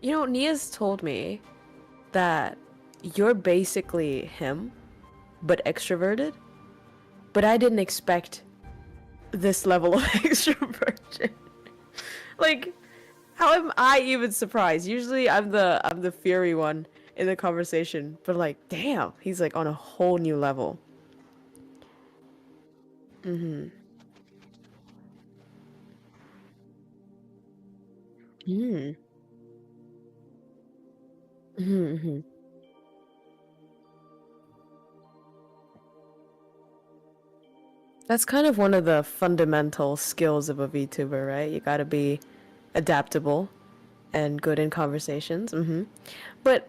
You know, Nia's told me that you're basically him, but extroverted. But I didn't expect this level of extroversion. Like, how am I even surprised? Usually I'm the fiery one in the conversation, but like, damn, he's like on a whole new level. Mm-hmm. Mm-hmm. Mm-hmm. That's kind of one of the fundamental skills of a VTuber, right? You gotta be adaptable and good in conversations. But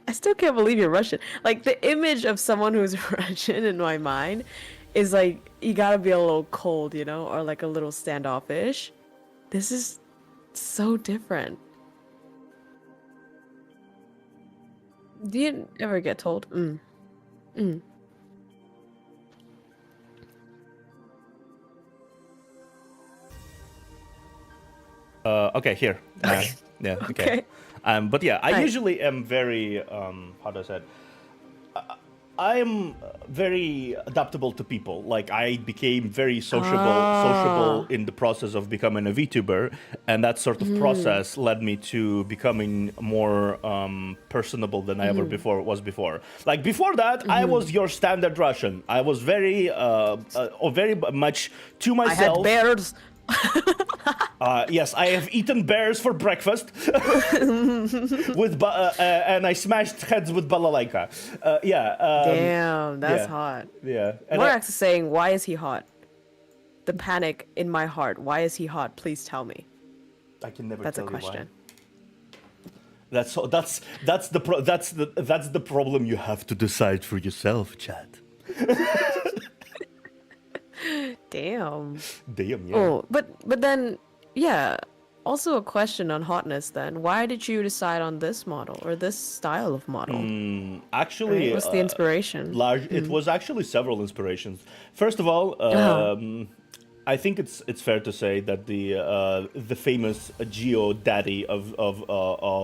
I still can't believe you're Russian. Like the image of someone who's Russian in my mind is like you gotta be a little cold, you know, or like a little standoffish. This is so different. Do you ever get told? Mm. Okay, here. Okay. Yeah, okay. Okay. But yeah, I Hi. usually am very, how do I say it? I'm very adaptable to people. Like I became very sociable Ah. in the process of becoming a VTuber, and that sort of Mm. process led me to becoming more personable than I ever Mm-hmm. before was before. Like before that, I Mm-hmm. was your standard Russian. I was very much to I had myself. bears. Yes, I have eaten bears for breakfast and I smashed heads with balalaika. Yeah, Damn, that's yeah, hot. yeah. And Morax is saying, why is he hot? The panic in my heart. Why is he hot? Please tell me. I can never That's a tell you why. question. That's the problem. You have to decide for yourself, Chad. Damn. Damn, yeah. Oh, but then, yeah. Also a question on hotness then. Why did you decide on this model or this style of model? Right? Actually, What's the inspiration? it was actually several inspirations. First of all, Uh-huh. I think it's fair to say that the famous Geo Daddy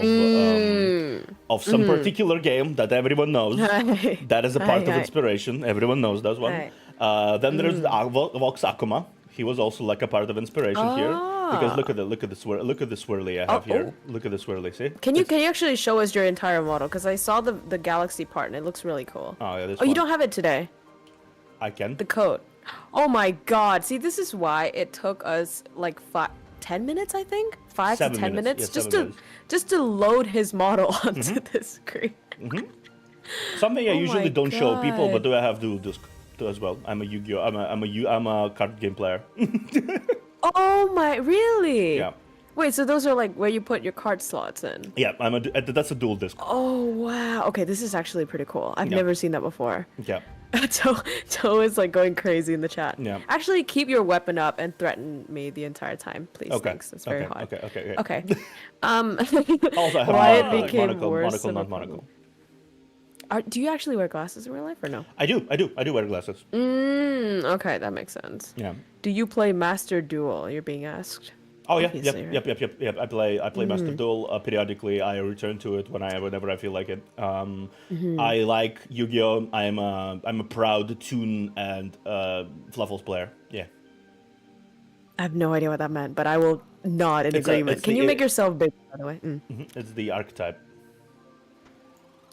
Mm. of some Mm. particular game that everyone knows, Hi. that is a Hi, part of hi. inspiration. Everyone knows that one. Hi. Then there's Mm. Vox Akuma. He was also like a part of inspiration here because Ah. look at the swirly I Oh, have here. oh. Look at the swirly. See, Can you it's can you actually show us your entire model? Because I saw the galaxy part and it looks really cool. oh yeah, this Oh, you one don't have it today. I can. The code. Oh my God. See, this is why it took us like 10 minutes, I think. 5 to 10 7 minutes. Yeah, minutes just 7 minutes. to load his model onto the screen. Something I Oh usually my don't show people, but God. do I have to do this too as well? I'm a Yu-Gi-Oh. I'm a card game player. Oh my, really? Yeah, Wait, so those are like where you put your card slots in. yeah. That's a dual disc. Oh wow. Okay, this is actually pretty cool. I've Yeah, never seen that before. yeah, Toe is like going crazy in the chat. yeah. Actually, keep your weapon up and threaten me the entire time, please. Okay, Thanks. That's very okay, hot. okay, okay, okay. Okay. Um, Also, I have why it monocle, became worse monocle, than a not problem. monocle. Do you actually wear glasses in real life or no? I do wear glasses. Okay, that makes sense. Yeah. Do you play Master Duel? You're being asked. Oh yeah, Obviously, right? yep. I play Master Duel periodically. I return to it whenever I feel like it. I like Yu-Gi-Oh. I'm a proud Toon and Fluffles player. Yeah. I have no idea what that meant, but I will nod in agreement. It's Can you make yourself big, by the way? it's the archetype.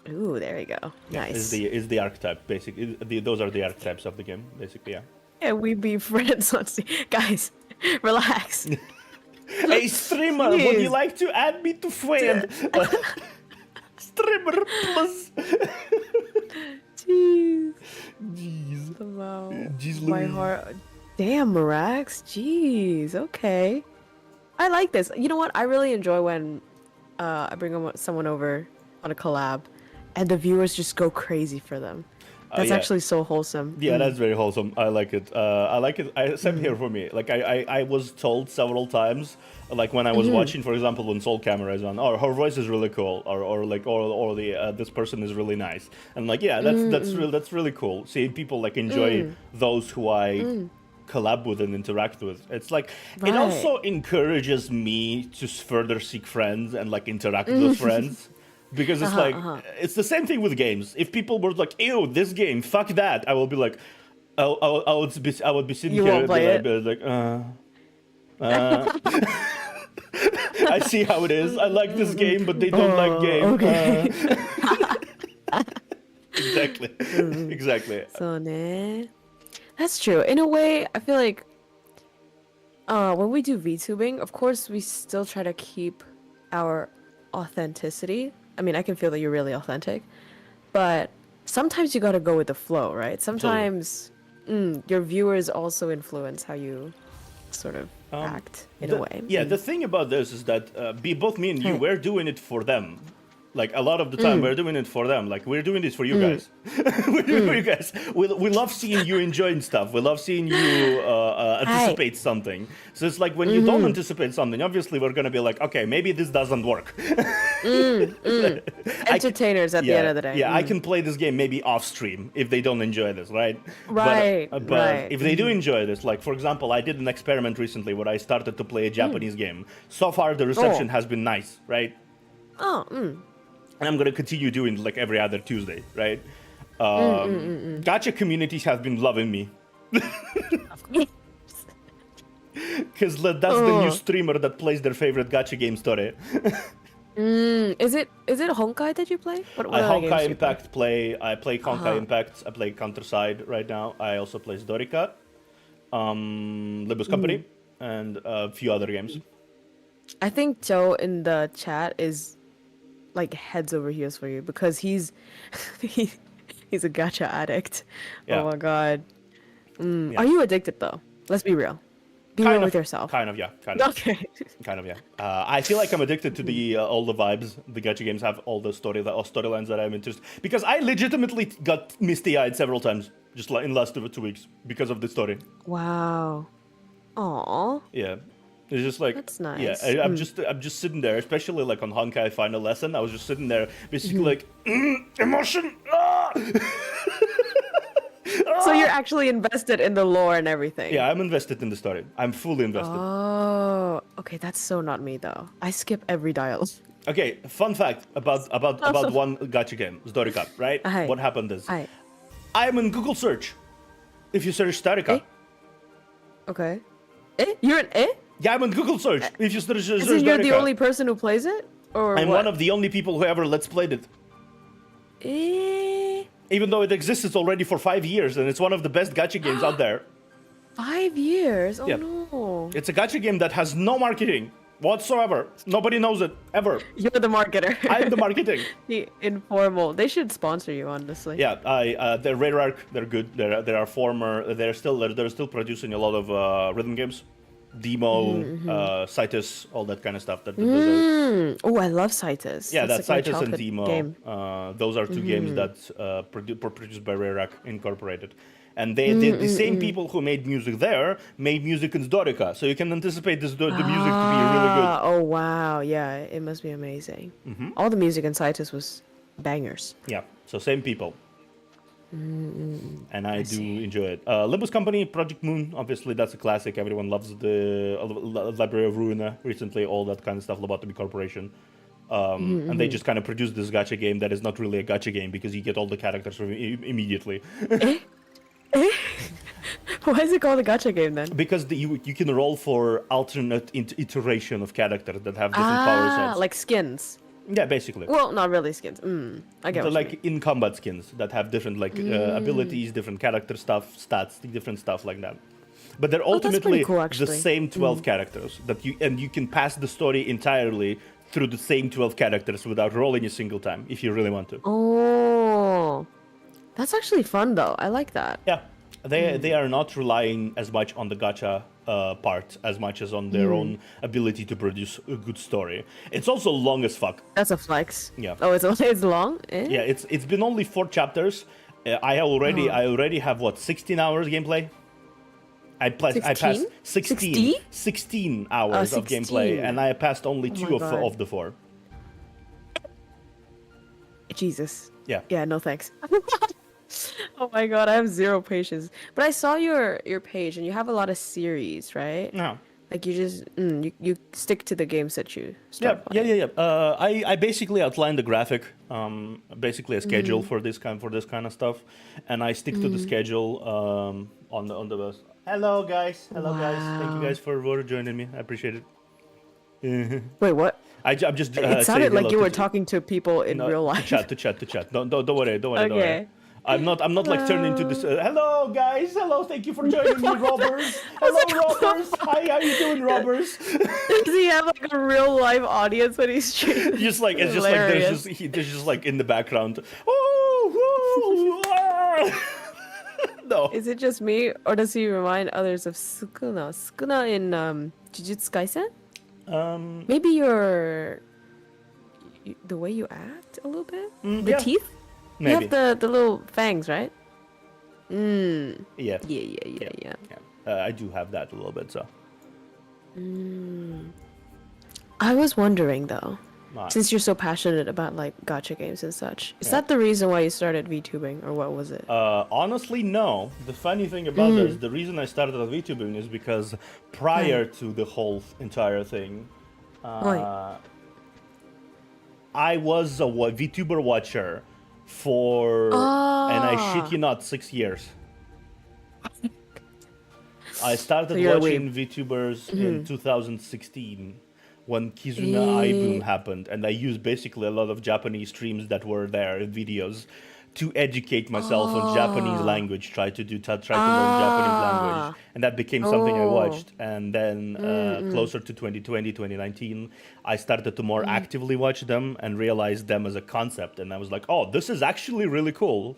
Ooh, there you go. Yeah, Nice. is the archetype basically. Those are the archetypes of the game basically. Yeah. Yeah, we be friends on Steam. Guys, relax. Hey streamer, would you Jeez. like to add me to friend? Streamer plus. Jeez. Jeez. Wow. Jeez My Louise. heart. Damn, Marax. Jeez. Okay. I like this. You know what? I really enjoy when I bring someone over on a collab and the viewers just go crazy for them. That's Yeah. actually so wholesome. Yeah, that's very wholesome. I like it. I like it. Same here for me. Like I was told several times, like when I was watching, for example, when Soul Camera is on, or her voice is really cool, or the this person is really nice, and like yeah, that's really cool. Seeing people like enjoy those who I collab with and interact with. It's like it Right. also encourages me to further seek friends and like interact with friends. Because it's like it's the same thing with games. If people were like, "Ew, this game, fuck that," I will be like, I would be sitting You here won't and play be like, I see how it is. I like this game, but they don't like game. Okay. Exactly. Exactly. So, ne. That's true. In a way, I feel like when we do VTubing, of course, we still try to keep our authenticity. I mean, I can feel that you're really authentic, but sometimes you gotta go with the flow, right? Sometimes your viewers also influence how you sort of act in a way. Yeah, the thing about this is that both me and you, we're doing it for them. Like a lot of the time, we're doing it for them. Like we're doing this for you guys. We're doing it for you guys. We love seeing you enjoying stuff. We love seeing you anticipate something. So it's like when you don't anticipate something, obviously we're gonna be like, okay, maybe this doesn't work. Entertainers at the end of the day. Yeah, I can play this game maybe off stream if they don't enjoy this, right? Right, But right. if they do enjoy this, like for example, I did an experiment recently where I started to play a Japanese game. So far, the reception has been nice, right? And I'm gonna continue doing like every other Tuesday, right? Gacha communities have been loving me. Because that's the new streamer that plays their favorite gacha game story. Is it Honkai that you play? What other games Honkai do you play? Impact play. I play Honkai Impact. I play Counterside right now. I also play Dorika, Libus Company, and a few other games. I think Joe in the chat is like heads over heels for you because he's he's a gacha addict. Yeah. Oh my god. Yeah. Are you addicted though? Let's be real. Be real with yourself. Kind of, yeah. Kind of. Okay. Kind of, yeah. I feel like I'm addicted to the all the vibes the gacha games have, all the storylines that I'm interested. Because I legitimately got misty-eyed several times just like in the last 2 weeks because of the story. Wow. Aw. Yeah. It's just like That's nice. Yeah, I'm just sitting there, especially like on Honkai Final Lesson. I was just sitting there, basically like emotion. Ah! So you're actually invested in the lore and everything. Yeah, I'm invested in the story. I'm fully invested. Oh, okay. That's so not me though. I skip every dial. Okay, fun fact about one gacha game, Zdorika, right? Aye. What happened is Aye. I'm in Google search. If you search Starika. Eh? Okay. You're an Yeah, I'm in Google search. If you search Isn't you're the Starika. only person who plays it? Or I'm what? one of the only people who ever let's played it. Eh? Even though it exists already for 5 years and it's one of the best gacha games out there. 5 years? Oh Yeah. no. It's a gacha game that has no marketing whatsoever. Nobody knows it ever. You're the marketer. I'm the marketing. The informal. They should sponsor you, honestly. Yeah, they're Rayark. They're good. They're still producing a lot of rhythm games, Demo, Citus, all that kind of stuff. Oh, I love Citus. Yeah, that's like my Citus and childhood Demo. game. Those are two games that were produced by Rayark Incorporated. And the same people who made music there made music in Zdorika. So you can anticipate the music to be really good. Oh, wow. Yeah, it must be amazing. All the music in Citus was bangers. Yeah, so same people. And I do enjoy it. Libus Company, Project Moon, obviously that's a classic. Everyone loves the Library of Ruina recently, all that kind of stuff, Lobotomy Corporation. And they just kind of produced this gacha game that is not really a gacha game because you get all the characters immediately. Why is it called a gacha game then? Because you can roll for alternate iteration of characters that have different power sets. Like skins. Yeah, basically. Well, not really skins. I get They're what you like in combat skins that have different like abilities, different character stuff, stats, different stuff like that. But they're that's pretty ultimately cool, the actually. same 12 characters that you can pass the story entirely through the same 12 characters without rolling a single time if you really want to. Oh, that's actually fun though. I like that. Yeah, they are not relying as much on the gacha part as much as on their own ability to produce a good story. It's also long as fuck. That's a flex. Yeah. Oh, it's long. Eh? Yeah, it's been only 4 chapters. I already have what 16 hours gameplay. I passed 16 hours of 16. gameplay, and I passed only 2 of the 4. Jesus. Yeah. Yeah. No thanks. Oh my God, I have zero patience. But I saw your page and you have a lot of series, right? No. Like you just you stick to the games that you Yeah, start yeah, playing. yeah, yeah. I basically outlined the graphic, basically a schedule Mm, for this kind of stuff, and I stick to the mm. schedule on the bus. Hello guys, hello guys. Thank you Wow. guys for joining me. I appreciate it. Wait, what? I'm just It saying sounded like hello you were talking to people in no, real to life. chat, to chat, to chat. Don't worry, don't worry, don't worry. Okay. I'm not like turning into this. Hello guys, hello. Thank you for joining me, robbers. I was Hello like, what the robbers. Hi, how you doing, robbers? Does he have like a real live audience when he's streaming? This Just is like it's just like hilarious. there's just like in the background. Oh, no. Is it just me, or does he remind others of Sukuna? Sukuna in Jujutsu Kaisen? Um, Maybe the way you act a little bit? The yeah, teeth? You have maybe. the little fangs, right? Mm. Yeah, Yeah, yeah, yeah, yeah, yeah. yeah. I do have that a little bit. So, I was wondering though, uh, since you're so passionate about like gacha games and such, is yeah. that the reason why you started VTubing, or what was it? Honestly, no. The funny thing about this, the reason I started on VTubing is because prior Right. to the whole entire thing, Right. I was a VTuber watcher for, and I shit Ah. you not, 6 years. I So started you're a weeb. watching VTubers in 2016 when Kizuna Eh. Aibun happened, and I used basically a lot of Japanese streams that were there, videos, to educate myself on Japanese Ah. language, try to learn Japanese language, Ah. and that became something I Oh. watched. And then Mm-mm. closer to 2020, 2019, I started to more actively watch them and realize them as a concept, and I was like, oh, this is actually really cool.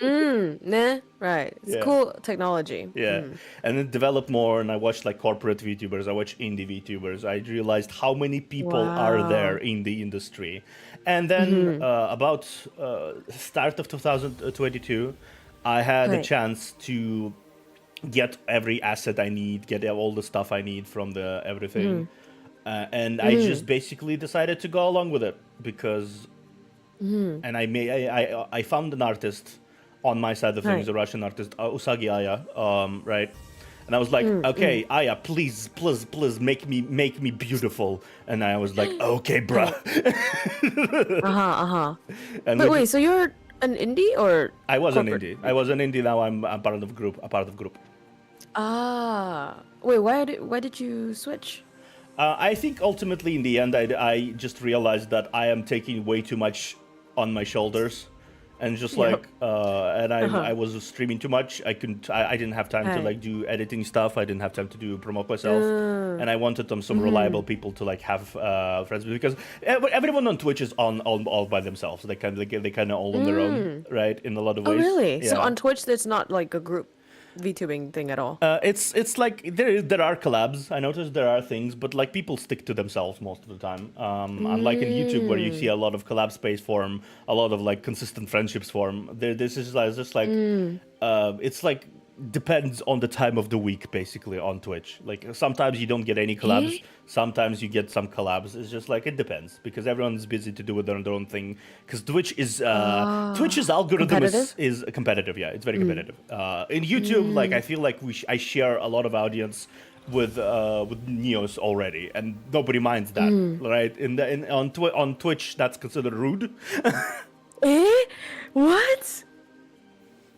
Nah. Right. It's Yeah. cool technology. Yeah, and then developed more, and I watched like corporate VTubers. I watched indie VTubers. I realized how many people are there Wow. in the industry, and then about start of 2022, I had a Right. chance to get every asset I need, get all the stuff I need from the everything, and I just basically decided to go along with it because and I found an artist on my side of things, Right. a Russian artist, Usagi Aya, right? And I was like, okay, Aya, please, please, please, make me beautiful. And I was like, okay, bruh. Right. Uh-huh, uh-huh. And But we wait, just, so you're an indie or I was an corporate indie. I was VTuber? an indie. Now I'm part of the group. A part of group. Ah. Wait, why did you switch? I think ultimately, in the end, I just realized that I am taking way too much on my shoulders, and just Yep. like and Uh-huh. I was streaming too much. I didn't have time to Right. like do editing stuff. I didn't have time to do promote myself, and I wanted some reliable people to like have friends with, because everyone on Twitch is on all by themselves. They kind of all on their own, right? In a lot of Oh, ways. really? So Yeah. on Twitch, there's not like a group VTubing thing at all. It's like there are collabs. I noticed there are things, but like people stick to themselves most of the time. Unlike in YouTube where you see a lot of collab space form, a lot of like consistent friendships form. This is like just like it's like depends on the time of the week basically on Twitch. Like sometimes you don't get any Eh? collabs, sometimes you get some collabs. It's just like it depends because everyone's busy to do their own thing. Because Twitch's algorithm Competitive? is competitive. Yeah, it's very competitive. In YouTube, like I feel like I share a lot of audience with Neos already, and nobody minds that, right? On Twitch, that's considered rude. Eh? What?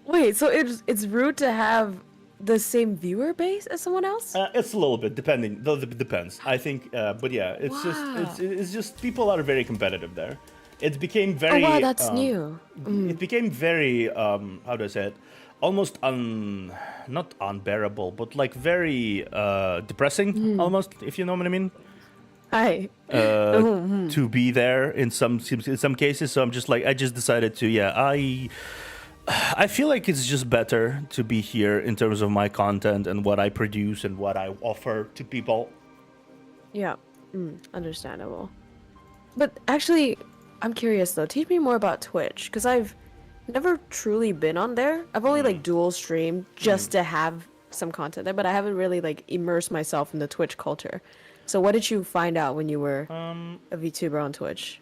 Wait, so it's rude to have the same viewer base as someone else? It's a little bit depending. Though it depends. I think, but yeah, Wow. it's just people are very competitive there. It became Oh wow, very that's new. it became very how do I say it? Almost not unbearable, but like very depressing almost, if you know what I mean. Hi. To be there in some cases. So I'm just like I just decided to I feel like it's just better to be here in terms of my content and what I produce and what I offer to people. Yeah, understandable. But actually, I'm curious though. Teach me more about Twitch, because I've never truly been on there. I've only like dual streamed just to have some content there, but I haven't really like immersed myself in the Twitch culture. So what did you find out when you were a VTuber on Twitch?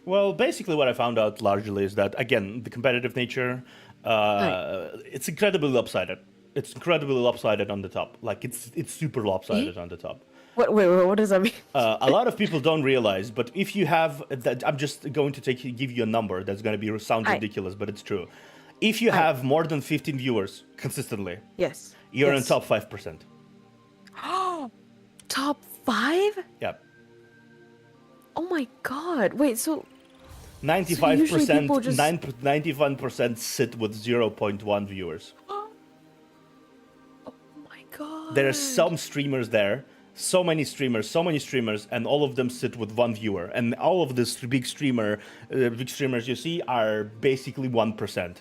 Well, basically, what I found out largely is that, again, the competitive nature, Right. It's incredibly lopsided. It's incredibly lopsided on the top. Like it's super lopsided on the top. Wait, what does that mean? A lot of people don't realize, but if you have that, I'm just going to give you a number that's going to be sound Aye. ridiculous, but it's true. If you Aye. have more than 15 viewers consistently, Yes. you're in Yes. top 5%. Top 5? Yeah. Oh my god. Wait, so 95%, people just- 91% sit with 0.1 viewers. oh my god. There are some streamers there, so many streamers, and all of them sit with one viewer. And all of these big streamers you see are basically 1%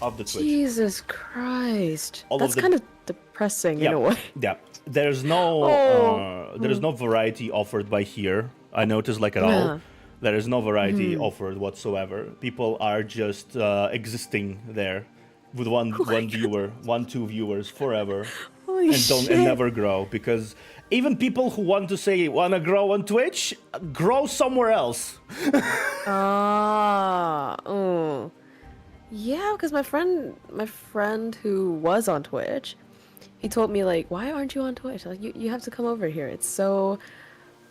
of the Twitch. Jesus Christ. All of That's the- kind of depressing in a way. Yeah. There's no variety offered by here. I noticed at all. Yeah. There is no variety offered whatsoever. People are just existing there with one viewer, 2 viewers forever, Holy and shit. never grow, because even people who want to grow on Twitch grow somewhere else. Yeah, because my friend who was on Twitch, he told me like, why aren't you on Twitch? Like, you have to come over here. It's so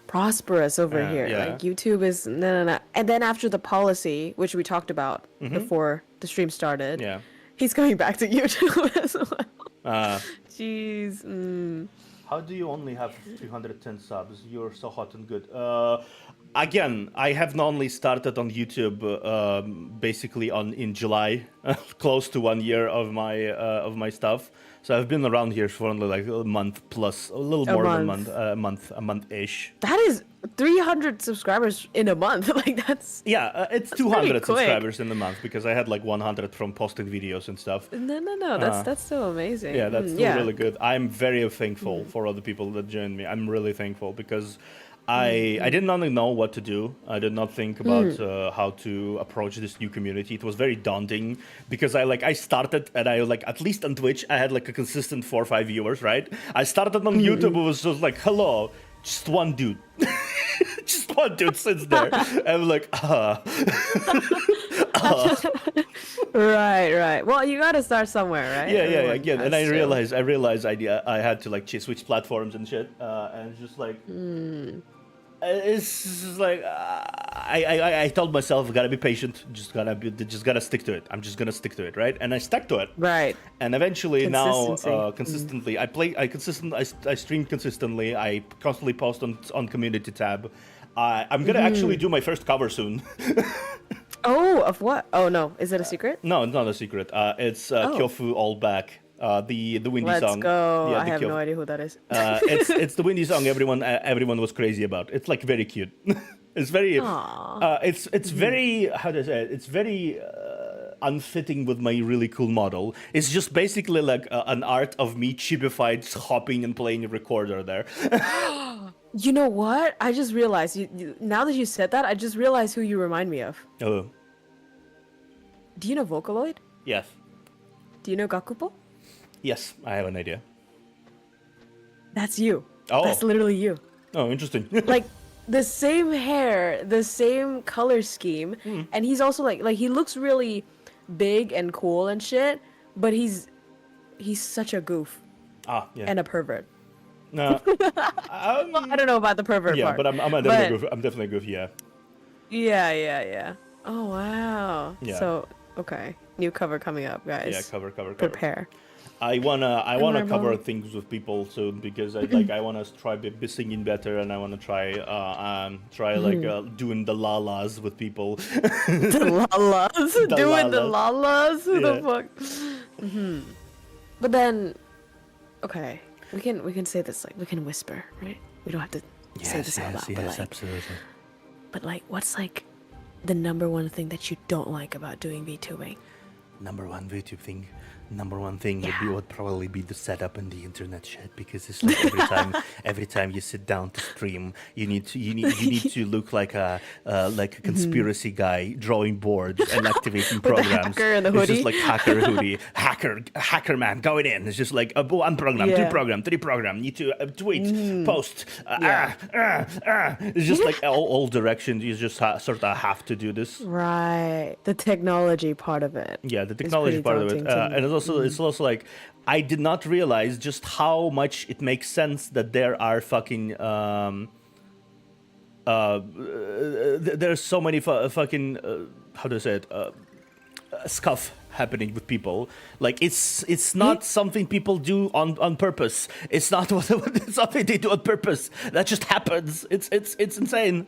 prosperous over here. yeah. Like, YouTube is no. And then after the policy, which we talked about before the stream started, Yeah. he's going back to YouTube as well. Jeez. How do you only have 310 subs? You're so hot and good. Again, I have only started on YouTube basically in July, close to 1 year of my stuff. So I've been around here for only like a month plus, a little more than a month-ish. That is 300 subscribers in a month. Like, that's... Yeah, it's pretty 200 quick. subscribers in the month, because I had like 100 from posting videos and stuff. No. That's still amazing. Yeah, that's still really good. I'm very thankful for all the people that joined me. I'm really thankful, because I did not know what to do. I did not think about how to approach this new community. It was very daunting, because I started, and at least on Twitch I had like a consistent 4 or 5 viewers, right? I started on YouTube, it was just like, hello, just one dude. Just one dude sits there. And I'm like, Right. Well, you gotta start somewhere, right? Yeah, Everyone again, has and I to. realized I had to like switch platforms and shit, and it's just like, it's just like I told myself, I gotta be patient, just gotta stick to it. I'm just gonna stick to it, right? And I stuck to it, Right. and eventually now Consistency. consistently, I stream consistently. I constantly post on community tab. I'm gonna actually do my first cover soon. Oh, of what? Oh no, is it a secret? No, it's not a secret. It's Kyofu All Back. The Windy Let's song. go. Yeah, I the have Kyofu. no idea who that is. It's the Windy song everyone was crazy about. It's like very cute. It's very it's very, how do I say it? It's very unfitting with my really cool model. It's just basically like an art of me chibified hopping and playing a recorder there. You know what? I just realized. Now that you said that, I just realized who you remind me of. Oh, Do you know Vocaloid? yes. Do you know Gakupo? Yes, I have an idea. That's you. Oh. That's literally you. Oh, interesting. Like the same hair, the same color scheme, and he's also like he looks really big and cool and shit, but he's such a goof Yeah. and a pervert. No. I don't know about the pervert Yeah, part. but I'm definitely goof. I'm definitely goof. Yeah. Yeah. Oh wow. Yeah. So okay, new cover coming up, guys. Yeah, cover. Prepare. I wanna Memorable. cover things with people soon, because I wanna try be singing better, and I wanna try doing the la-las with people. The lalas. The Doing the lalas. lalas. Who Yeah. the fuck? But then, okay, we can say this, like, we can whisper, right? We don't have to say this out loud. But like, absolutely. but like, what's like the number one thing that you don't like about doing VTubing? Number one VTube thing. Number one thing would probably be the setup and the internet shit, because it's like every time you sit down to stream, you need to look like a conspiracy guy drawing boards and activating With the programs. hacker and the It's hoodie. just like hacker hoodie, hacker man going in. It's just like one program, two program, three program. Need to tweet, post. It's just like all directions. You just sort of have to do this. Right. The technology part of it. Yeah, the technology part of it, and it's also like I did not realize just how much it makes sense that there are fucking there's so many fucking how do I say it scuff happening with people. Like it's not something people do on purpose. It's not it's something they do on purpose. That just happens. It's insane.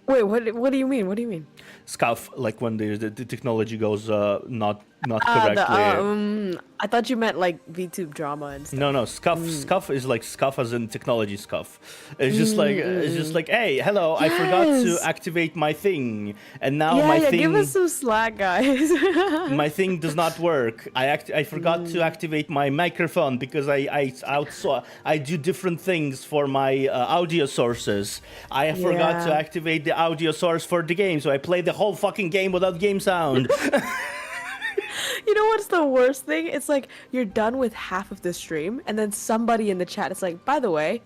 Wait, what do you mean? What do you mean? Scuff, like when the technology goes not correctly. I thought you meant like VTube drama and stuff. No, scuff is like scuff as in technology scuff. It's just like, hey, hello, I forgot to activate my thing, and now my thing. Give us some slack, guys. My thing does not work. I forgot to activate my microphone because I do different things for my audio sources. I forgot to activate the audio source for the game, so I play the whole fucking game without game sound. You know what's the worst thing? It's like you're done with half of the stream, and then somebody in the chat is like, by the way,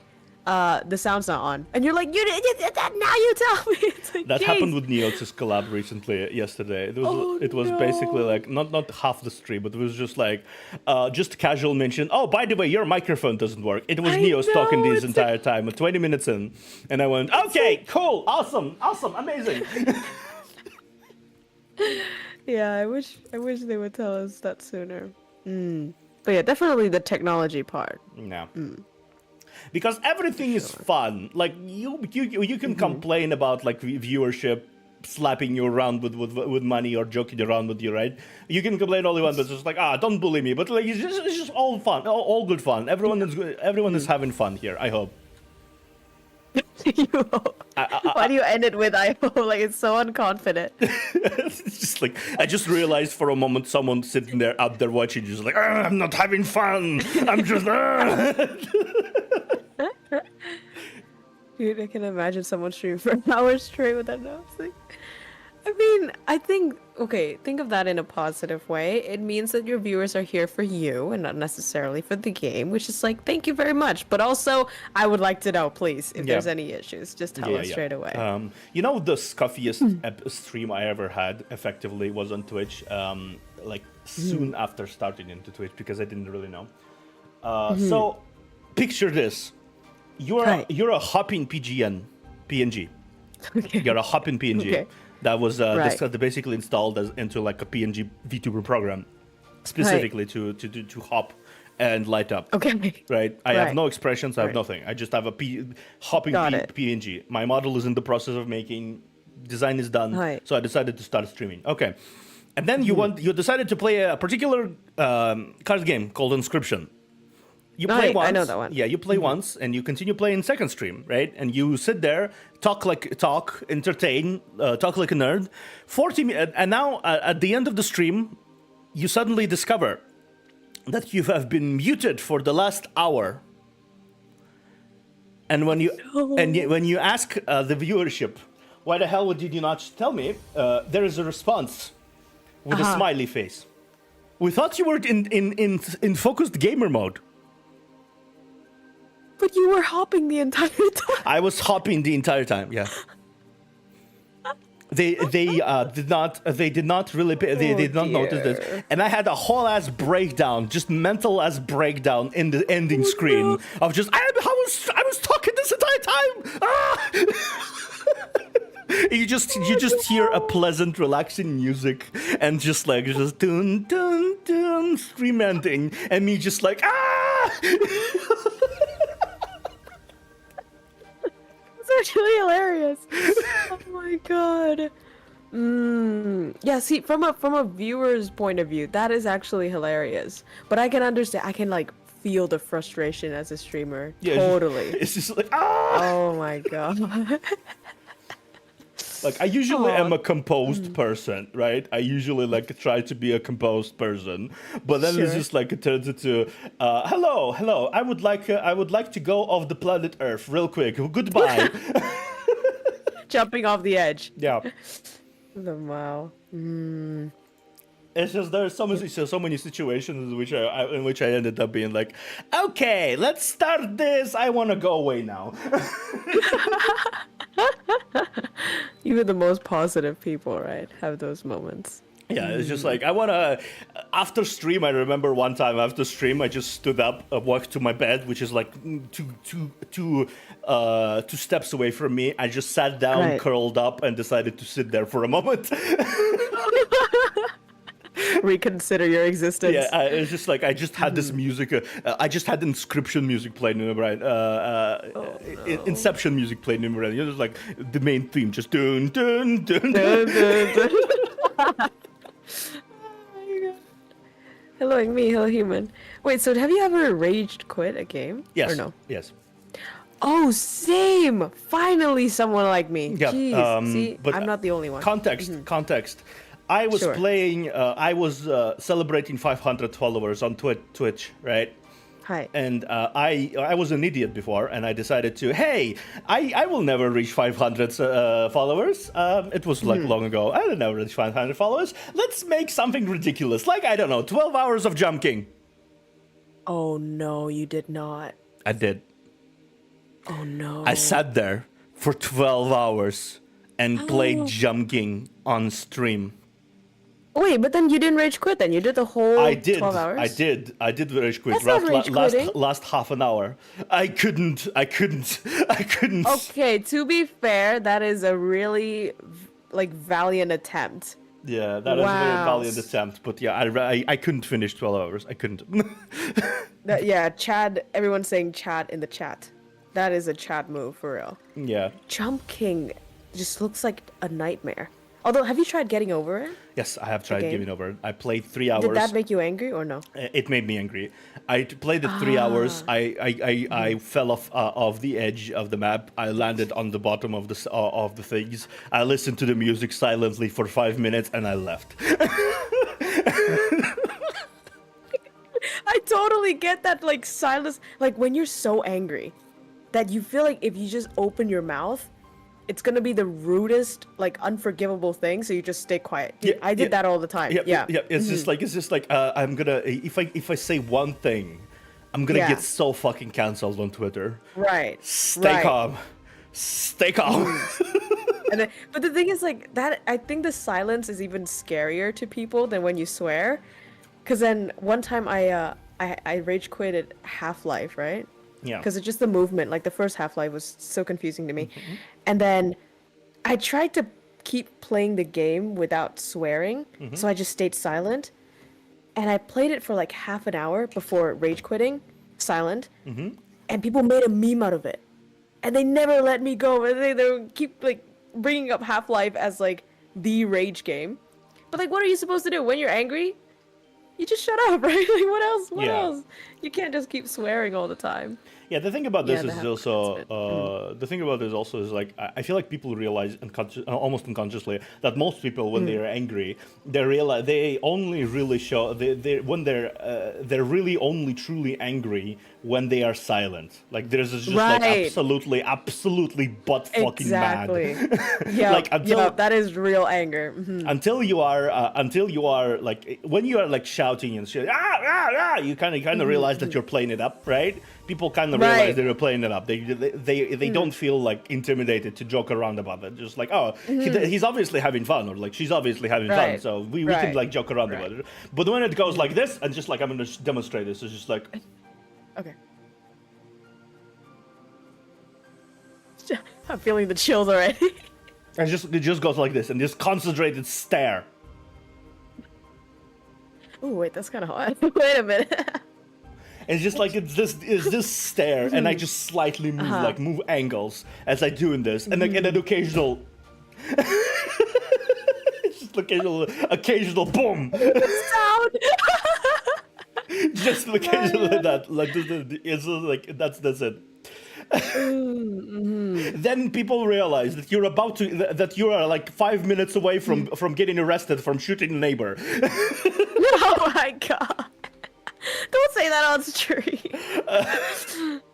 the sound's not on. And you're like, now you tell me. It's like, That Jeez. happened with Neo's collab recently, yesterday. It was basically like, not half the stream, but it was just like, just a casual mention, oh, by the way, your microphone doesn't work. It was Neo's talking this entire time, 20 minutes in. And I went, okay, cool, awesome, amazing. Yeah, I wish they would tell us that sooner. But yeah, definitely the technology part. No. Because everything is fun. Like you can complain about like viewership slapping you around with money or joking around with you, right? You can complain all you want, but it's just like, don't bully me. But like it's just all fun, all good fun. Everyone is having fun here, I hope. Why do you end it with I hope? Like it's so unconfident. It's just like I just realized for a moment someone sitting there out there watching, just like, I'm not having fun. I'm just. Dude, I can imagine someone streaming for an hour straight with that nose thing. I mean, I think, okay, think of that in a positive way. It means that your viewers are here for you and not necessarily for the game, which is like, thank you very much. But also, I would like to know, please, if there's any issues, just tell us straight away. You know, the scuffiest stream I ever had, effectively, was on Twitch, like, soon after starting into Twitch, because I didn't really know. So, picture this. You're a hopping PNG. Okay. You're a hopping PNG. Okay. That was basically installed into like a PNG VTuber program, specifically to hop and light up. Okay. Right. I have no expressions. I have nothing. I just have a hopping PNG. My model is in the process of making. Design is done. So I decided to start streaming. Okay. And then you decided to play a particular card game called Inscription. You play once. I know that one. Yeah, you play once, and you continue playing second stream, right? And you sit there, entertain, talk like a nerd. 40 minutes, and now at the end of the stream, you suddenly discover that you have been muted for the last hour. And when you ask the viewership, why the hell did you not tell me? There is a response with a smiley face. We thought you were in focused gamer mode. But you were hopping the entire time. I was hopping the entire time. Yeah. They did not notice this, and I had a whole ass breakdown, just mental ass breakdown in the ending screen of just I was talking this entire time. You just hear a pleasant, relaxing music and just dun dun dun stream ending, and me just like It's actually hilarious. Oh my god. Yeah, see, from a viewer's point of view, that is actually hilarious. But I can understand. I can like feel the frustration as a streamer. Yeah, totally. It's just like Oh my god. Like I usually Aw. am a composed person, right? I usually like try to be a composed person, but then it's Sure. just like it turns into, hello, I would like to go off the planet Earth real quick. Goodbye. Jumping off the edge. Yeah. Wow. It's just there's so many situations in which I ended up being like, okay, let's start this. I want to go away now. Even the most positive people, right, have those moments. Yeah, it's just like I wanna. After stream, I remember one time after stream, I just stood up, walked to my bed, which is like two steps away from me. I just sat down, Right. curled up, and decided to sit there for a moment. Reconsider your existence. Yeah, it's just like I just had this music. I just had Inscription music playing in my brain. Inception music playing in my brain. You know, just like the main theme, just dun dun dun. Dun, dun, dun. Oh my God. Hello, me. Hello, human. Wait, so have you ever raged quit a game? Yes. Or no? Yes. Oh, same. Finally, someone like me. Yeah, Jeez. See, but I'm not the only one. Context. I was Sure. playing. I was celebrating 500 followers on Twitch, right? Hi. And I was an idiot before, and I decided to, hey, I will never reach 500 followers. It was like long ago. I will never reach 500 followers. Let's make something ridiculous, like I don't know, 12 hours of Jump King. Oh no, you did not. I did. Oh no. I sat there for 12 hours and played Jump King on stream. Wait, but then you didn't rage quit. Then you did the whole I did. 12 hours. I did rage quit. That's not rage quitting. Last half an hour. I couldn't. Okay, to be fair, that is a really like valiant attempt. Yeah, that is a very Wow. valiant attempt. But yeah, I couldn't finish 12 hours. I couldn't. Yeah, Chad. Everyone's saying Chad in the chat. That is a Chad move for real. Yeah. Jump King just looks like a nightmare. Although, have you tried getting over it? Yes, I have tried game? giving over. I played 3 hours. Did that make you angry or no? It made me angry. I played it 3 hours. I fell off the edge of the map. I landed on the bottom of the things. I listened to the music silently for 5 minutes and I left. I totally get that, like, silence. Like, when you're so angry that you feel like if you just open your mouth, it's gonna be the rudest, like, unforgivable thing, so you just stay quiet. Dude, I did that all the time. Yeah. It's just like I'm gonna if I say one thing, I'm gonna Yeah. get so fucking cancelled on Twitter. Right. Stay right. calm. Stay calm. And then, but the thing is, like, that, I think the silence is even scarier to people than when you swear. Because then one time I rage quitted Half-Life, right? Yeah. Because it's just the movement. Like, the first Half-Life was so confusing to me. And then I tried to keep playing the game without swearing, so I just stayed silent. And I played it for like half an hour before rage quitting, silent. And people made a meme out of it. And they never let me go. And they would keep like bringing up Half-Life as like the rage game. But like, what are you supposed to do when you're angry? You just shut up, right? Like, what else? What Yeah. else? You can't just keep swearing all the time. Yeah, the thing about this Yeah, is that also happens. the thing about this also is like I feel like people realize almost unconsciously that most people when they're angry they realize they only really show they when they're really only truly angry when they are silent. Like there's just like Right. absolutely butt fucking Exactly. mad. Yeah. Like until that is real anger. until you are like when you are like shouting and shit, you kind of realize that you're playing it up, right? People kind of realize Right. that you're playing it up. They don't feel like intimidated to joke around about it. Just like, oh, he's obviously having fun, or like she's obviously having fun, Right. so we can Right. like joke around about it. But when it goes like this, and just like I'm gonna demonstrate this, it's just like Okay. I'm feeling the chills already. it just goes like this, and this concentrated stare. Oh wait, that's kind of hot. Wait a minute. It's just like it's this stare, and I just slightly move like move angles as I do in this, and like an occasional, it's just occasional boom, Sound. just occasionally that like it's like that's it. Then people realize that you're about to that you are like 5 minutes away from getting arrested from shooting a neighbor. Oh my god. Don't say that on stream.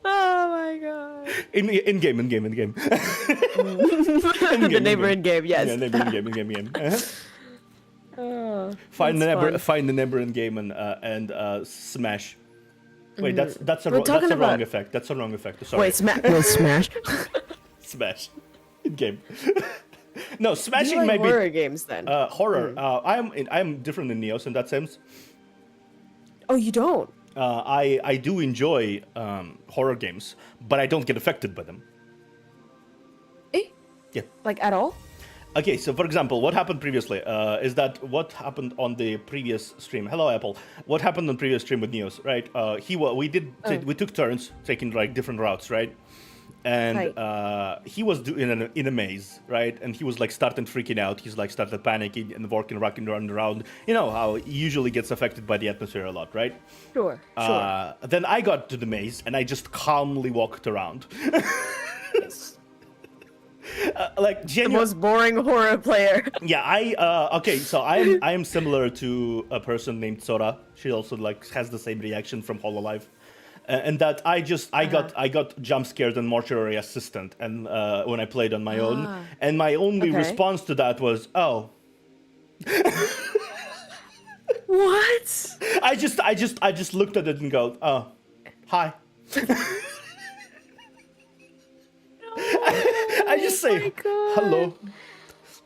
Oh my god. In game. The neighbor in game, yes. Yeah, neighbor in game. Oh, Find the that's neighbor, fun. find the neighbor in game and smash. Wait, that's a We're that's talking a wrong about- effect. That's a wrong effect. Sorry. Wait, smash. Smash in game. No, You smashing like might horror games then? be horror. I'm different than Neos in that sense. Oh, you don't? I do enjoy horror games, but I don't get affected by them. Eh? Yeah. Like at all? Okay, so for example, what happened previously is that what happened on the previous stream. Hello, Apple. What happened on previous stream with Neos, right? We took turns taking like different routes, right? And he was in a maze, right? And he was like started freaking out. He's like started panicking and rocking around. You know how he usually gets affected by the atmosphere a lot, right? Sure. Then I got to the maze and I just calmly walked around. Like The genuine. most boring horror player. Yeah, okay, so I am similar to a person named Sora. She also like has the same reaction from Hololive. And that I got jump scared and mortuary assistant and when I played on my own, and my only Okay. response to that was, oh. What? I just looked at it and go, oh, hi. I just say my God. hello.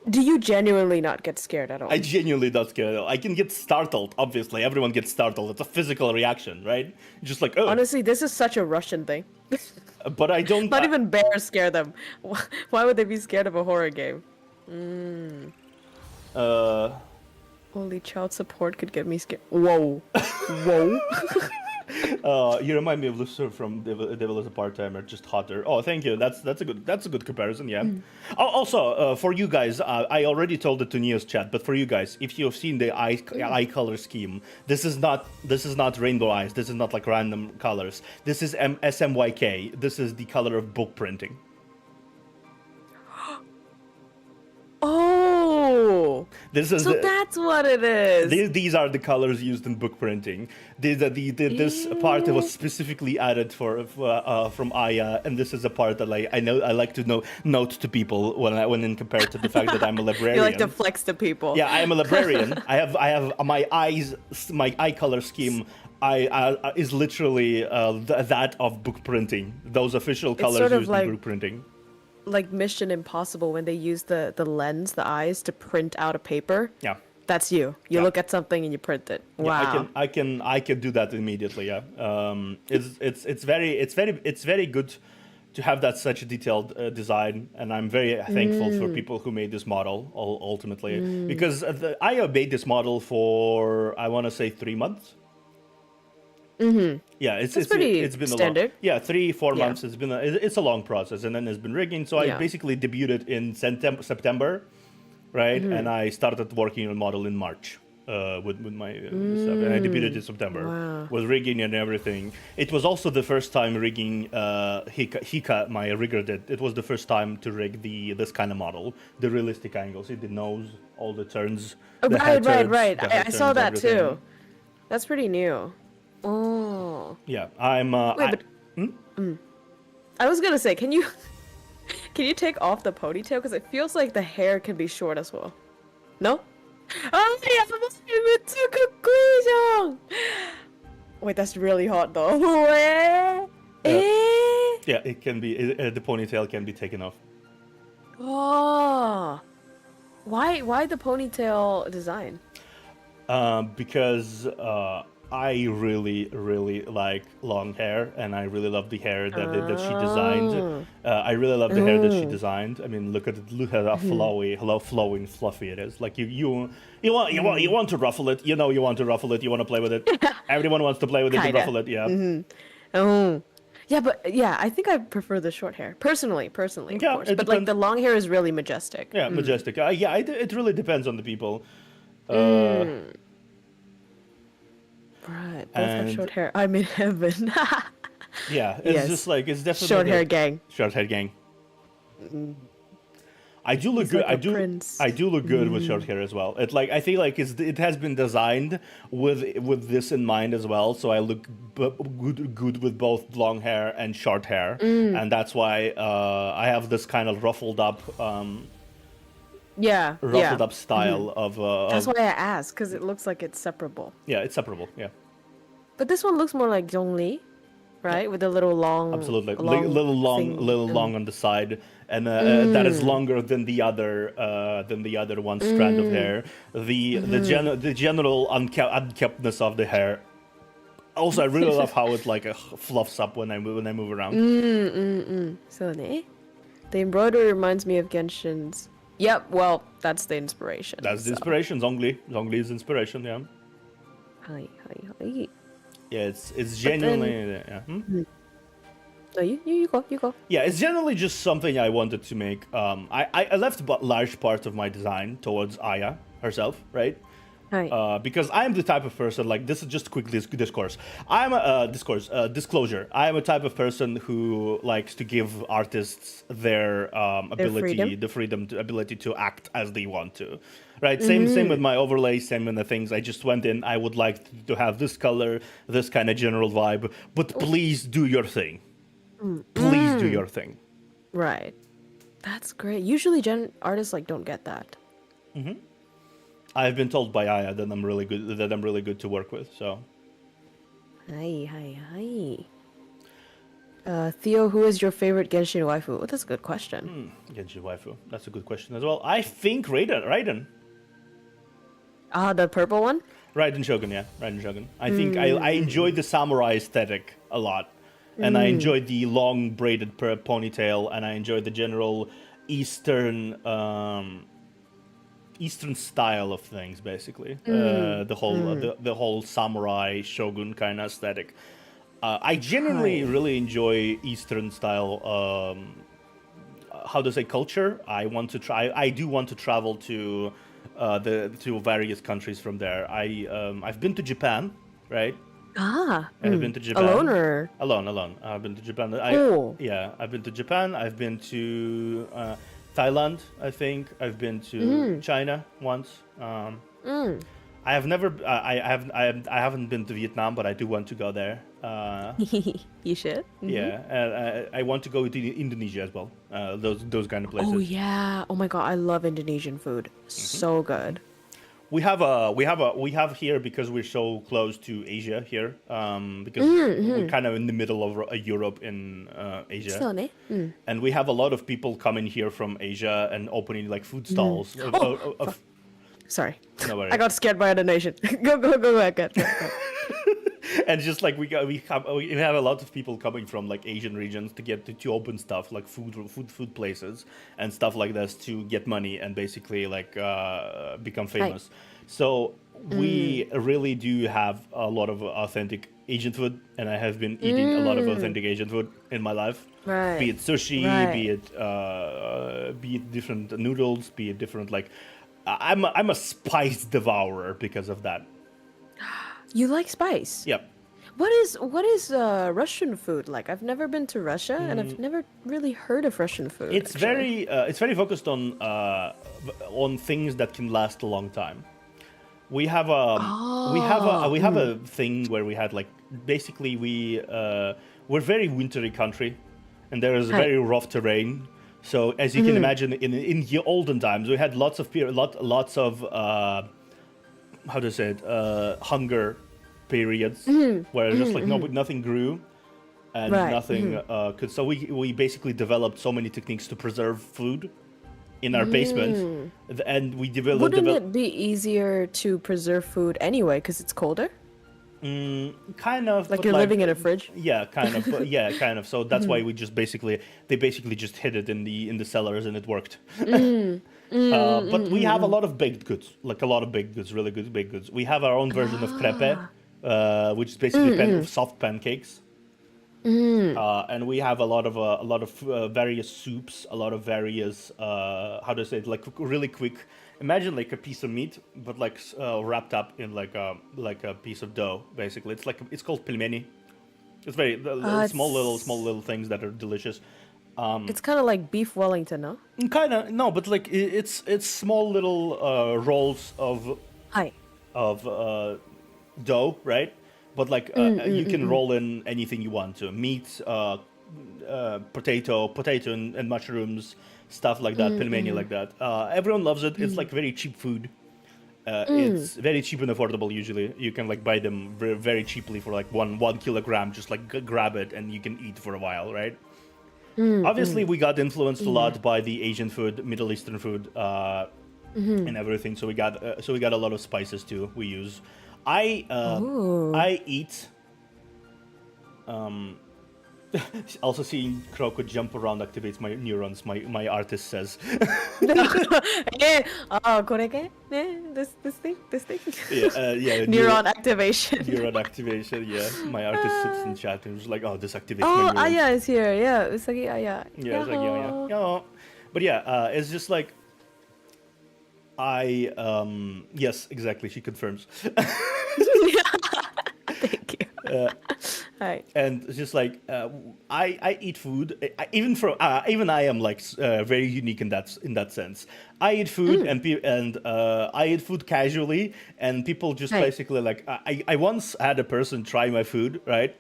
Do you genuinely not get scared at all? I genuinely don't scared. I can get startled. Obviously, everyone gets startled. It's a physical reaction, right? Just like, oh. Honestly, this is such a Russian thing. But I don't. Not even bears scare them. Why would they be scared of a horror game? Holy child support could get me scared. Whoa. Whoa. You remind me of Lucifer from Devil is a Part-Timer, just hotter. Oh, thank you. That's a good comparison. Yeah. Also, for you guys, I already told it to Neo's chat, but for you guys, if you have seen the eye color scheme, this is not rainbow eyes. This is not like random colors. This is SMYK. This is the color of book printing. Oh. This is So that's what it is. These are the colors used in book printing. This part was specifically added from Aya, and this is a part that I like to note to people when in compared to the fact that I'm a librarian. You like to flex to people. Yeah, I am a librarian. I have my eye color scheme. Is literally that of book printing. Those official colors sort of used like- in book printing. Like Mission Impossible when they use the lens, the eyes, to print out a paper. Yeah. That's you. You Yeah. look at something and you print it. Wow. Yeah, I can do that immediately. Yeah. It's very good to have that such a detailed design, and I'm very thankful for people who made this model ultimately, because I made this model for I want to say 3 months. Yeah, it's pretty been standard. a long, 3-4 Yeah. months. It's a long process, and then it's been rigging. So I Yeah. basically debuted it in September, right? And I started working on model in March with my stuff, and I debuted it in September. Wow. Was rigging and everything. It was also the first time rigging Hika, my rigger did. It was the first time to rig this kind of model, the realistic angles. See the nose, all the turns. the head turns, Right. the head I saw turns, that everything. too. That's pretty new. Oh. Yeah, I'm. Wait, I was gonna say, can you take off the ponytail? Because it feels like the hair can be short as well. No? Oh, yeah, wait, that's really hot though. Yeah, it can be. The ponytail can be taken off. Oh. Why the ponytail design? Because I really, really like long hair, and I really love the hair that she designed. I really love the hair that she designed. I mean, look at how flowing, fluffy it is. Like you want to ruffle it. You know, you want to ruffle it. You want to play with it. Everyone wants to play with it and Kinda. ruffle it. Yeah. Oh. Yeah, but yeah, I think I prefer the short hair. Personally, of Yeah, course. it But like depends. the long hair is really majestic. Yeah, majestic. It really depends on the people. Right. Both have and- short hair. I'm in heaven. Yeah, it's just Yes. like it's Short definitely hair like gang. short hair gang. I do look He's good. like a prince. I do look good with short hair as well. It like I feel like it has been designed with this in mind as well. So I look good with both long hair and short hair, and that's why I have this kind of Yeah, yeah. ruffled up style That's of why I asked, because it looks like it's separable. yeah, it's separable. Yeah, But this one looks more like Zhongli, yeah, right? With a little absolutely. long thing. Little long on the side, and that is longer than the other one strand of hair. The general unkeptness of the hair. Also, I really love how it like fluffs up when I move around. So ne? The embroidery reminds me of Genshin's. Yep, well, that's the inspiration. That's the so. inspiration. Zhongli is inspiration. Yeah, Hi, hi, hi. yeah. It's genuinely yeah. No, you go, you go. Yeah, it's generally just something I wanted to make. I left large parts of my design towards Aya herself, right? Hi. Because I'm the type of person like this is just quick discourse. I'm a disclosure. I am a type of person who likes to give artists their ability to act as they want to, right? Same with my overlays, same with the things. I just went in. I would like to have this color, this kind of general vibe, but please do your thing. Please do your thing. Right. That's great. Usually artists like don't get that. I've been told by Aya that I'm really good to work with. So, Hi, hi, hi. Theo, who is your favorite Genshin waifu? Oh, that's a good question. Genji waifu. That's a good question as well. I think Raiden. Ah, the purple one? Raiden Shogun, yeah, Raiden Shogun. I think I enjoyed the samurai aesthetic a lot, and I enjoyed the long braided ponytail, and I enjoyed the general Eastern style of things, basically. The whole samurai shogun kind of aesthetic. I genuinely really enjoy Eastern style. How to say culture? I do want to travel to to various countries from there. I've been to Japan, right? I've been to Japan. Alone or? Alone. I've been to Japan. Cool. Yeah, I've been to Japan. I've been to Thailand, I think. I've been to China once. I have never. I haven't been to Vietnam, but I do want to go there. You should. Yeah, I want to go to Indonesia as well. Those kind of places. Oh yeah. Oh my god, I love Indonesian food. So good. We have here because we're so close to Asia here. Because we're kind of in the middle of Europe in Asia. So ne? And we have a lot of people coming here from Asia and opening like food stalls. Sorry. No worries. I got scared by Indonesian. go back. Go. And just like we have a lot of people coming from like Asian regions to get to open stuff like food places and stuff like this to get money and basically like become famous. So we really do have a lot of authentic Asian food, and I have been eating a lot of authentic Asian food in my life. Right. Be it sushi, Right. be it different noodles, be it different like. I'm a spice devourer because of that. You like spice? Yep. What is Russian food like? I've never been to Russia, and I've never really heard of Russian food. It's actually. it's very focused on things that can last a long time. We have we have a thing where we had like basically we're very wintry country, and there is very rough terrain. So as you can imagine, in the olden times, we had lots of how to say it, hunger periods where just like nothing grew and nothing could. So we basically developed so many techniques to preserve food in our basement, and we developed. Wouldn't it be easier to preserve food anyway because it's colder? Kind of Like but you're living in a fridge? Yeah, kind of. But yeah, kind of. So that's why we just basically just hid it in the cellars and it worked. But we have a lot of baked goods, like a lot of baked goods, really good baked goods. We have our own version of crepe, which is basically soft pancakes. And we have a lot of various soups, a lot of various how to say it, like really quick. Imagine like a piece of meat, but like wrapped up in like a piece of dough. Basically, it's called pelmeni. It's very small It's little things that are delicious. it's kind of like beef Wellington, no? Kind of no, but like it's small little rolls Hi. of dough, right? But like you can roll in anything you want to meat, potato and mushrooms, stuff like that, pelmeni like that. Everyone loves it. It's like very cheap food. It's very cheap and affordable. Usually, you can like buy them very, very cheaply for like one kilogram. Just like grab it and you can eat for a while, right? Obviously, we got influenced a lot by the Asian food, Middle Eastern food, and everything. So we got a lot of spices too. We use. Oh. I eat. Also, seeing Krowko jump around activates my neurons. My artist says. これ系? This thing. Yeah. Neuron activation. Neuron activation. Yeah, my artist sits in chat and was like, "Oh, this activates Oh, my neurons." Aya is here. Yeah, Usagi Aya. Yeah, it's like yeah. But yeah, it's just like yes, exactly. She confirms. Thank you. Hi. And it's just like I eat food. Even I am like very unique in that sense. I eat food and I eat food casually, and people just basically like I once had a person try my food, right?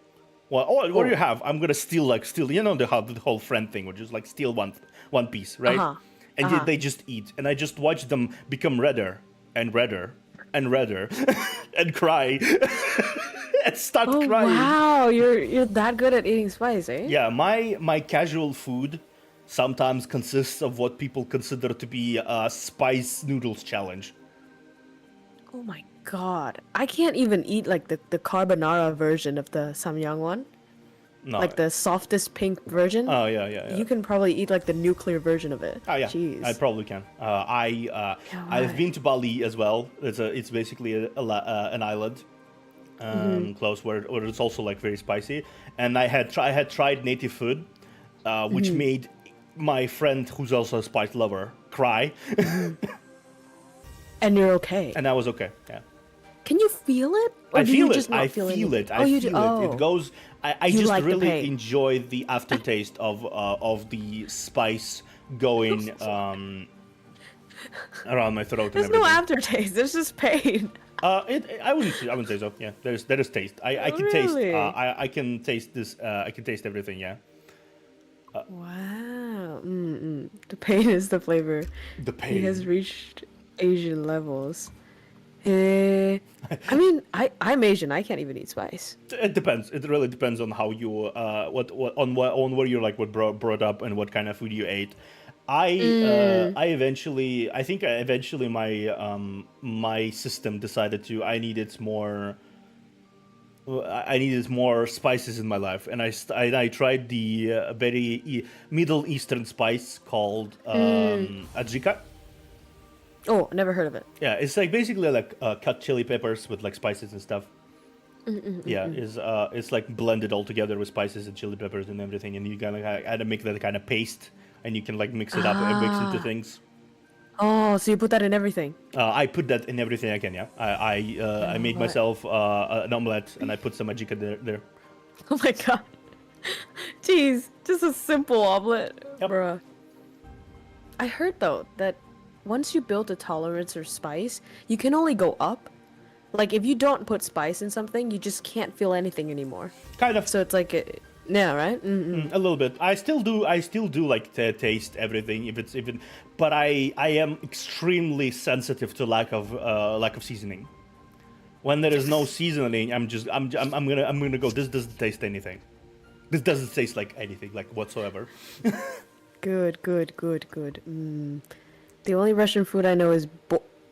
Well, what do you have? I'm gonna steal the whole friend thing, which is like steal one piece, right? And they just eat, and I just watch them become redder and redder and redder and cry. And start crying. Wow, you're that good at eating spice, eh? Yeah, my casual food sometimes consists of what people consider to be a spice noodles challenge. Oh my god. I can't even eat like the carbonara version of the samyang one. No. Like the softest pink version. Oh yeah. You can probably eat like the nuclear version of it. Oh yeah, Jeez. I probably can. I've been to Bali as well. It's basically an island. Close where it's also like very spicy, and I had tried native food, which made my friend, who's also a spice lover, cry. And you're okay. And I was okay. Yeah, Can you feel it? Or I do feel you it. just not I feel feel anything? it. I you feel do? it. Oh. It goes. I You just like the really pain. enjoy the aftertaste of the spice going around my throat. There's and no everything. aftertaste. There's just pain. I wouldn't say so. Yeah, there is taste. I can taste. Really? I can taste this. I can taste everything. Yeah. Wow. The pain is the flavor. The pain. He has reached Asian levels. I mean, I'm Asian. I can't even eat spice. It depends. It really depends on how you on where you're like what brought up and what kind of food you ate. I think eventually my system decided I needed more spices in my life, and I tried the very Middle Eastern spice called adjika. Oh, never heard of it. Yeah, it's like basically like cut chili peppers with like spices and stuff. It's like blended all together with spices and chili peppers and everything, and you kind of had to make that kind of paste, and you can like mix it up and mix into things. Oh, so you put that in everything? I put that in everything I can. Yeah, I made myself an omelette, and I put some adjika there. Oh my god. Jeez, just a simple omelet. Yep. Bruh. I heard though that once you build a tolerance or spice, you can only go up. Like if you don't put spice in something, you just can't feel anything anymore. Kind of. So it's like, yeah, right? A little bit. I still do like to taste everything if it's even, but I am extremely sensitive to lack of seasoning. When there is no seasoning, I'm gonna go. This doesn't taste anything. This doesn't taste like anything like whatsoever. Good. The only Russian food I know is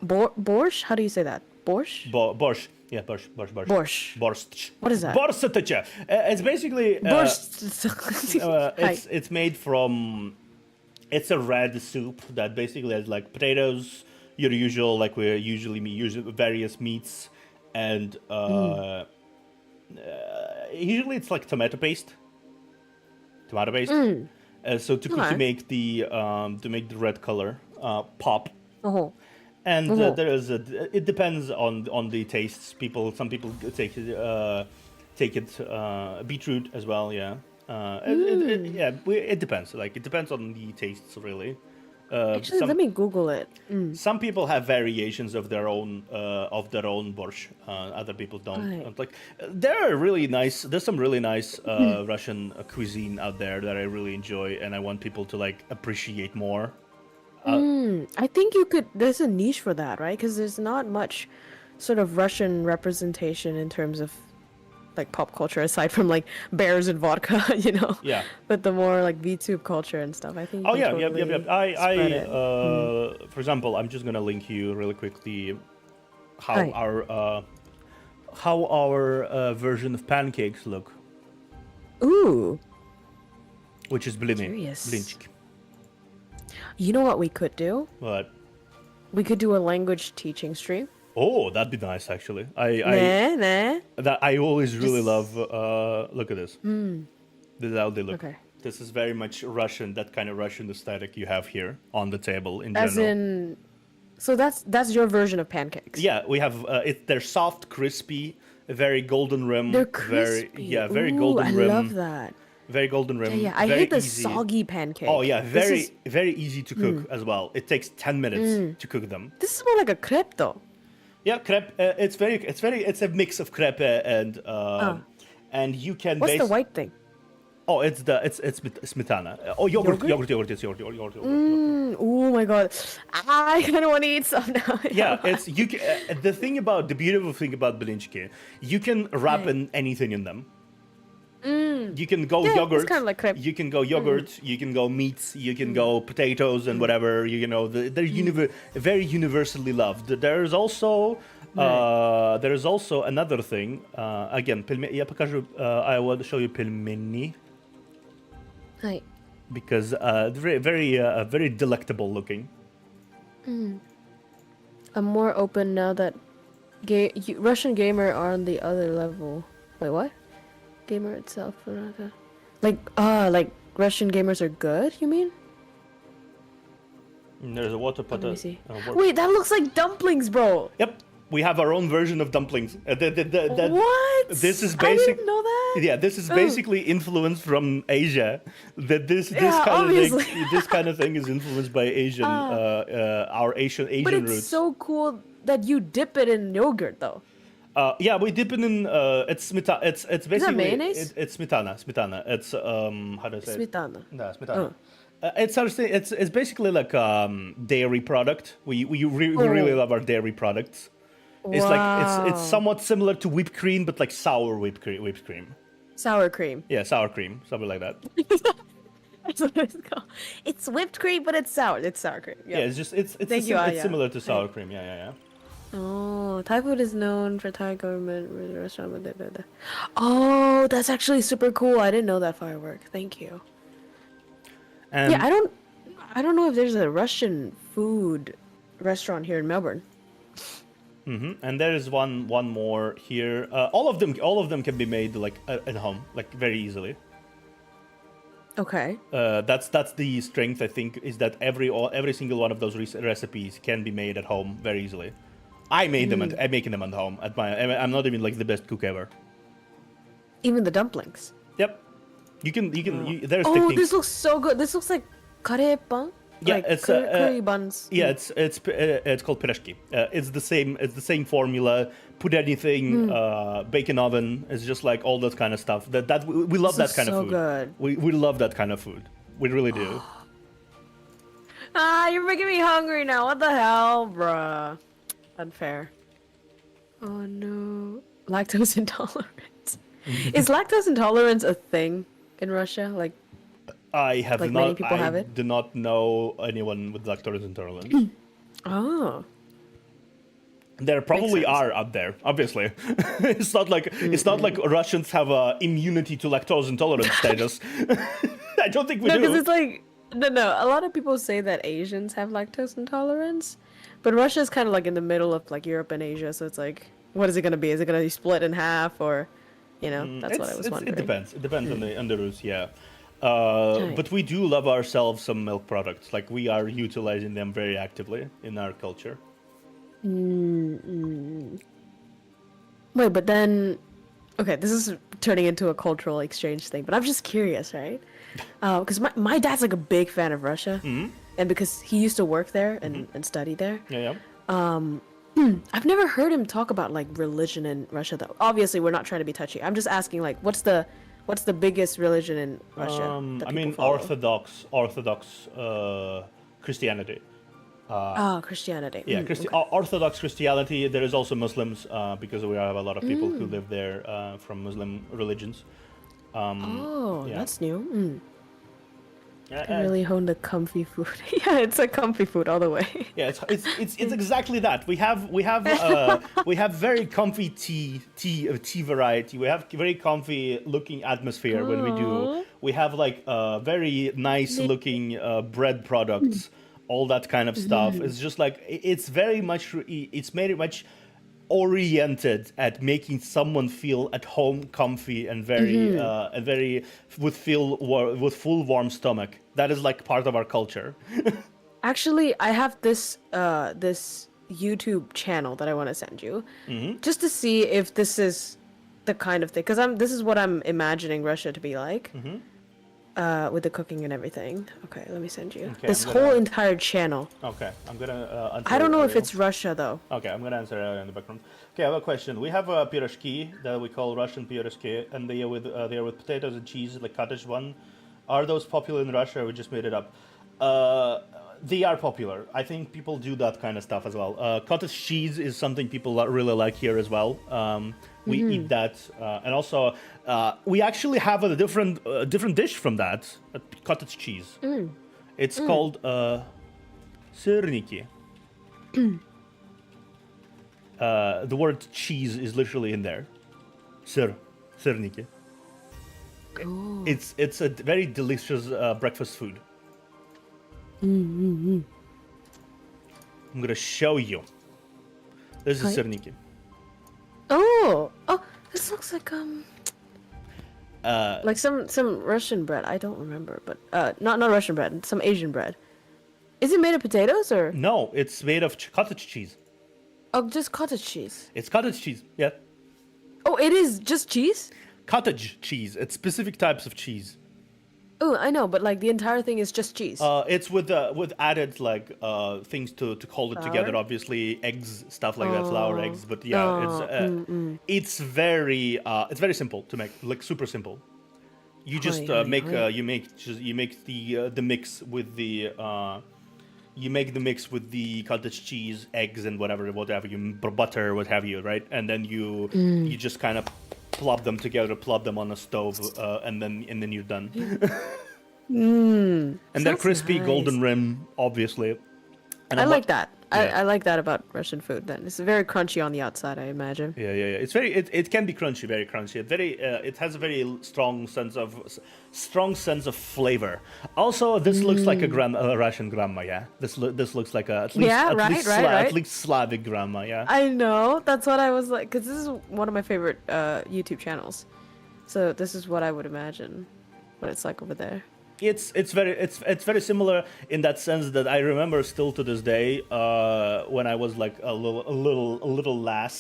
borscht. How do you say that? Borscht? Borscht. Yeah, borscht. Borscht. Borscht. What is that? Borscht. It's basically Borscht. it's made from. It's a red soup that basically has like potatoes, your usual like we usually use various meats, and usually it's like tomato paste. So to make the red color pop. Oh. And there is it depends on the tastes. Some people take take it. Beetroot as well, yeah. It depends. Like it depends on the tastes, really. Actually, let me Google it. Some people have variations of their own borscht. Other people don't. Right. And, like there are really nice. There's some really nice Russian cuisine out there that I really enjoy, and I want people to like appreciate more. I think you could. There's a niche for that, right? Because there's not much sort of Russian representation in terms of like pop culture, aside from like bears and vodka, you know. Yeah. But the more like VTube culture and stuff, I think. Oh you yeah, can yep. totally spread it. For example, I'm just gonna link you really quickly how Hi. our version of pancakes look, Ooh, which is blini, Curious. blinchik. you know what we could do? But We could do a language teaching stream. oh, that'd be nice actually. I always really love. Look at this. This is how they look. Okay. This is very much Russian. That kind of Russian aesthetic you have here on the table in As general. in, so that's your version of pancakes. Yeah, we have. They're soft, crispy, very golden rim. They're crispy. Very Ooh, golden I rim. love that. Very golden rim. Yeah, I very hate the easy. soggy pancake. Oh yeah, This very easy to cook as well. It takes 10 minutes to cook them. This is more like a crepe, though. Yeah, crepe. It's a mix of crepe and you can. What's the white thing? Oh, it's smetana. Oh, yogurt. It's yogurt. Oh my god, I kind of want to eat some now. Yeah, it's you. The beautiful thing about belinchki, you can wrap in anything in them. You can go Yeah, yogurt. it's kinda like crepe. You can go yogurt. You can go meats. You can go potatoes and whatever. You know, they're very universally loved. There's also another thing. Again, я покажу. I will show you пельмени Hi. because very delectable looking. I'm more open now that Russian gamer are on the other level. Wait, what? Gamer itself, like Russian gamers are good. You mean? There's a water pot. Let me see. Wait, that looks like dumplings, bro. Yep, we have our own version of dumplings. What? This is I basic. didn't know that. Yeah, this is basically influenced from Asia. This obviously. kind of thing is influenced by Asian, our Asian But it's roots. so cool that you dip it in yogurt, though. Yeah, we dip it in. It's smetana. It's basically mayonnaise? It's smetana. It's how do I say? Smetana. No, smetana. It's basically like dairy product. We really love our dairy products. It's like it's somewhat similar to whipped cream, but like sour whipped cream. Sour cream. Yeah, sour cream, something like that. That's what it's called. It's whipped cream, but it's sour. It's sour cream. Yeah, it's Thank you, Aya. similar to sour cream. Yeah. Oh, Thai food is known for Thai government restaurant. Blah, blah, blah. Oh, that's actually super cool. I didn't know that firework. Thank you. And Yeah, I don't know if there's a Russian food restaurant here in Melbourne. and there is one more here. All of them can be made like at home, like very easily. Okay. That's the strength, I think, is that every single one of those recipes can be made at home very easily. I made them. I'm making them at home. I'm not even like the best cook ever. Even the dumplings. Yep. You can. There's Oh, techniques. this looks so good. This looks like curry bun. Yeah, like it's curry buns. Yeah, it's called pirashki. It's the same formula. Put anything, bake in oven. It's just like all that kind of stuff. That we love that This is kind of so food. good. We love that kind of food. We really do. You're making me hungry now. What the hell, bruh? Unfair. Oh no. Lactose intolerance. Is lactose intolerance a thing in Russia? Like, I have Like not. many people have it? do not know anyone with lactose intolerance. oh. There probably sense. are out there. Obviously, it's not like Russians have a immunity to lactose intolerance status. I don't think we No, do. because it's like, no. A lot of people say that Asians have lactose intolerance, but Russia's kind of like in the middle of like Europe and Asia. So it's like, what is it gonna be? Is it gonna be split in half, or, that's what I was wondering. It depends. It depends on the roots. Yeah. Right. But we do love ourselves some milk products. Like we are utilizing them very actively in our culture. Wait, but then, Okay, this is turning into a cultural exchange thing, but I'm just curious, right? Because my dad's like a big fan of Russia, and because he used to work there and study there, Yeah, yeah. I've never heard him talk about like religion in Russia though. Obviously, we're not trying to be touchy. I'm just asking like, what's the biggest religion in Russia that I people mean, follow? Orthodox Christianity. Christianity. Yeah, Okay. Orthodox Christianity. There is also Muslims because we have a lot of people who live there from Muslim religions. Oh, yeah. that's new. Yeah, Can really hone the comfy food. Yeah, it's a comfy food all the way. yeah, it's exactly that. We have very comfy tea variety. We have very comfy looking atmosphere when we do. We have like very nice looking bread products, all that kind of stuff. It's just like it's very much oriented at making someone feel at home, comfy, and very with full warm stomach. That is like part of our culture. Actually, I have this this YouTube channel that I want to send you, just to see if this is the kind of thing. Because this is what I'm imagining Russia to be like, with the cooking and everything. Okay, let me send you this whole entire channel. Okay, I'm gonna. Answer I don't know if Ariel. it's Russia though. Okay, I'm gonna answer in the background. Okay, I have a question. We have a pierogi that we call Russian pierogi, and they are with potatoes and cheese, like cottage one. Are those popular in Russia, or we just made it up? They are popular. I think people do that kind of stuff as well. Cottage cheese is something people really like here as well. We eat that, and also we actually have a different dish from that, cottage cheese. It's called syrniki. The word cheese is literally in there. Syrniki. Ooh. It's a very delicious breakfast food. I'm gonna show you. This is syrniki. Oh, this looks like some Russian bread. I don't remember, but not Russian bread. Some Asian bread. Is it made of potatoes or? No, it's made of cottage cheese. Oh, just cottage cheese. It's cottage cheese. Yeah. Oh, it is just cheese? Cottage cheese. It's specific types of cheese. Oh, I know, but like the entire thing is just cheese. It's with added like things to hold it together. Obviously, eggs, stuff like that, flour, eggs. But yeah, it's very simple to make, like super simple. You just make the mix with the you make the mix with the cottage cheese, eggs, and whatever you butter, what have you, right? And then you just kind of plop them together, plop them on a stove, and then you're done. And they're crispy, nice. golden rim, obviously. And I like that. I like that about Russian food. Then it's very crunchy on the outside, I imagine. Yeah. It's very. It can be crunchy, very crunchy. It has a very strong sense of flavor. Also, this looks like a Russian grandma. Yeah. This looks like at least Slavic grandma. Yeah. I know. That's what I was like, because this is one of my favorite YouTube channels. So this is what I would imagine what it's like over there. It's very similar in that sense that I remember still to this day when I was like a little lad.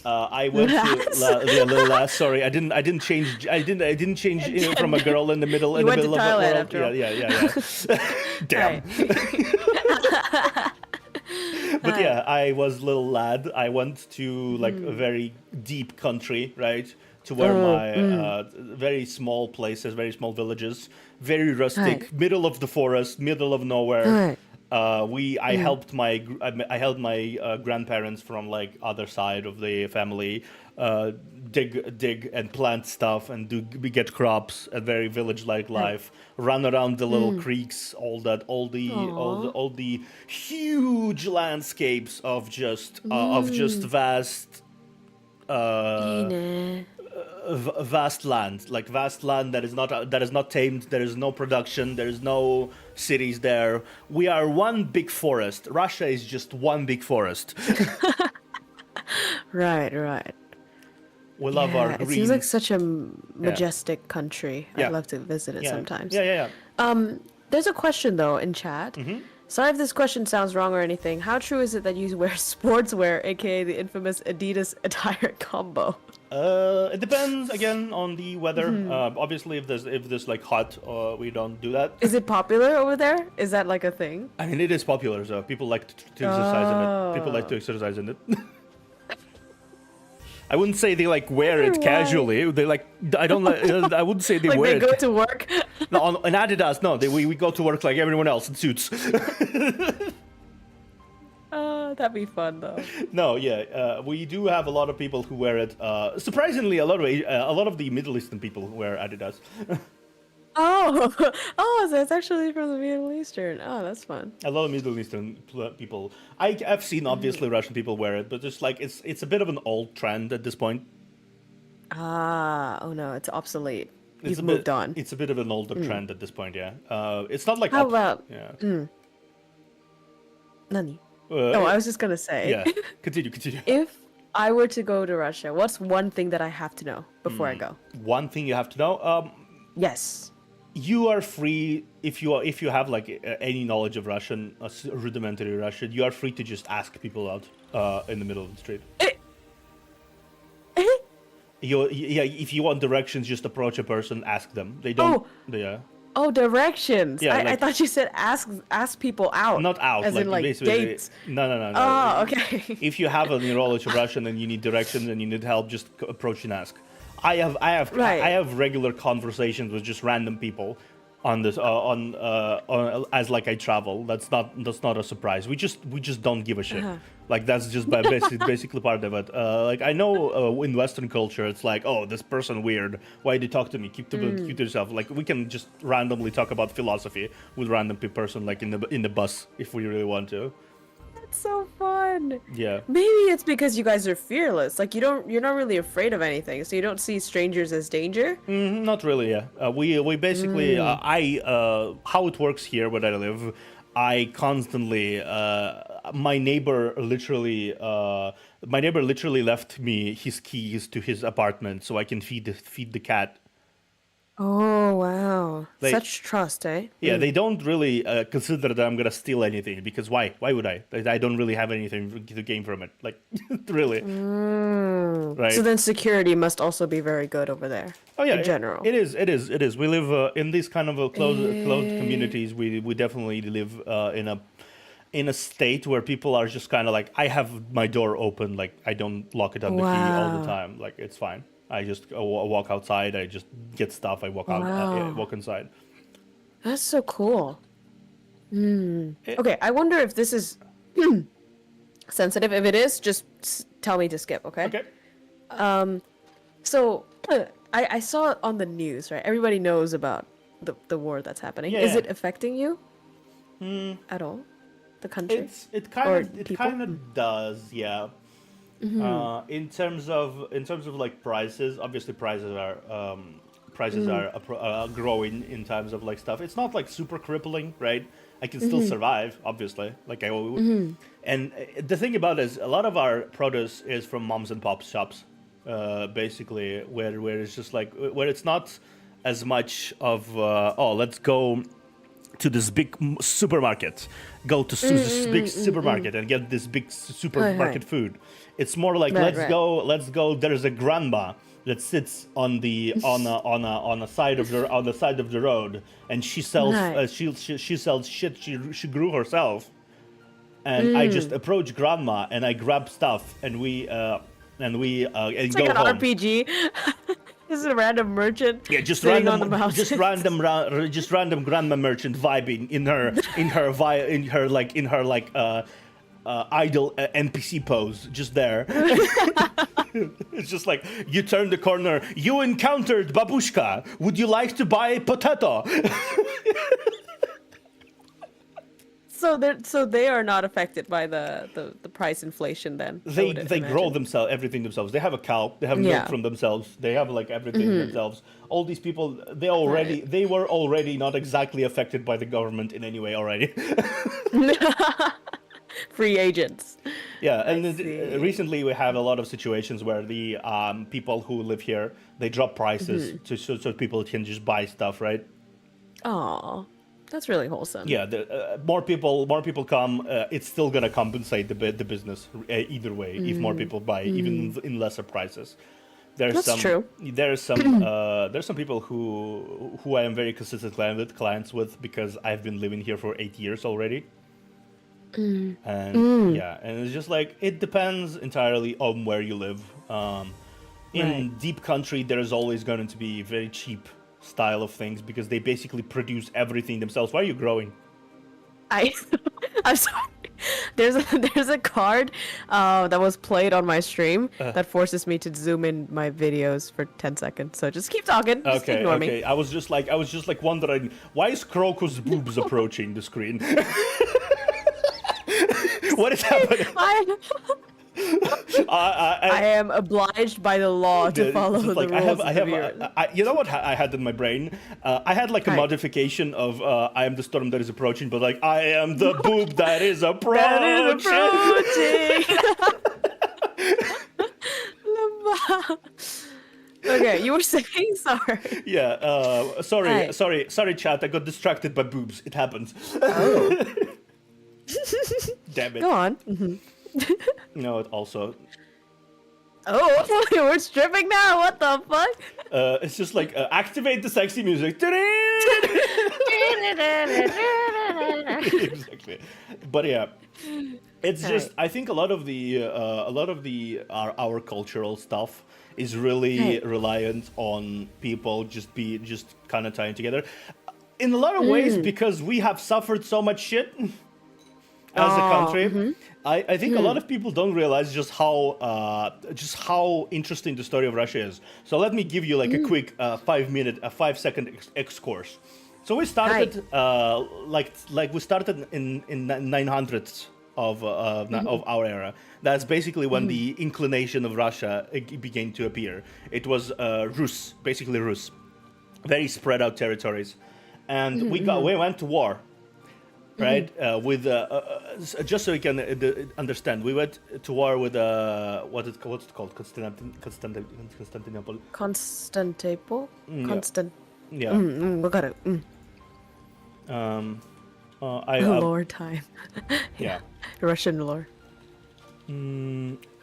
I went to little lass. Sorry, I didn't change from a girl in the middle You went to of the Thailand world. after Yeah. Damn. But yeah, I was little lad. I went to like a very deep country, right? To where my very small places, very small villages, very rustic, middle of the forest, middle of nowhere. I helped my grandparents from like other side of the family dig and plant stuff and get crops, a very village-like life. Run around the little creeks, all the huge landscapes of just vast. Vast land that is not tamed. There is no production. There is no cities there. We are one big forest. Russia is just one big forest. Right. We love our green. It seems like such a majestic country. I'd love to visit it sometimes. Yeah. There's a question though in chat. Sorry if this question sounds wrong or anything. How true is it that you wear sportswear, aka the infamous Adidas attire combo? It depends again on the weather. Obviously, if there's like hot, we don't do that. Is it popular over there? Is that like a thing? I mean, it is popular, so people like to exercise in it. People like to exercise in it. I wouldn't say they like wear it Why? casually. They like I don't like. I wouldn't say they Like wear they go it. to work? No, on Adidas, no. We go to work like everyone else in suits. That'd be fun though. No, yeah, we do have a lot of people who wear it. Surprisingly, a lot of the Middle Eastern people wear Adidas. Oh, so it's actually from the Middle Eastern. Oh, that's fun. A lot of Middle Eastern people. I've seen obviously Russian people wear it, but just like it's a bit of an old trend at this point. Oh no, it's obsolete. It's You've a moved bit, on. It's a bit of an older trend at this point. Yeah, it's not like How about yeah. Nani? Uh, Oh, I was just gonna say. yeah. Continue. If I were to go to Russia, what's one thing that I have to know before I go? One thing you have to know. Yes. You are free if you have like any knowledge of Russian, rudimentary Russian. You are free to just ask people out in the middle of the street. Yeah, if you want directions, just approach a person, ask them. They don't. Yeah. Oh, directions. Yeah, I like- thought you said ask people out. Not out, As like, in like basically. dates. No. Oh, okay. If you have a knowledge of Russian and you need directions and you need help, just approach and ask. I have regular conversations with just random people on this on as like I travel. That's not a surprise. We just don't give a shit. Like that's just basically part of it. Like I know in Western culture it's like, oh, this person weird. Why do you talk to me? Keep to yourself. Like we can just randomly talk about philosophy with random person like in the bus if we really want to. That's so fun. Yeah. Maybe it's because you guys are fearless. Like you're not really afraid of anything, so you don't see strangers as danger. Not really. Yeah. We basically how it works here where I live. I constantly my neighbor literally left me his keys to his apartment so I can feed the cat. Oh wow, They- such trust, eh? Yeah, they don't really consider that I'm gonna steal anything because why? Why would I? I don't really have anything to gain from it. Like, really, right? So then security must also be very good over there. Oh yeah, in general. it is. We live in these kind of closed communities. We definitely live in a state where people are just kind of like, I have my door open, like I don't lock it on the key all the Wow. time. Like it's fine. I just walk outside. I just get stuff. I walk out. Wow. Walk inside. That's so cool. Okay, I wonder if this is sensitive. If it is, just tell me to skip, okay? Okay. So, I saw it on the news, right? Everybody knows about the war that's happening. Yeah, Is yeah. it affecting you? At all? The country? It Or kind people? of does, yeah. In terms of like prices, obviously prices are growing in terms of like stuff. It's not like super crippling, right? I can still survive, obviously, like I would. And the thing about it is, a lot of our produce is from moms and pop shops, basically, where it's just like where it's not as much of let's go to this big supermarket, go to this big supermarket and get this big supermarket food. It's more like let's go. There's a grandma that sits on the on a side of the road, and she sells she sells shit she grew herself. And I just approach grandma and I grab stuff and we It's go like an home. RPG. This is a random merchant. Yeah, just sitting random, on the mountain. just random grandma merchant vibing in her idle NPC pose, just there. It's just like you turn the corner. You encountered babushka. Would you like to buy a potato? So they are not affected by the price inflation then. I would They grow imagine. everything themselves. They have a cow. They have milk Yeah. from themselves. They have like everything themselves. All these people, they were already not exactly affected by the government in any way already. Free agents. Yeah, and see. recently we have a lot of situations where the people who live here, they drop prices so people can just buy stuff, right? Aw. That's really wholesome. Yeah, more people come. It's still gonna compensate the business either way if more people buy, even in lesser prices. That's true. There's some people who I am very consistent clients with because I've been living here for 8 years already. And yeah, and it's just like it depends entirely on where you live. In deep country, there is always going to be very cheap style of things because they basically produce everything themselves. Why are you growing? I'm sorry. There's a card that was played on my stream that forces me to zoom in my videos for 10 seconds. So just keep talking. Just ignore me. I was just like wondering why is Krowko's boobs approaching the screen? What is happening? I am obliged by the law to follow the rules. You know what I had in my brain? I had like a modification of I am the storm that is approaching, but like I am the boob that is approaching. Okay, you were saying sorry. Yeah, sorry, chat. I got distracted by boobs. It happens. Oh. Damn it. Go on. No, it also. Oh, we're stripping now. What the fuck? It's just like activate the sexy music. Exactly. But yeah, it's just I think a lot of our cultural stuff is really reliant on people just kind of tying together in a lot of ways because we have suffered so much shit as a country. I think a lot of people don't realize just how interesting the story of Russia is. So let me give you like a quick 5-second excursus. So we started we started in 900s of our era. That's basically when the inclination of Russia began to appear. It was Rus, basically Rus, very spread out territories, and we went to war. Right, with just so you can understand, we went to war with what's it called? Constantinople. Constantinople. Yeah. We got it. Lore time. Yeah. Russian lore.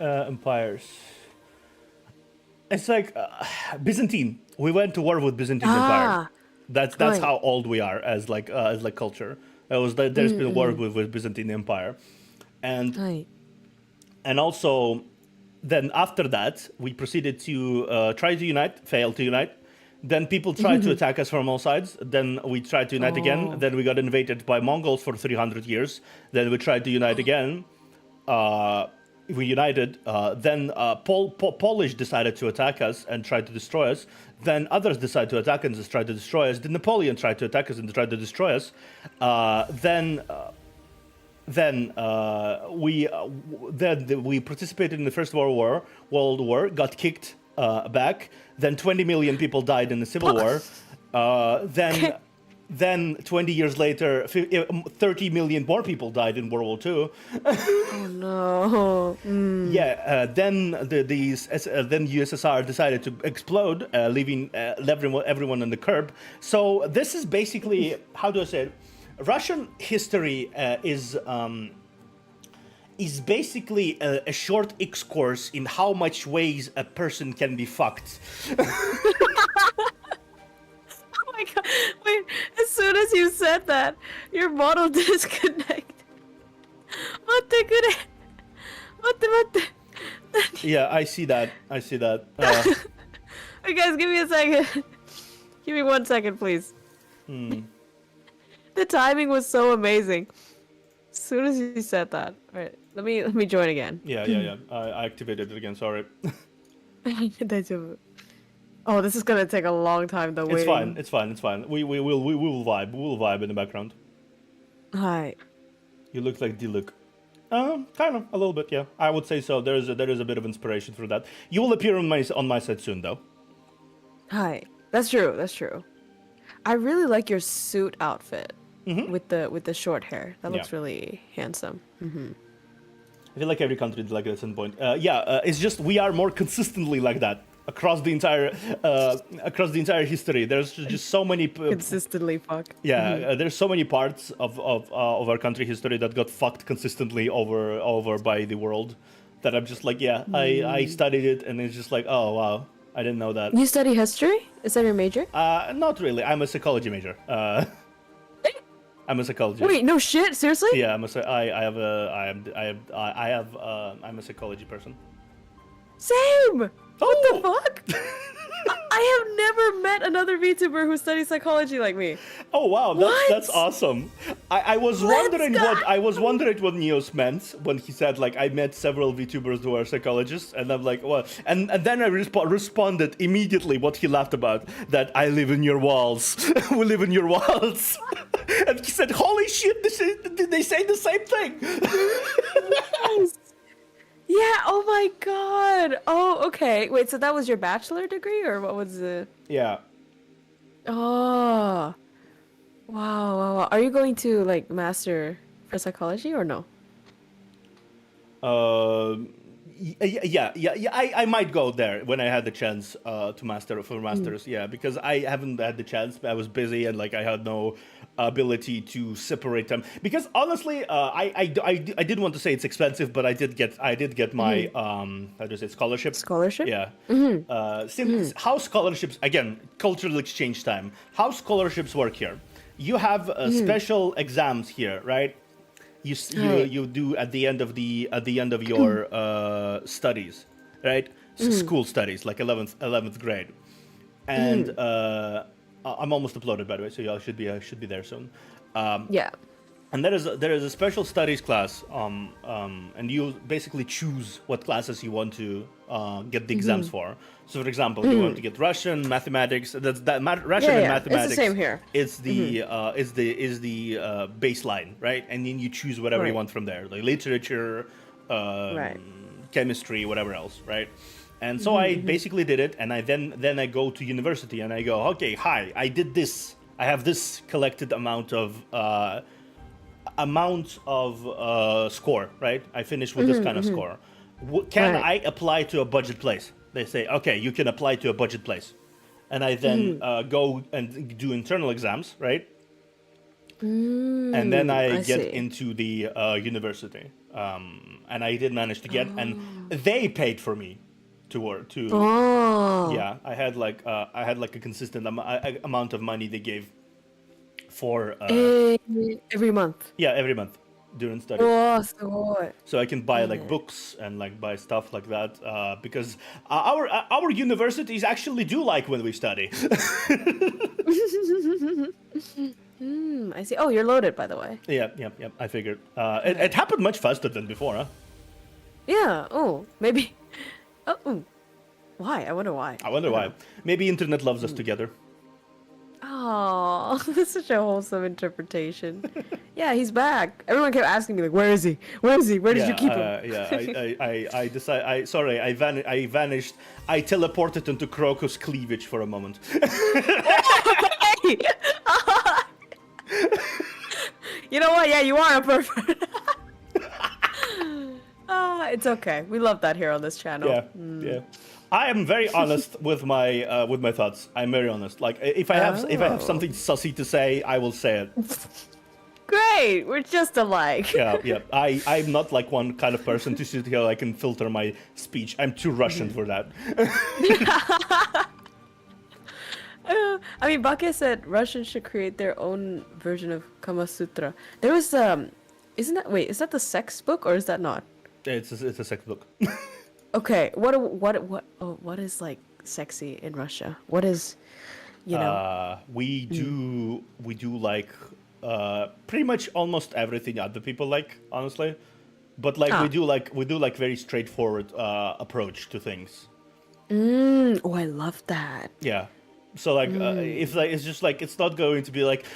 Empires. It's like Byzantine. We went to war with Byzantine Empire. That's how old we are as culture. There's been war with Byzantine Empire, and also then after that we proceeded to try to unite, fail to unite. Then people tried to attack us from all sides. Then we tried to unite again. Then we got invaded by Mongols for 300 years. Then we tried to unite again. We united. Then Polish decided to attack us and tried to destroy us. Then others decided to attack us and tried to destroy us. Then Napoleon tried to attack us and tried to destroy us. Then we participated in the First World War, got kicked back. Then 20 million people died in the Civil War. Then 20 years later, 30 million more people died in World War II. Oh no! Yeah. Then then USSR decided to explode, leaving everyone on the curb. So this is basically, how do I say it? Russian history is basically a short excursus in how much ways a person can be fucked. Oh my god! Wait, as soon as you said that, your model disconnected. What the? Yeah, I see that. Hey guys, give me a second. Give me 1 second, please. The timing was so amazing. As soon as you said that. Alright, let me join again. Yeah. I activated it again. Sorry. Oh, this is gonna take a long time though. It's fine. We will vibe. We will vibe in the background. Hi. You look like D-Look. Kind of a little bit, yeah. I would say so. There is a bit of inspiration for that. You will appear on my set soon, though. Hi. That's true. I really like your suit outfit with the short hair. That looks really handsome. I feel like every country is like that at some point. It's just we are more consistently like that. across the entire history. There's just so many Consistently fuck. there's so many parts of our country history that got fucked consistently over by the world that I'm just like, I studied it, and it's just like, oh wow, I didn't know that. You study history? Is that your major? Not really. I'm a psychology major. I'm a psychologist. Wait, no shit. Seriously? Yeah, I'm a psychology person. Same. What the Oh! fuck? I have never met another VTuber who studies psychology like me. Oh wow, that's awesome. I was wondering what Neos meant when he said like I met several VTubers who are psychologists, and I'm like, what? And then I responded immediately what he laughed about, that I live in your walls. We live in your walls. And he said, holy shit, they say the same thing. Yes. Yeah, oh my god. Oh, okay. Wait, so that was your bachelor degree, or what was the... Yeah. Oh. Wow. Are you going to, like, master for psychology, or no? Yeah. I might go there when I had the chance to masters. Yeah, because I haven't had the chance. I was busy, and like I had no ability to separate them. Because honestly, I didn't want to say it's expensive, but I did get my how do you say, scholarship? Scholarship? Yeah. How scholarships, again, cultural exchange time. How scholarships work here? You have special exams here, right? You do at the end of your studies, right? School studies, like 11th grade, and I'm almost uploaded, by the way, so I should be there soon. Yeah. And there is a special studies class, and you basically choose what classes you want to get the exams for. So, for example, you want to get Russian, mathematics. Russian and mathematics. It's the same here. It's the baseline, right? And then you choose whatever you want from there, like literature, chemistry, whatever else, right? And so I basically did it, and then I go to university and I go, okay, hi, I did this. I have this collected amount of score, right? I finished with this kind of score. Can I apply to a budget place? They say, okay, you can apply to a budget place. And I then go and do internal exams, right? And then I get into the university. And I did manage to get, and they paid for me to work too. Yeah, I had like a consistent amount of money they gave for every month. Yeah, every month during study. So I can buy like books and like buy stuff like that because our universities actually do like when we study. I see. Oh, you're loaded, by the way. Yeah. I figured it happened much faster than before, huh? Yeah. Oh, maybe. Oh, why? I wonder why. Maybe internet loves us together. Oh, that's such a wholesome interpretation. Yeah, he's back. Everyone kept asking me, like, where is he? Where is he? Where did you keep him? I decided. Sorry, I vanished. I teleported into Krowko's cleavage for a moment. You know what? Yeah, you are a pervert. It's okay. We love that here on this channel. Yeah. I am very honest with my thoughts. I'm very honest. Like if I have something sussy to say, I will say it. Great, we're just alike. Yeah. I'm not like one kind of person to sit here like and filter my speech. I'm too Russian for that. I mean, Bake said Russians should create their own version of Kama Sutra. There was is that the sex book or is that not? It's a sex book. Okay, what is like sexy in Russia? What is, you know? We do like pretty much almost everything other people like, honestly, but like we do like very straightforward approach to things. Oh, I love that. Yeah. So like, if like it's just like it's not going to be like,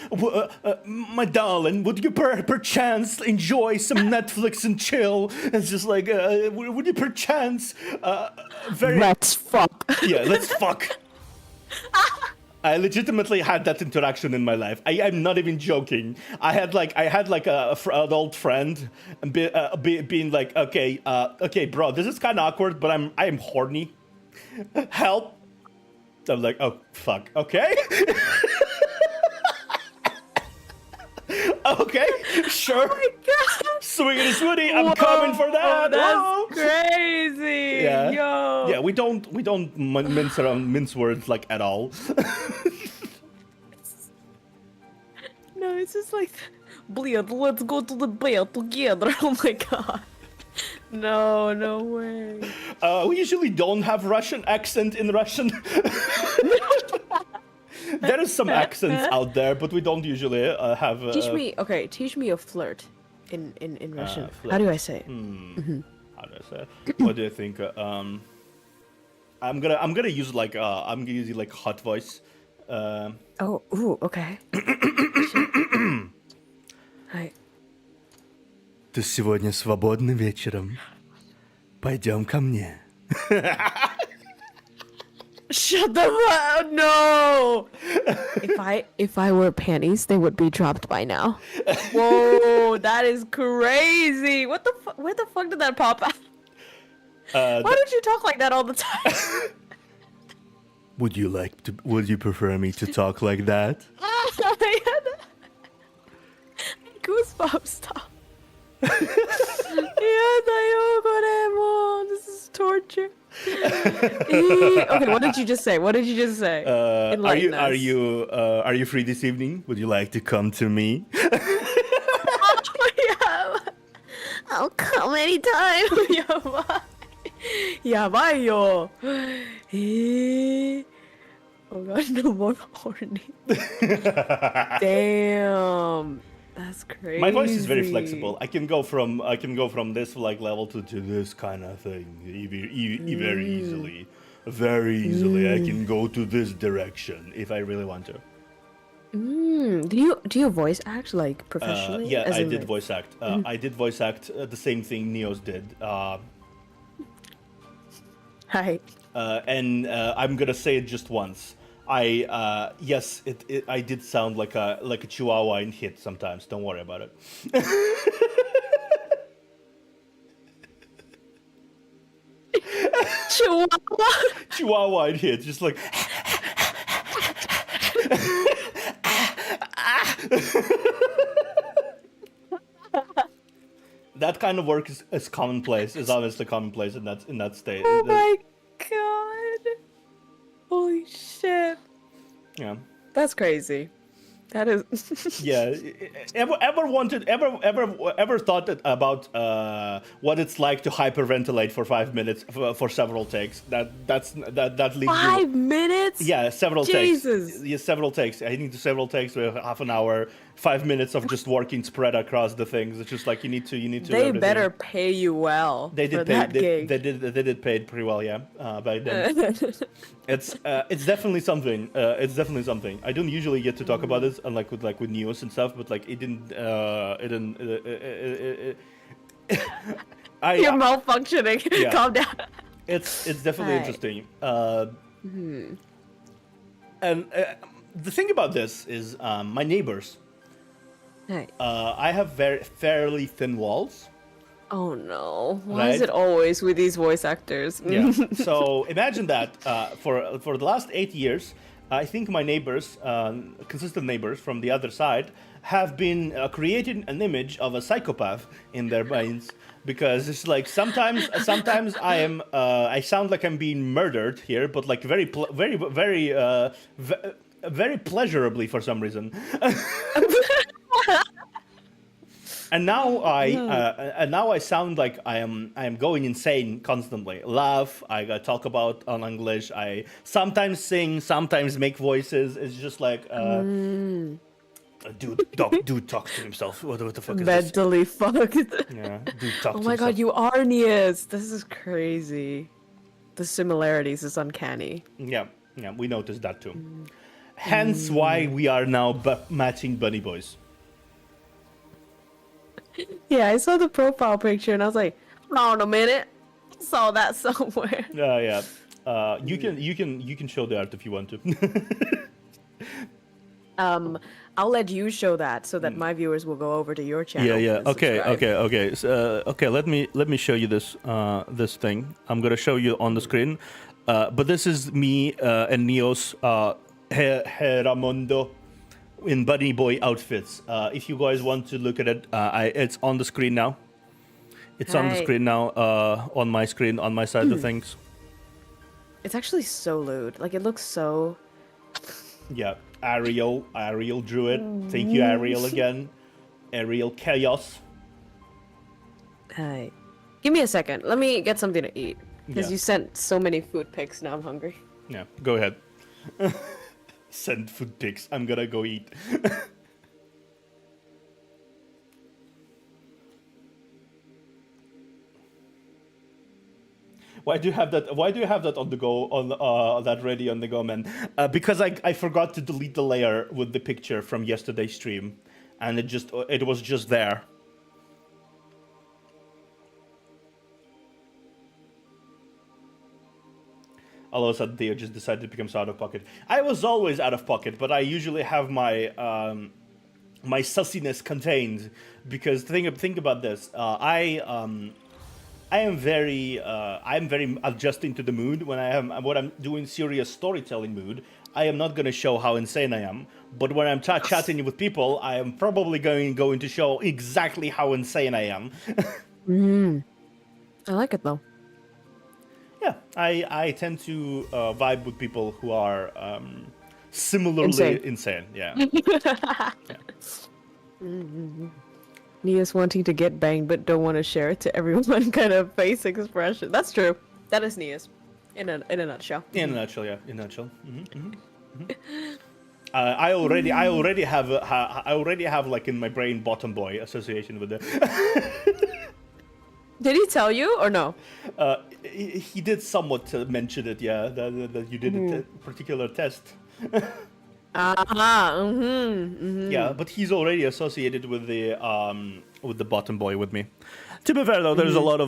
my darling, would you perchance enjoy some Netflix and chill? It's just like, would you perchance let's fuck. Yeah, let's fuck. I legitimately had that interaction in my life. I'm not even joking. I had like an old friend and being like, okay, bro, this is kind of awkward, but I am horny. Help. I'm like, oh fuck. Okay. Okay, sure. Oh my god! Swinging a swooty, I'm coming for that. That's Whoa. crazy. Yeah. Yo. Yeah, we don't mince words like at all. No, it's just like, Bled, let's go to the bed together. Oh my god. No, no way. We usually don't have Russian accent in Russian. There is some accents out there, but we don't usually have. Teach me a flirt in Russian. Flirt. How do I say it? How do I say? What do you think? I'm gonna use like hot voice. Okay. Hi. Ты сегодня свободна вечером? Пойдем ко мне. Shut the fuck! No. If I were panties, they would be dropped by now. Whoa, that is crazy. What the fuck? Where the fuck did that pop out? Why don't you talk like that all the time? Would you prefer me to talk like that? Goosebumps, stop. This is torture. Okay, what did you just say? Are you free this evening? Would you like to come to me? Yeah. I'll come anytime. Yabai yo. Oh god, no more horny. Damn. That's crazy. My voice is very flexible. I can go from this like level to this kind of thing very easily. Very easily. I can go to this direction if I really want to. Do you voice act like professionally? Yeah, I did voice act. I did voice act the same thing Neos did. Hi. And I'm gonna say it just once. I did sound like a chihuahua in Hit sometimes. Don't worry about it. Chihuahua in Hit, just like. That kind of work is commonplace. Is honestly commonplace in that state. Oh my god! Holy shit! Yeah. That's crazy. That is. Yeah. Ever thought about what it's like to hyperventilate for 5 minutes for several takes? That leaves 5 minutes? Yeah, several Jesus. takes. Yeah, several takes. I need several takes with half an hour, 5 minutes of just working spread across the things. It's just like you need to. They everything. better pay you well. They did for pay. That gig. They did pay it pretty well. Yeah, back then. It's definitely something. It's definitely something. I don't usually get to talk about this, unlike with news and stuff. But like it didn't. You're malfunctioning. Yeah. Calm down. It's definitely interesting. And the thing about this is my neighbors. Hey. I have fairly thin walls. Oh no! Why Right? is it always with these voice actors? Yeah. So imagine that for the last 8 years, I think my neighbors, consistent neighbors from the other side, have been creating an image of a psychopath in their minds. Because it's like sometimes I sound like I'm being murdered here, but like very pleasurably for some reason. And now I sound like I am going insane constantly. Laugh, I talk about on English. I sometimes sing, sometimes make voices. It's just like. Dude talks to himself. What the fuck is Mentally fucked. Yeah, dude talks to himself. Oh my god, you are Nias. This is crazy. The similarities is uncanny. Yeah, we noticed that too. Hence why we are now matching bunny boys. Yeah, I saw the profile picture and I was like, hold on a minute. I saw that somewhere. Yeah. You can show the art if you want to. I'll let you show that so that my viewers will go over to your channel. Yeah. and Okay. subscribe. Let me show you this this thing. I'm gonna show you on the screen. But this is me and Neos Heramondo in bunny boy outfits. If you guys want to look at it, it's on the screen now. It's on the Hi. screen now, on my screen, on my side of things. It's actually so lewd. Like, it looks so... Yeah, Ariel drew it. Thank you, Ariel, again. Ariel Chaos. Hi. Give me a second. Let me get something to eat. Because Yeah. you sent so many food pics, now I'm hungry. Yeah, go ahead. Send food pics. I'm gonna go eat. Why do you have that? Why do you have that on the go? On that ready on the go, man? Because I forgot to delete the layer with the picture from yesterday's stream, and it was just there. All of a sudden, Theo just decided to become so out of pocket. I was always out of pocket, but I usually have my my sussiness contained, because think about this. I'm very adjusting to the mood when I'm doing serious storytelling mood. I am not going to show how insane I am, but when I'm chatting with people, I am probably going to show exactly how insane I am. I like it, though. Yeah, I tend to vibe with people who are similarly insane. Yeah. Nia's wanting to get banged but don't want to share it to everyone kind of face expression. That's true. That is Nia's. In a nutshell. In a nutshell, yeah. In a nutshell. I already have like in my brain bottom boy association with it. Did he tell you or no? He did somewhat mention it, yeah. That you did a particular test. Yeah, but he's already associated with the bottom boy with me. To be fair though, there is a lot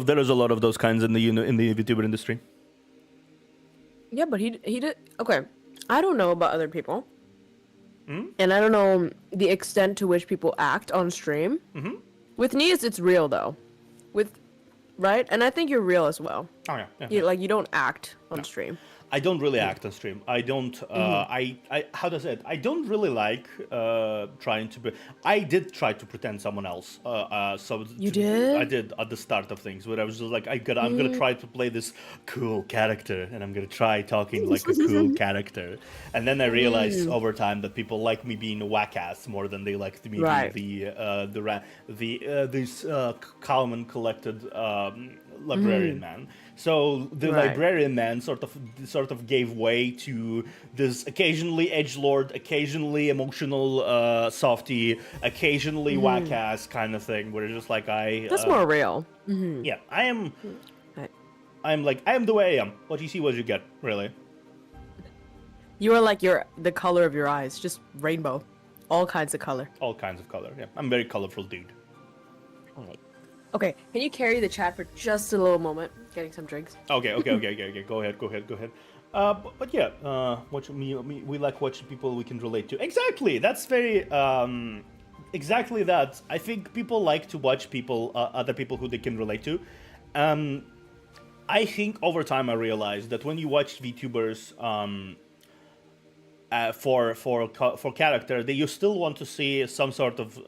of those kinds in the VTuber industry. Yeah, but he did. Okay, I don't know about other people, and I don't know the extent to which people act on stream. With Nias, it's real though. Right, and I think you're real as well. Oh yeah. You don't act on stream. I don't really act on stream. I don't. I how does it? I don't really like trying to be. I did try to pretend someone else. Did? I did at the start of things, where I was just like, I'm gonna try to play this cool character, and I'm gonna try talking like a cool character. And then I realized over time that people like me being a whack ass more than they liked me being this calm and collected librarian man. So the librarian man sort of gave way to this occasionally edgelord, occasionally emotional softy, occasionally whack ass kind of thing, where it's just like That's more real. Yeah, I am the way I am. What you see, what you get, really. You are like the color of your eyes, just rainbow, all kinds of color. All kinds of color. Yeah, I'm a very colorful dude. Okay, can you carry the chat for just a little moment? Getting some drinks. Okay. Go ahead. But yeah, we like watching people we can relate to. Exactly. That's very exactly that. I think people like to watch other people who they can relate to. I think over time I realized that when you watch VTubers for character, you still want to see some sort of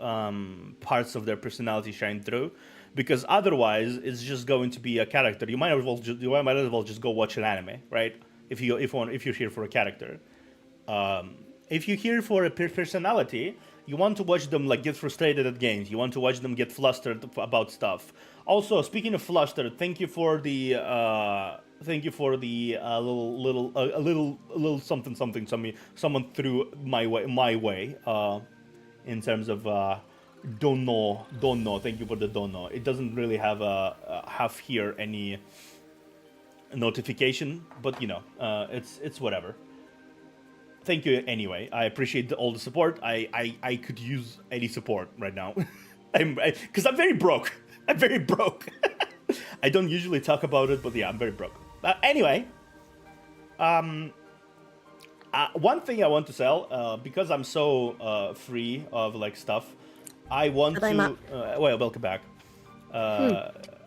parts of their personality shine through. Because otherwise, it's just going to be a character. You might as well just go watch an anime, right? If you're here for a character, if you're here for a personality, you want to watch them like get frustrated at games. You want to watch them get flustered about stuff. Also, speaking of flustered, thank you for the little something someone threw my way in terms of. Don't know. Thank you for the don't know. It doesn't really have here any notification, but it's whatever. Thank you anyway. I appreciate all the support. I could use any support right now, because I'm very broke. I'm very broke. I don't usually talk about it, but yeah, I'm very broke. Anyway, one thing I want to sell, because I'm so free of like stuff. I want to. Welcome back.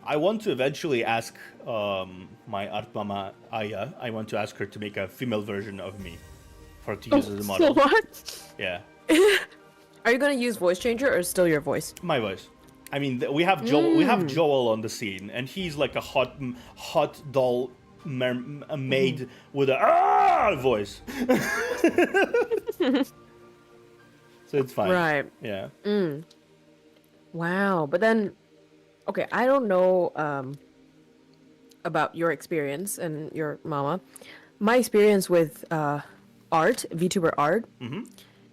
I want to eventually ask my art mama Aya. I want to ask her to make a female version of me for to use as a model. What? Yeah, Are you gonna use voice changer or still your voice? my voice. I mean, we have Joel. We have Joel on the scene, and he's like a hot doll maid with a voice. So it's fine. Right. Yeah. Wow. But then, okay, I don't know about your experience and your mama. My experience with art, VTuber art,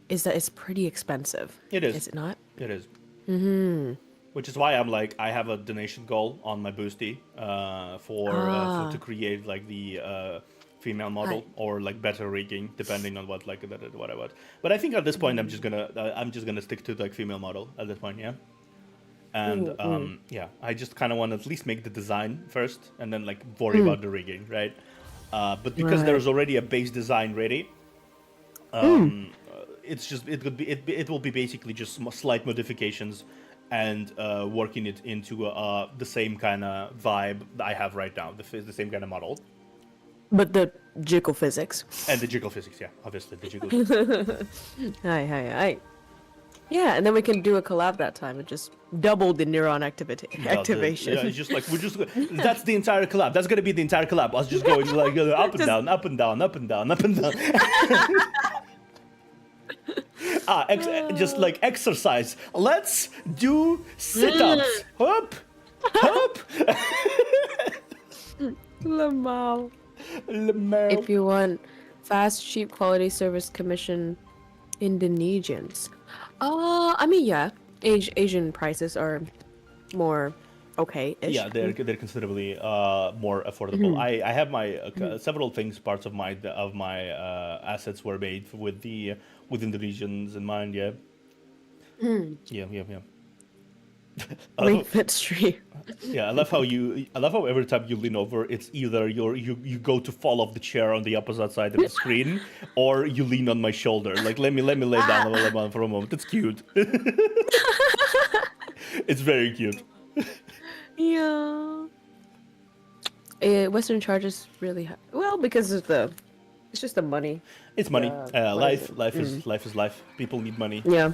is that it's pretty expensive. It is. Is it not? It is. Mm-hmm. Which is why I'm like, I have a donation goal on my Boosty for to create like the female model or like better rigging, depending on what what I want. But I think at this point I'm just gonna stick to like female model at this point, yeah. And yeah, I just kind of want to at least make the design first, and then like worry about the rigging, right? But because there's already a base design ready, it's just it will be basically just slight modifications and working it into the same kind of vibe that I have right now, the same kind of model. But the jiggle physics. And the jiggle physics, yeah, obviously the jiggle physics. Hi. Yeah, and then we can do a collab that time and just double the neuron activation. Yeah, it's just like that's the entire collab. That's gonna be the entire collab. Us just going like up and down, up and down, up and down, up and down. Just like exercise. Let's do sit-ups. Hop, hop. Lamau. Lamau. If you want fast, cheap, quality service, commission Indonesians. I mean, yeah, Asian prices are more okay-ish. Yeah, they're considerably more affordable. I have my several things. Parts of my assets were made within the regions in mind. Yeah. Yeah. Ring Fit Street. Yeah, I love how every time you lean over, it's either you go to fall off the chair on the opposite side of the screen, or you lean on my shoulder. Like let me lay down for a moment. It's cute. It's very cute. Yeah. Western charges really high. Well, because of it's just the money. It's money. Life is life. People need money. Yeah.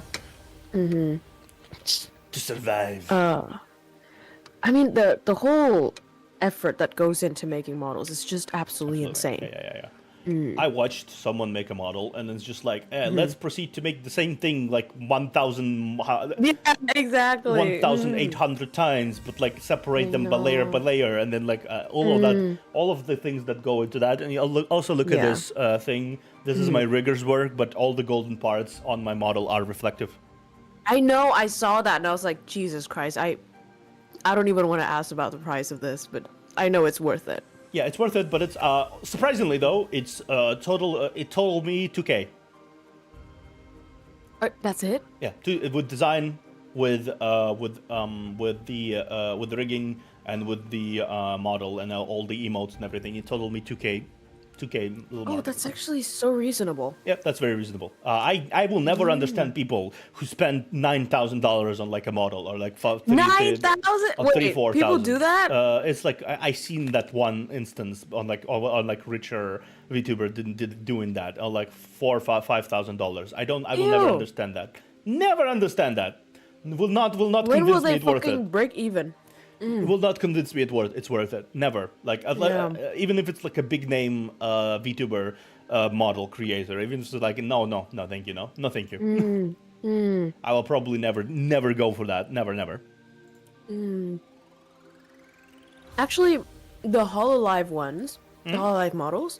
To survive. I mean, the whole effort that goes into making models is just absolutely insane. Yeah. I watched someone make a model, and it's just like, let's proceed to make the same thing like 1,000. Yeah, exactly. 1,800 times, but like separate them by layer, and then like all of that, all of the things that go into that. And you also look at this thing. This is my rigger's work, but all the golden parts on my model are reflective. I know, I saw that, and I was like, Jesus Christ, I don't even want to ask about the price of this, but I know it's worth it. Yeah, it's worth it, but it's surprisingly though, it's total. It totaled me 2K. That's it? Yeah, with design, with the rigging, and with the model and all the emotes and everything. It totaled me 2K. 2K. Oh, that's actually so reasonable. Yep, that's very reasonable. I will never understand people who spend $9,000 on like a model or like 9,000. Wait, 4,000. people do that? It's like I seen that one instance on like richer VTuber doing that on like $4,000-5,000. I will never understand that. Never understand that. Will not When convince will me they it's worth it. fucking break even? Will not convince me it's worth it. Never. Like even if it's like a big name VTuber model creator, even if it's like no, thank you, no, thank you. I will probably never go for that. Never. Actually, the HoloLive ones, the HoloLive models,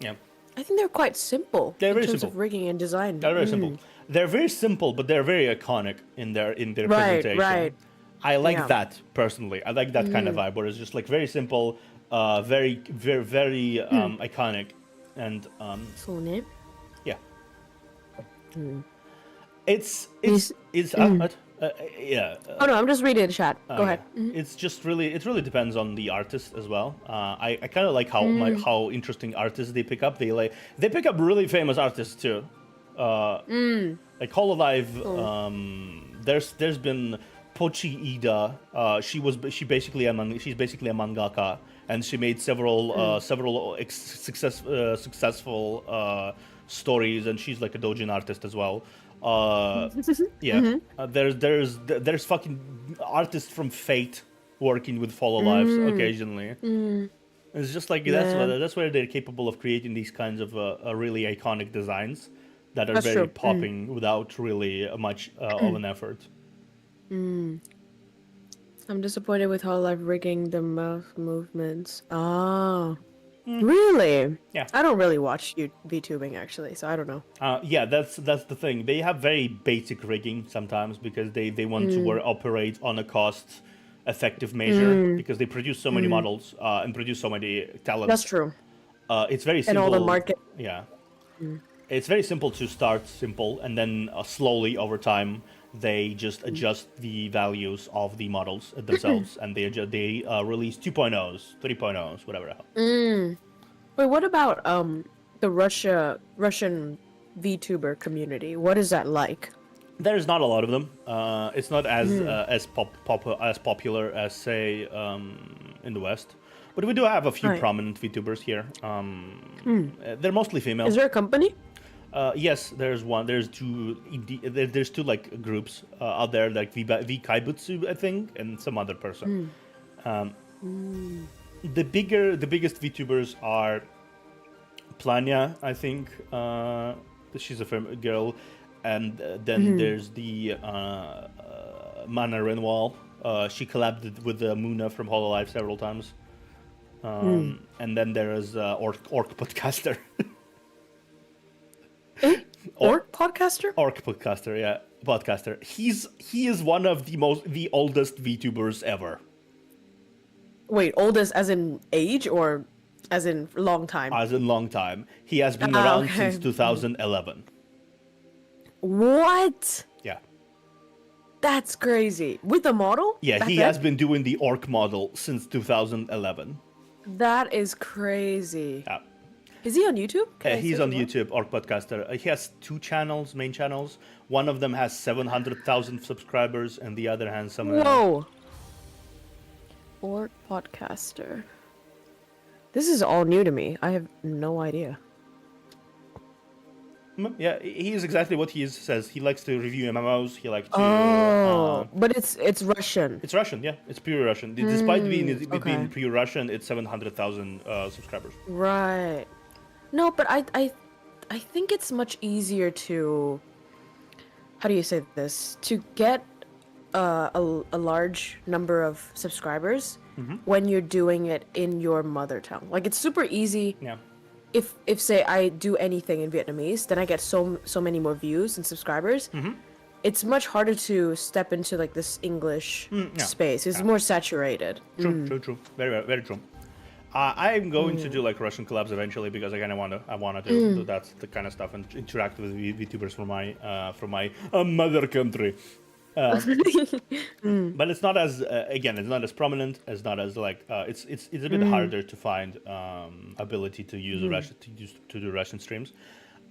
I think they're quite simple. They're very in terms simple. of rigging and design. They're very simple. They're very simple, but they're very iconic in their presentation. Right. I like that personally. I like that kind of vibe where it's just like very simple, very iconic, and yeah. It's what? Yeah. Oh no, I'm just reading the chat. Go ahead. It's just it really depends on the artist as well. I kind of like how interesting artists they pick up. They pick up really famous artists too. Like HoloLive. There's been Kochi Ida. She's basically a mangaka, and she made several successful stories, and she's like a doujin artist as well. Yeah, there's fucking artists from Fate working with Follow Lives occasionally. It's just like that's where they're capable of creating these kinds of really iconic designs that are That's very true. popping without really much of an effort. I'm disappointed with how Life rigging the mouth movements. Oh. Really? Yeah. I don't really watch VTubing actually, so I don't know. Yeah, that's the thing. They have very basic rigging sometimes because they want to operate on a cost-effective measure because they produce so many models and produce so many talents. That's true. It's very simple. And all the market. Yeah. It's very simple to start simple, and then slowly over time they just adjust the values of the models themselves, and they release 2.0s, 3.0s, whatever the hell. Wait, what about the Russian VTuber community? What is that like? There's not a lot of them. It's not as popular as say in the West, but we do have a few prominent VTubers here. They're mostly female. Is there a company? Yes, there's one. There's two. There's two like groups out there, like V Kaibutsu, I think, and some other person. The biggest VTubers are Planya, I think. She's a girl, and then there's the Mana Renwal. She collabed with Muna from Hololive several times. And then there is Orc Podcaster. Orc podcaster? Orc podcaster, yeah, podcaster. He is one of the oldest VTubers ever. Wait, oldest as in age or as in long time? As in long time. He has been around since 2011. What? Yeah. That's crazy. With the model? Yeah, he has been doing the Orc model since 2011. That is crazy. Yeah. Is he on YouTube? He's on YouTube, Orc Podcaster. He has two channels, main channels. One of them has 700,000 subscribers, and the other has some. Whoa! Orc Podcaster. This is all new to me. I have no idea. Yeah, he is exactly what he says. He likes to review MMOs. He likes to. But it's Russian. It's Russian, yeah. It's pure Russian. Despite being pure Russian, it's 700,000 subscribers. Right. No, but I think it's much easier to, how do you say this? To get a large number of subscribers when you're doing it in your mother tongue. Like, it's super easy. Yeah. If say I do anything in Vietnamese, then I get so many more views and subscribers. It's much harder to step into like this English space. It's more saturated. True. Very true. I'm going to do like Russian collabs eventually because I kind of want to do that the kind of stuff and interact with VTubers from my mother country. But it's not as it's not as prominent. It's not as like it's a bit harder to find ability to use Russian to do Russian streams.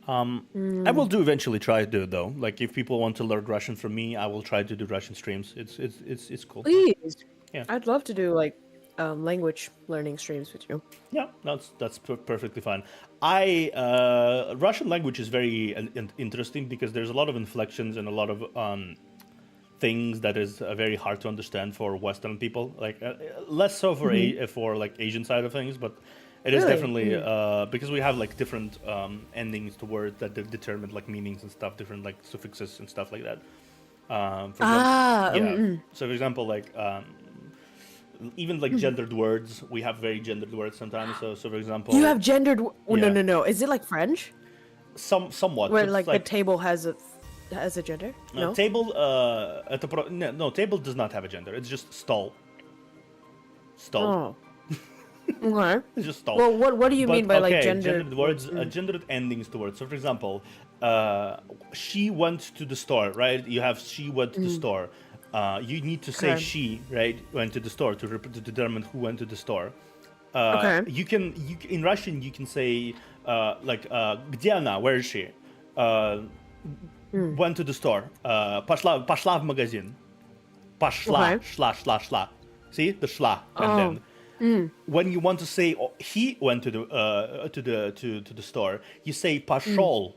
I will eventually try to do it though. Like if people want to learn Russian from me, I will try to do Russian streams. It's cool. Please. Yeah. I'd love to do like language learning streams with you. Yeah, that's perfectly fine. Russian language is very interesting because there's a lot of inflections and a lot of things that is very hard to understand for Western people. Like less so for like Asian side of things, but it is definitely because we have like different endings to words that determine like meanings and stuff, different like suffixes and stuff like that. So for example, like even like gendered words, we have very gendered words sometimes. So for example, you have gendered. No. Is it like French? Somewhat. Where like the table has a gender? No. Table. Table does not have a gender. It's just stall. Oh. Okay. It's just stall. Well, what do you mean by like gendered words? Gendered endings to words. So for example, she went to the store, right? You have she went to the store. You need to say she, right, went to the store to determine who went to the store. You can in Russian you can say like где она, where is she? Went to the store. Пошла в магазин. Pashla, Okay. shla. See the shla, and then when you want to say he went to the store, you say pashol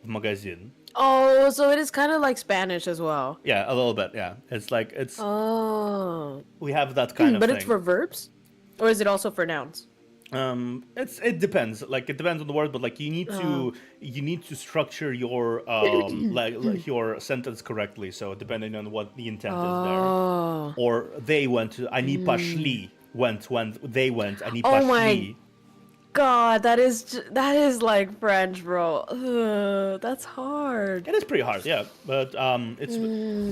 в магазин. Oh, so it is kind of like Spanish as well. Yeah, a little bit. Yeah, it's like Oh. we have that kind of But thing. it's for verbs? Or is it also for nouns? It depends. Like it depends on the word, but like you need to structure your like your sentence correctly. So depending on what the intent is there, Oh. or they went to Ani pashli went when they went Ani Oh my pashli. God, that is like French, bro. Ugh, that's hard. It is pretty hard, yeah, but it's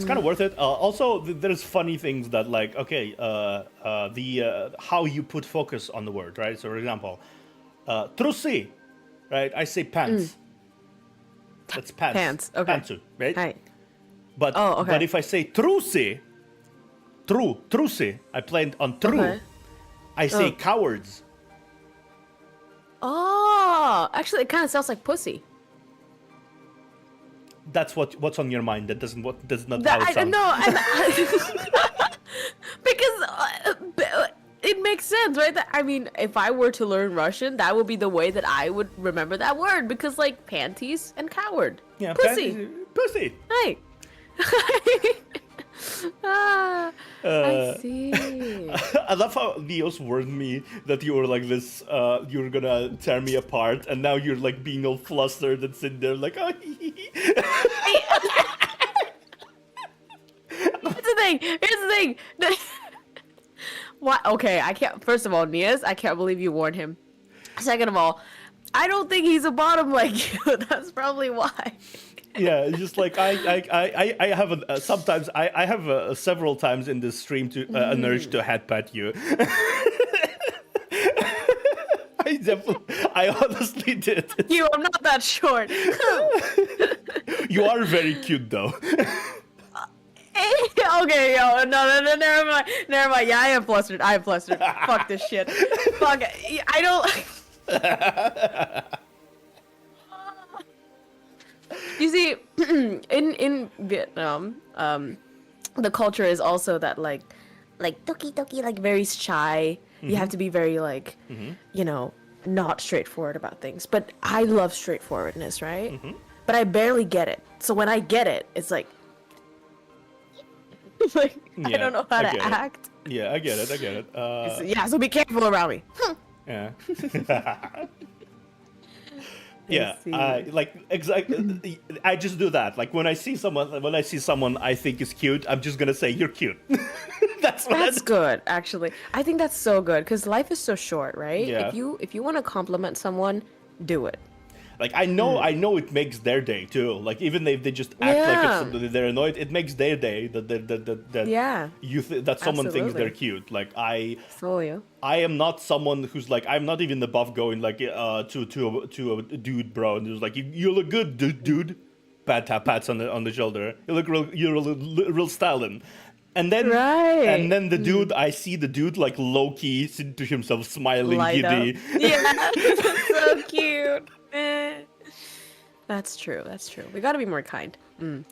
kind of worth it. Also, there's funny things that like the how you put focus on the word, right? So, for example, trusi, right? I say pants. That's pants. Pants, okay. Pantsu, right? Hi. But Oh, okay. but if I say trusi, trusi, I play on true. Okay. I say Oh. cowards. Oh, actually, it kind of sounds like pussy. That's what's on your mind. That does not That, how it sounds. Because it makes sense, right? That, I mean, if I were to learn Russian, that would be the way that I would remember that word. Because, like, panties and coward. Yeah, Pussy. pussy. Hey. Ah, Uh, I see. I love how Leos warned me that you were like this, you were gonna tear me apart, and now you're like being all flustered and sitting there like, oh, Here's the thing. Why? Okay, I can't. First of all, Nias, I can't believe you warned him. Second of all, I don't think he's a bottom like you. That's probably why. yeah, it's just like I have sometimes I have several times in this stream to an urge to head pat you. I honestly did. I'm not that short. You are very cute though. Okay, yo, no, never mind. Yeah, I am flustered. Fuck this shit. Fuck it. I don't. You see, in Vietnam, the culture is also that like toki, like very shy. You have to be very like, not straightforward about things. But I love straightforwardness, right? But I barely get it. So when I get it, it's like, I don't know how to act. Yeah, I get it. Yeah, so be careful around me. Yeah. Yeah, like exactly. I just do that. Like when I see someone I think is cute, I'm just gonna say you're cute. That's good, actually. I think that's so good because life is so short, right? Yeah. If you want to compliment someone, do it. Like I know it makes their day too. Like even if they just act like if they're annoyed, it makes their day that that someone thinks they're cute. Like I am not someone who's like I'm not even above going like to a dude, bro, and just like you look good, dude. Pats on the shoulder. You're real styling. And then the dude, I see the dude like low key sitting to himself, smiling, giddy. Yeah, that's so cute. That's true. We gotta be more kind.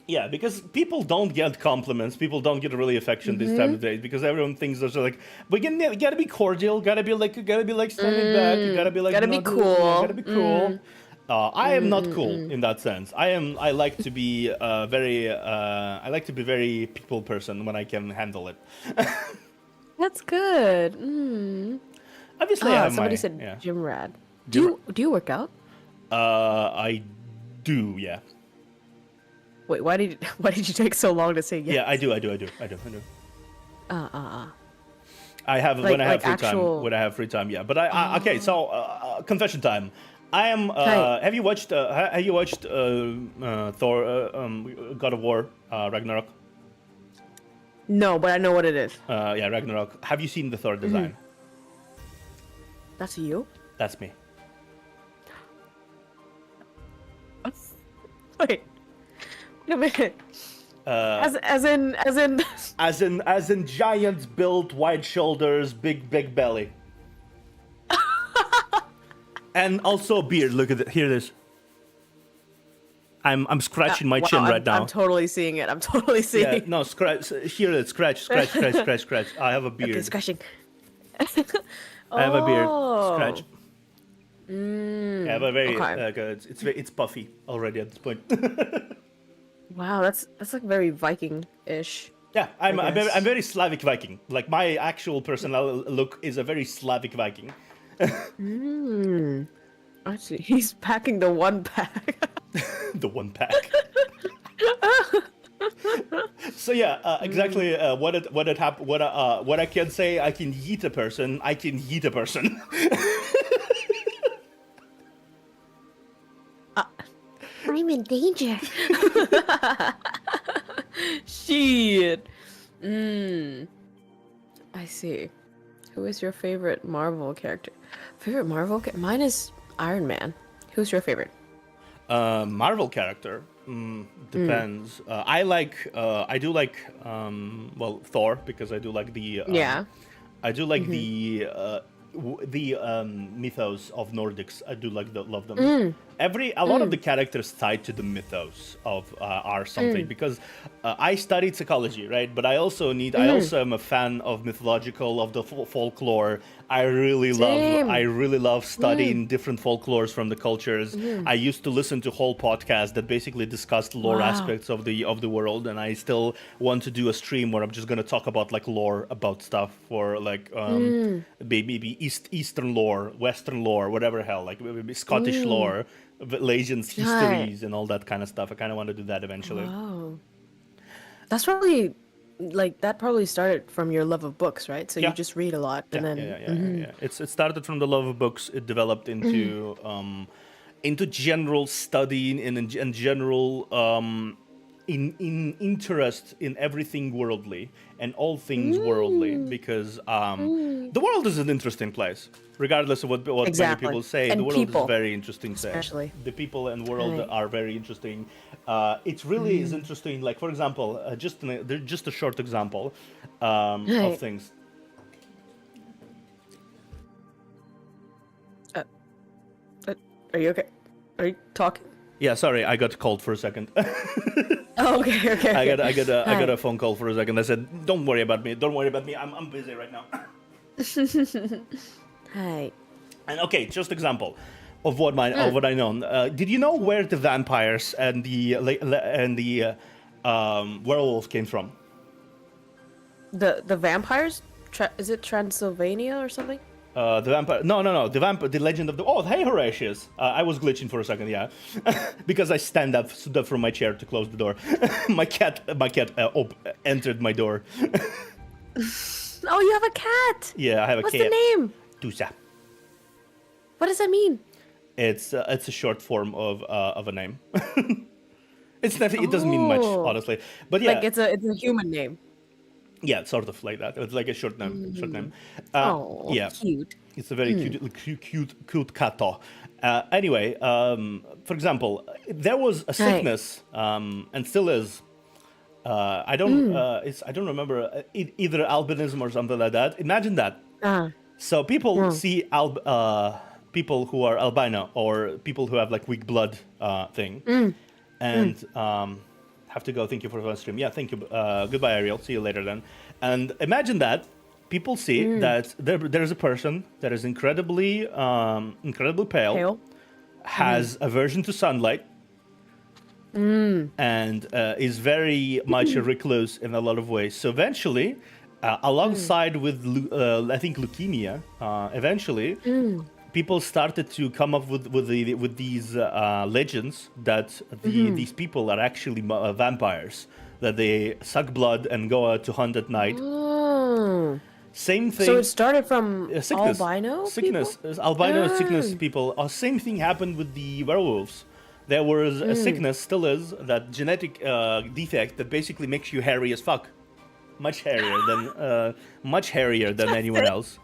Yeah, because people don't get compliments. People don't get really affection this time of day because everyone thinks they're like, you gotta be cordial, gotta be like standing back, you gotta be like, be cool. Gotta be cool. I am not cool in that sense. I like to be very people person when I can handle it. That's good. Obviously, I have somebody said yeah. gym rat. Do you work out? I do, yeah. Wait, why did you take so long to say yes? Yeah, I do. I have Like- when I have like free actual- time. When I have free time, yeah. But okay. So confession time. I am. Hey. Have you watched Thor? God of War, Ragnarok. No, but I know what it is. Yeah, Ragnarok. Have you seen the Thor design? That's you? That's me. Wait a minute. As in. As in giant built, wide shoulders, big belly. And also a beard. Look at it. Here it is. I'm scratching my Wow, chin right now. I'm totally seeing it. I'm totally seeing Yeah, it. no, scratch. Here, it's scratch. I have a Okay, beard. scratching. I have a beard. Oh. Scratch. I have a very Okay. it's puffy already at this point. Wow, that's like very Viking-ish, Yeah, I I'm guess. very Slavic Viking. Like my actual personal look is a very Slavic Viking. Actually, he's packing the one pack. The one pack. So yeah, exactly. What I can say, I can yeet a person. I can yeet a person. I'm in danger. Shit. I see. Who is your favorite Marvel character? Mine is Iron Man. Who's your favorite? Marvel character depends. I do like well, Thor, because I do like the Yeah. I do like the mythos of Nordics. I do love them. A lot of the characters tied to the mythos of are something, because I studied psychology, right? But I also am a fan of mythological, of the folklore. Same. I really love studying different folklores from the cultures. I used to listen to whole podcasts that basically discussed lore Wow. aspects of the world, and I still want to do a stream where I'm just gonna talk about like lore about stuff, for like maybe Eastern lore, Western lore, whatever hell, like maybe Scottish lore, legends, histories, and all that kind of stuff. I kind of want to do that eventually. Wow. That's probably like that probably started from your love of books, right? So you Yeah. just read a lot and then Yeah. It started from the love of books. It developed into general studying and general in interest in everything worldly and all things worldly, because the world is an interesting place, regardless of what many Exactly. people say. And The world is people, very interesting place. especially. The people and world Right. are very interesting. It really is interesting. Like, for example, just a short example of Right. things. Are you okay? Are you talking? Yeah, sorry, I got cold for a second. Oh, okay. I got a Hi. phone call for a second. I said, "Don't worry about me. Don't worry about me. I'm busy right now." Hi. And okay, just example of what I know. Did you know where the vampires and the werewolves came from? The vampires? Is it Transylvania or something? The vampire? No. The legend of the. Oh, hey, Horatius. I was glitching for a second, yeah, because I stood up from my chair to close the door. my cat entered my door. Oh, you have a cat. Yeah, I have a What's cat. the name? Tusa. What does that mean? It's a short form of a name. It's nothing. It doesn't mean much, Oh. honestly. But yeah, Like it's a human name. yeah, sort of like that. It's like a short name. Short name. Oh, Yeah, cute. it's a very cute cato. Anyway, for example, there was a sickness, and still is. I don't remember either albinism or something like that. Imagine that. So people see people who are albino, or people who have like weak blood thing, and have to go. Thank you for the stream. Yeah, thank you. Goodbye, Ariel. See you later then. And imagine that people see that there's a person that is incredibly pale, Pale. has aversion to sunlight, and is very much a recluse in a lot of ways. So eventually, alongside with I think leukemia, eventually people started to come up with these legends that these people are actually vampires, that they suck blood and go out to hunt at night. Oh. Same thing. So it started from Sickness, albino sickness, people? albino sickness people. Same thing happened with the werewolves. There was a sickness, still is, that genetic defect that basically makes you hairy as fuck, much hairier than anyone else.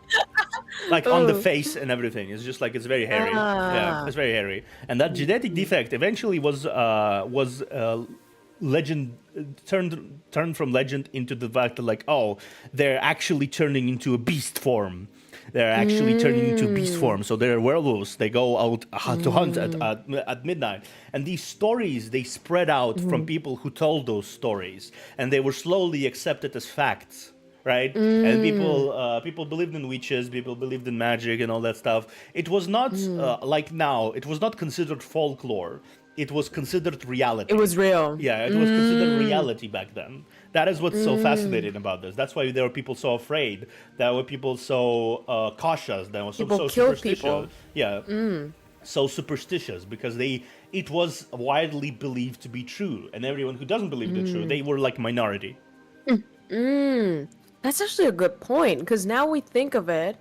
Like on the face and everything. It's just like it's very hairy. Yeah, it's very hairy. And that genetic defect eventually was legend turned from legend into the fact that, like, oh, they're actually turning into a beast form. They're actually turning into beast form. So they're werewolves. They go out to hunt at midnight. And these stories, they spread out from people who told those stories. And they were slowly accepted as facts, right? And people believed in witches, people believed in magic and all that stuff. It was not like now, it was not considered folklore. It was considered reality. It was real. Yeah, it was considered reality back then. That is what's so fascinating about this. That's why there were people so afraid. There were people so cautious. There were People so killed superstitious. people. Yeah, so superstitious because it was widely believed to be true, and everyone who doesn't believe the true, they were like minority. That's actually a good point, because now we think of it,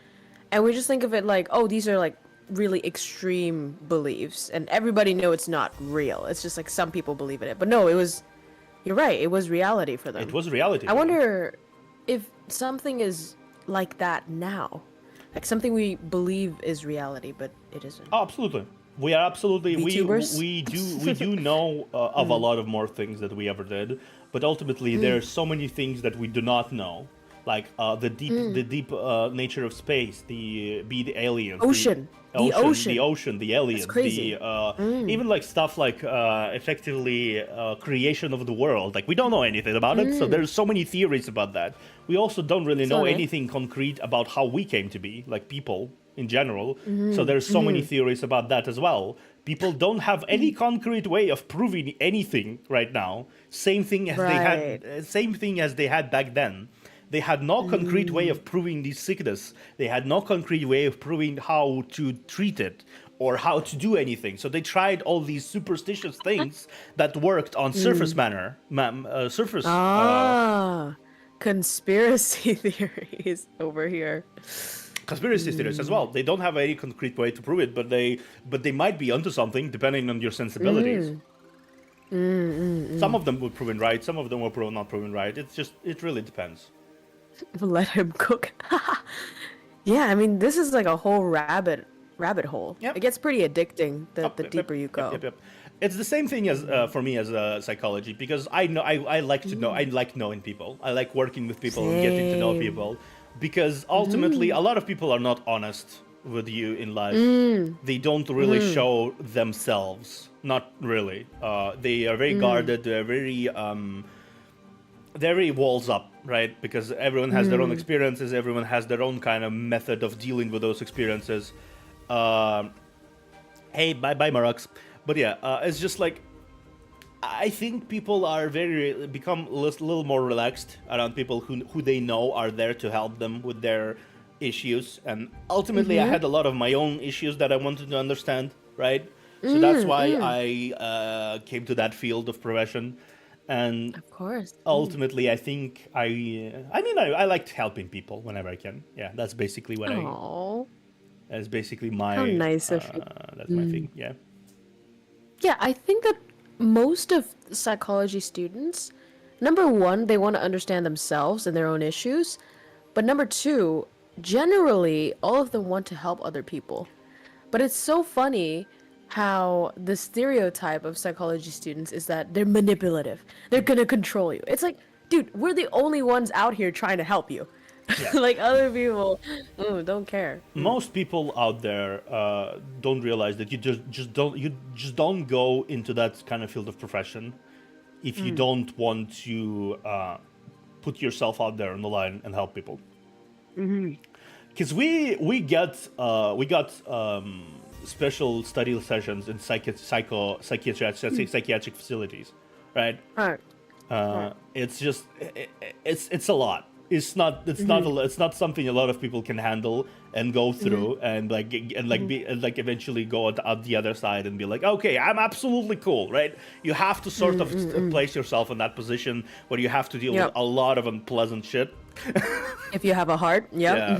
and we just think of it like, oh, these are like really extreme beliefs, and everybody know it's not real. It's just like some people believe in it. But no, you're right, it was reality for them. It was reality. I wonder if something is like that now. Like something we believe is reality, but it isn't. Oh, absolutely. We are absolutely VTubers? we do know of a lot of more things that we ever did, but ultimately there are so many things that we do not know, like the deep nature of space, the aliens, the ocean, the aliens, That's crazy. even like stuff like effectively creation of the world. Like we don't know anything about it, so there's so many theories about that. We also don't really know anything concrete about how we came to be, like people in general. So there's so many theories about that as well. People don't have any concrete way of proving anything right now. Same thing as they had back then. They had no concrete way of proving this sickness. They had no concrete way of proving how to treat it or how to do anything. So they tried all these superstitious things that worked on surface manner, surface. Conspiracy theories over here. Conspiracy theories as well. They don't have any concrete way to prove it, but they might be onto something depending on your sensibilities. Some of them were proven right. Some of them were not proven right. It really depends. Let him cook. Yeah, I mean, this is like a whole rabbit hole. Yep. It gets pretty addicting the deeper you go. Yep. It's the same thing as for me as psychology, because I like to know. I like knowing people. I like working with people and getting to know people, because ultimately a lot of people are not honest with you in life. They don't really show themselves. Not really. They are very guarded. They're very walls up, right? Because everyone has their own experiences. Everyone has their own kind of method of dealing with those experiences. Hey, bye, Marux. But yeah, it's just like, I think people are become a little more relaxed around people who they know are there to help them with their issues. And ultimately, I had a lot of my own issues that I wanted to understand, right? So that's why I came to that field of profession. And Of course. ultimately, I think I liked helping people whenever I can. Yeah, that's basically what Aww. that's basically my How nice of you. that's my thing. Yeah. Yeah, I think that most of psychology students, number one, they want to understand themselves and their own issues. But number two, generally, all of them want to help other people. But it's so funny how the stereotype of psychology students is that they're manipulative. They're gonna control you. It's like, dude, we're the only ones out here trying to help you. Yeah. Like other people, don't care. Most people out there don't realize that you just don't go into that kind of field of profession if you don't want to put yourself out there on the line and help people. Because we got special study sessions in psychiatric facilities, right? It's just it's a lot. It's not something a lot of people can handle and go through and eventually go out the other side and be like, okay, I'm absolutely cool, right? You have to sort of place yourself in that position where you have to deal with a lot of unpleasant shit. If you have a heart, yeah.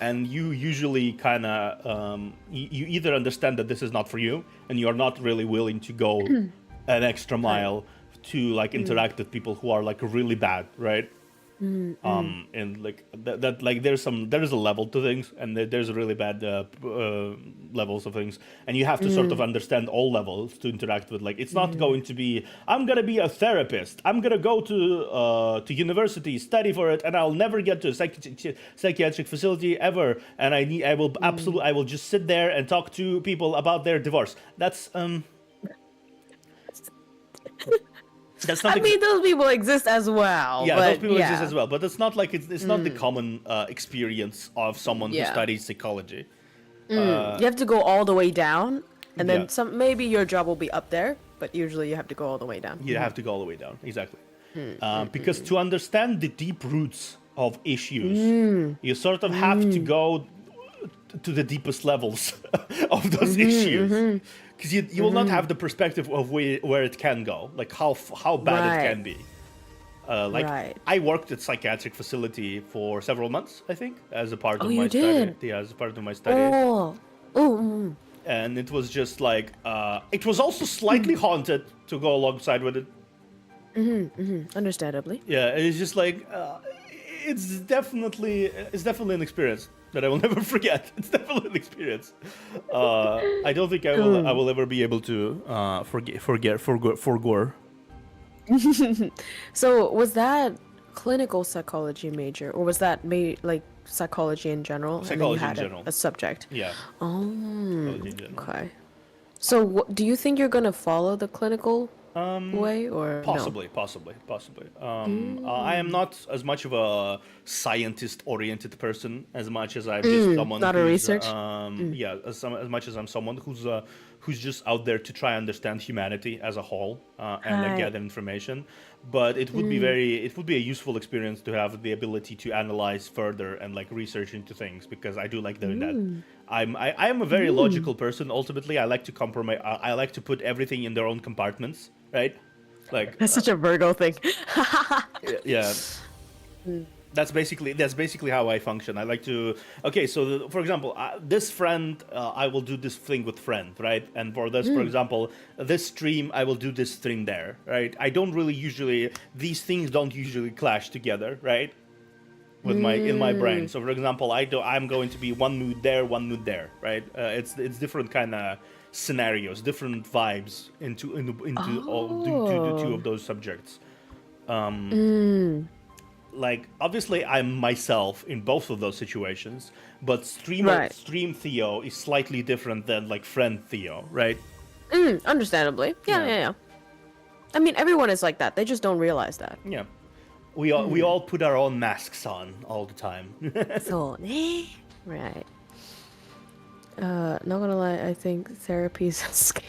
And you usually kind of you either understand that this is not for you and you're not really willing to go an extra mile to like interact with people who are like really bad, right? And like that like there is a level to things, and there's really bad levels of things, and you have to sort of understand all levels to interact with. Like, it's not going to be, I'm gonna be a therapist, I'm gonna go to university, study for it, and I'll never get to a psychiatric facility ever, and I will just sit there and talk to people about their divorce. That's not. I mean, those people exist as well. Yeah, but those people exist as well, but it's not like it's not the common experience of someone who studies psychology. You have to go all the way down, and then Yeah. maybe your job will be up there, but usually you have to go all the way down. You have to go all the way down, exactly. Because to understand the deep roots of issues, you sort of have to go to the deepest levels of those issues. Because you will not have the perspective of where it can go, like how bad it can be. I worked at psychiatric facility for several months, I think, as a part of my study. Yeah, as a part of my study. And it was just like it was also slightly haunted to go alongside with it. Understandably. Yeah, it's just like it's definitely an experience that I will never forget. It's definitely an experience. I don't think I will ever be able to forgore. So was that clinical psychology major, or was that like psychology in general? Psychology and then you in had general. a subject. Yeah. Oh. Psychology in general. Okay. So do you think you're gonna follow the clinical way, or Possibly. I am not as much of a scientist-oriented person as much as I'm just someone not a research? Yeah, as much as I'm someone who's just out there to try and understand humanity as a whole and like, gather information. But it would be a useful experience to have the ability to analyze further and like research into things, because I do like doing that. I am a very logical person. Ultimately, I like to compromise. I like to put everything in their own compartments, right? Like That's such a Virgo thing. yeah. That's basically how I function. I like to. Okay, so for example, this friend, I will do this thing with friend, right? And for this, for example, this stream, I will do this thing there, right? I don't really usually. These things don't usually clash together, right? With in my brain. So for example, I'm going to be one mood there, right? It's different kind of scenarios, different vibes into all the two of those subjects. Like, obviously I'm myself in both of those situations, but stream Theo is slightly different than like friend Theo, right? Understandably. Yeah. I mean, everyone is like that. They just don't realize that. Yeah. We all put our own masks on all the time. So, right. Not gonna lie, I think therapy's a scam.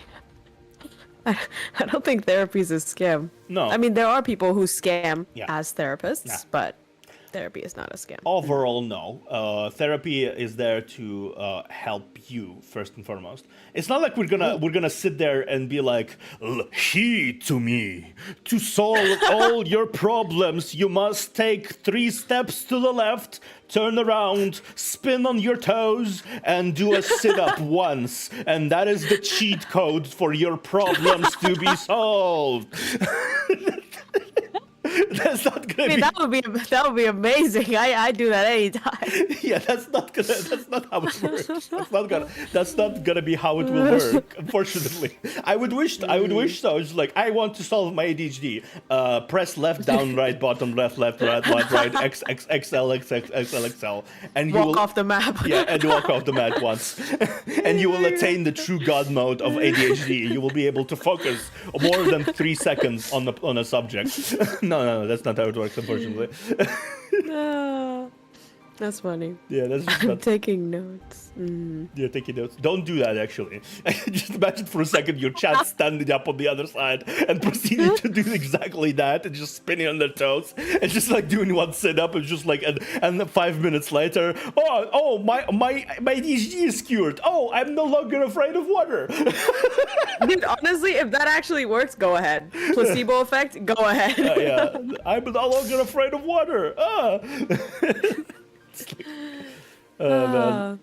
I don't think therapy's a scam. No. I mean, there are people who scam as therapists, but therapy is not a scam. Overall, no. Therapy is there to help you first and foremost. It's not like we're gonna sit there and be like, heed to me. To solve all your problems, you must take 3 steps to the left, turn around, spin on your toes, and do a sit-up once. And that is the cheat code for your problems to be solved. That's not gonna be. That would be amazing. I do that anytime. Yeah, that's not how it works. That's not gonna be how it will work. Unfortunately, I would wish so. It's like, I want to solve my ADHD. Press left, down, right, bottom, left, right, X, XL, XL, and you walk off the map. Yeah, and walk off the map once, and you will attain the true God mode of ADHD. You will be able to focus more than 3 seconds on a subject. No, that's not how it works, unfortunately. That's funny. Yeah, that's just I'm taking notes. You're taking notes. Don't do that, actually. Just imagine for a second your chat standing up on the other side and proceeding to do exactly that, and just spinning on their toes and just like doing one sit-up and just like and 5 minutes later, my ADHD is cured. Oh, I'm no longer afraid of water. Dude, honestly, if that actually works, go ahead. Placebo effect, go ahead. Yeah, I'm no longer afraid of water. Man.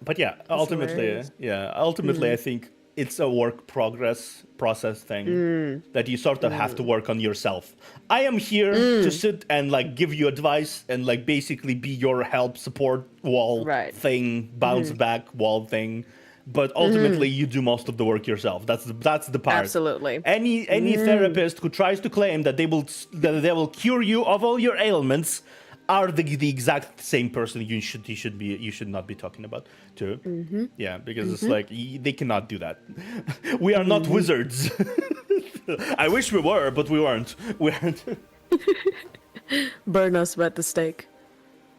But yeah, ultimately, I think it's a work process thing that you sort of have to work on yourself. I am here to sit and like give you advice and like basically be your help support wall Right. thing, bounce back wall thing. But ultimately, you do most of the work yourself. That's the part. Absolutely. Any therapist who tries to claim that they will cure you of all your ailments are the exact same person you should not be talking about too. Yeah, because it's like they cannot do that. We are not wizards. I wish we were, but we weren't. We aren't. Burn us at the stake.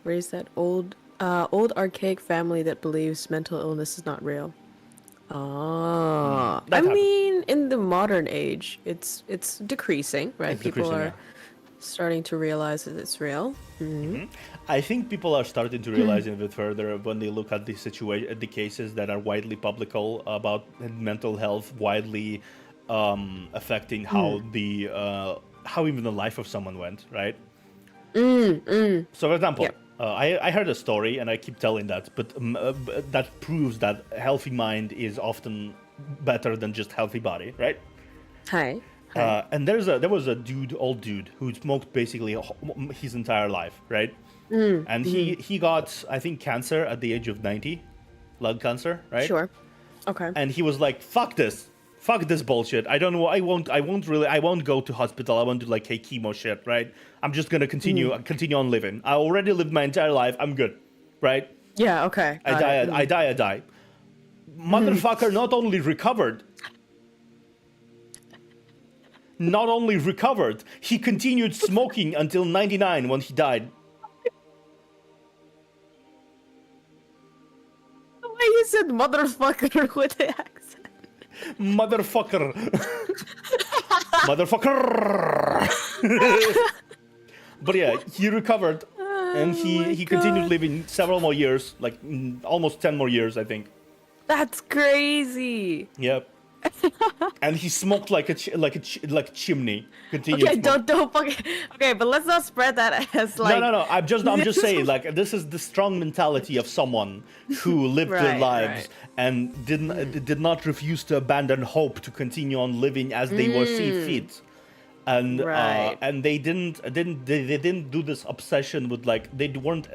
Raise that old archaic family that believes mental illness is not real. Ah, That I happens. mean, in the modern age, it's decreasing, right? It's People decreasing, are yeah. starting to realize that it's real. I think people are starting to realize it a bit further when they look at the situation, the cases that are widely publical about mental health, widely affecting how how even the life of someone went, right? So, for example, Yep. I heard a story, and I keep telling that, but that proves that a healthy mind is often better than just healthy body, right? Hi. And there was a old dude, who smoked basically his entire life, right? And he got, I think, cancer at the age of 90, lung cancer, right? Sure. Okay. And he was like, fuck this bullshit. I don't know. I won't go to hospital. I won't do like chemo shit, right? I'm just gonna continue on living. I already lived my entire life. I'm good, right? Yeah. Okay. I got it. die. Motherfucker not only recovered, he continued smoking until 99 when he died. The way you said motherfucker with the accent. Motherfucker. Motherfucker. But yeah, he recovered, and he continued living several more years, like almost 10 more years, I think. That's crazy. Yep. And he smoked like a chimney. Continued. Okay, don't fucking. Okay, but let's not spread that as like. No. I'm just saying, like, this is the strong mentality of someone who lived their Right, lives right. and did not refuse to abandon hope to continue on living as they were see fit. And Right. and they didn't do this obsession with, like, they weren't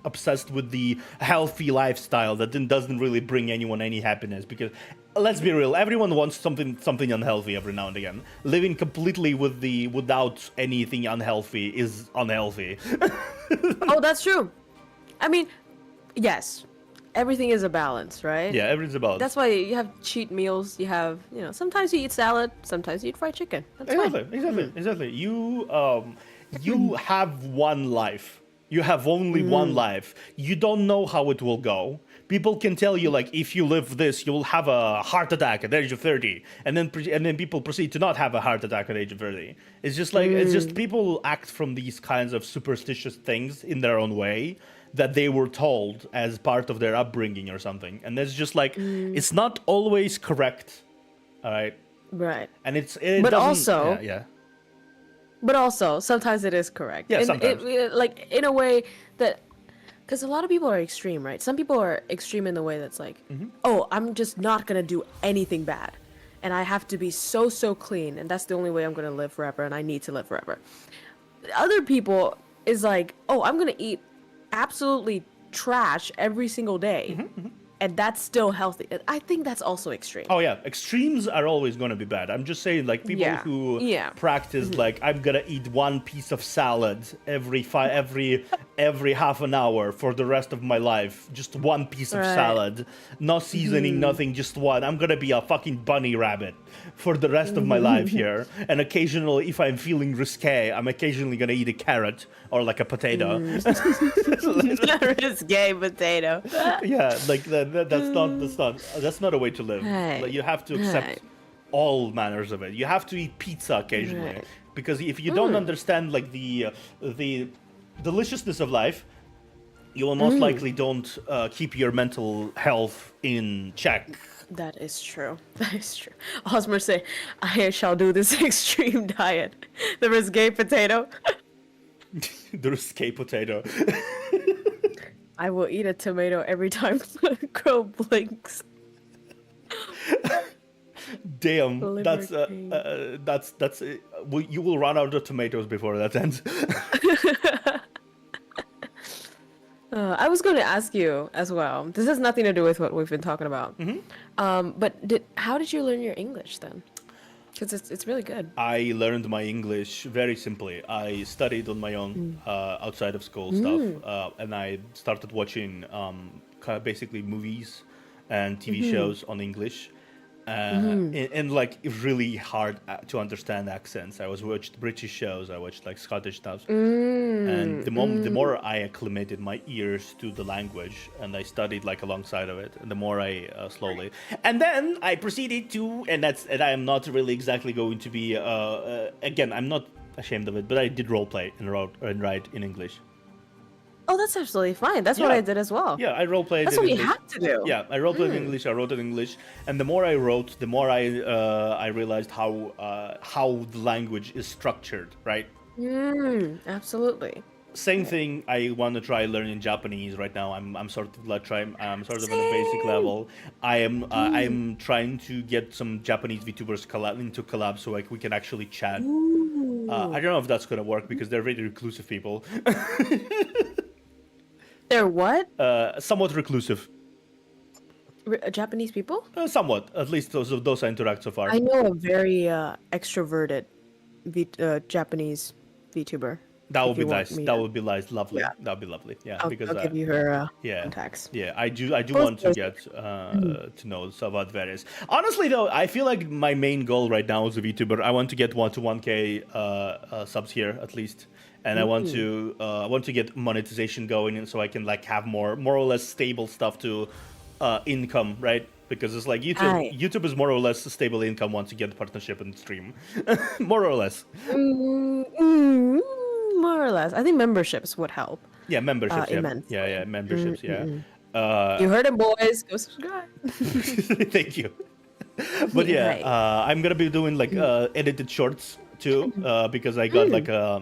obsessed with the healthy lifestyle that doesn't really bring anyone any happiness, because let's be real, everyone wants something unhealthy every now and again. Living completely without anything unhealthy is unhealthy. Oh, that's true. I mean, yes, everything is a balance, right? Yeah, everything's about That's why you have cheat meals. You have, sometimes you eat salad, sometimes you eat fried chicken. That's fine. exactly. You have one life. You have only one life. You don't know how it will go. People can tell you, like, if you live this, you'll have a heart attack at the age of 30, and then people proceed to not have a heart attack at the age of 30. It's just like it's just people act from these kinds of superstitious things in their own way that they were told as part of their upbringing or something, and it's just like it's not always correct. All right, Right. and it But doesn't- also- yeah. But also, sometimes it is correct. Yeah, In, sometimes. like, in a way that, because a lot of people are extreme, right? Some people are extreme in the way that's like, oh, I'm just not gonna do anything bad, and I have to be so clean, and that's the only way I'm gonna live forever, and I need to live forever. Other people is like, oh, I'm gonna eat absolutely trash every single day, and that's still healthy. I think that's also extreme. Oh yeah, extremes are always going to be bad. I'm just saying, like, people Yeah. who Yeah. practice like, I'm gonna eat one piece of salad every half an hour for the rest of my life, just one piece of Right. salad, no seasoning, nothing, just one. I'm gonna be a fucking bunny rabbit for the rest of my life here. And occasionally, if I'm feeling risque, I'm occasionally gonna eat a carrot or like a potato. Risque potato. Yeah, like that's not a way to live. Right. Like, you have to accept Right. all manners of it. You have to eat pizza occasionally, Right. because if you don't understand, like, the deliciousness of life, you will most likely don't keep your mental health in check. That is true. That is true. Hosmer say, I shall do this extreme diet. The risque potato. The risque potato. I will eat a tomato every time Crow blinks. Damn, Liver King. you will run out of tomatoes before that ends. I was going to ask you as well. This has nothing to do with what we've been talking about. But how did you learn your English then? Because it's really good. I learned my English very simply. I studied on my own outside of school stuff, and I started watching kind of basically movies and TV shows on English. And like really hard to understand accents. I watched British shows. I watched like Scottish stuff, and the more I acclimated my ears to the language, and I studied like alongside of it, and the more I slowly, and then I proceeded to, and I am not really exactly going to be again. I'm not ashamed of it, but I did role play and write in English. Oh, that's absolutely fine. That's what Yeah. I did as well. Yeah, I roleplayed. That's in what we English. have to do. Yeah, I roleplayed in English. I wrote in English, and the more I wrote, the more I realized how the language is structured. Right. Absolutely. Same thing. I want to try learning Japanese right now. I'm sort of like I'm sort of at a basic level. I'm trying to get some Japanese VTubers into collab so like we can actually chat. I don't know if that's gonna work because they're very reclusive people. They're what? Somewhat reclusive. Japanese people? Somewhat. At least those I interact so far. I know a very extroverted Japanese VTuber. That would if be you want nice. me That to- would be nice. Lovely. Yeah. That would be lovely. Yeah, I'll because give you her yeah, contacts. yeah. I do Both want to those- get to know about various. Honestly, though, I feel like my main goal right now as a VTuber, I want to get 1k subs here at least, and I want to get monetization going, and so I can like have more or less stable stuff to income, right? Because it's like Aye. YouTube is more or less a stable income once you get the partnership and stream, more or less. More or less. I think memberships would help. Yeah, memberships. Yeah, immensely. yeah, memberships. Yeah. You heard it, boys. Go subscribe. Thank you. But yeah, Right. I'm gonna be doing like edited shorts too, because I got like a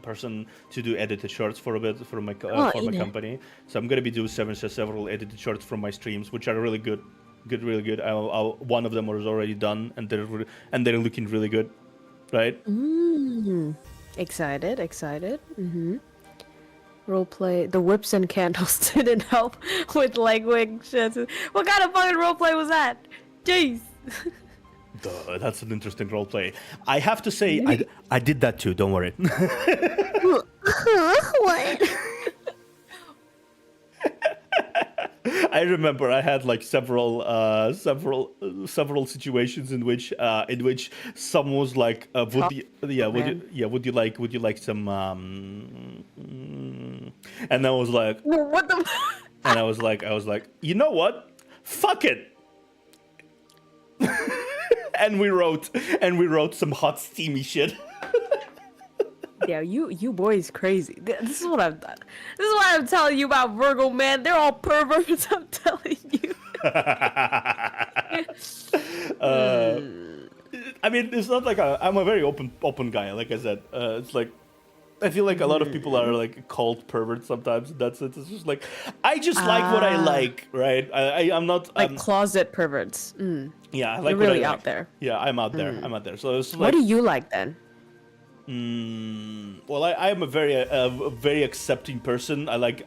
person to do edited shorts for a bit for my company. So I'm gonna be doing several edited shorts from my streams, which are really good, really good. One of them was already done, and they're looking really good, right? Excited. Roleplay. The whips and candles didn't help with language. What kind of fucking roleplay was that? Jeez. Duh, that's an interesting roleplay. I have to say, I did that too. Don't worry. What? I remember I had like several situations in which someone was like, would you like some and I was like, What the? and I was like, you know what, fuck it. and we wrote some hot steamy shit. Yeah, you boys crazy. This is what I've done. This is what I'm telling you about Virgo, man. They're all perverts. I'm telling you. I mean, it's not like I'm a very open guy. Like I said, it's like I feel like a lot of people are like called perverts sometimes. That's it. It's just like I just like what I like, right? I'm not Like closet perverts. yeah. I like You're what I really like. out there. Yeah, I'm out there. I'm out there. So it's like, What do you like then? well, I am a very accepting person. I like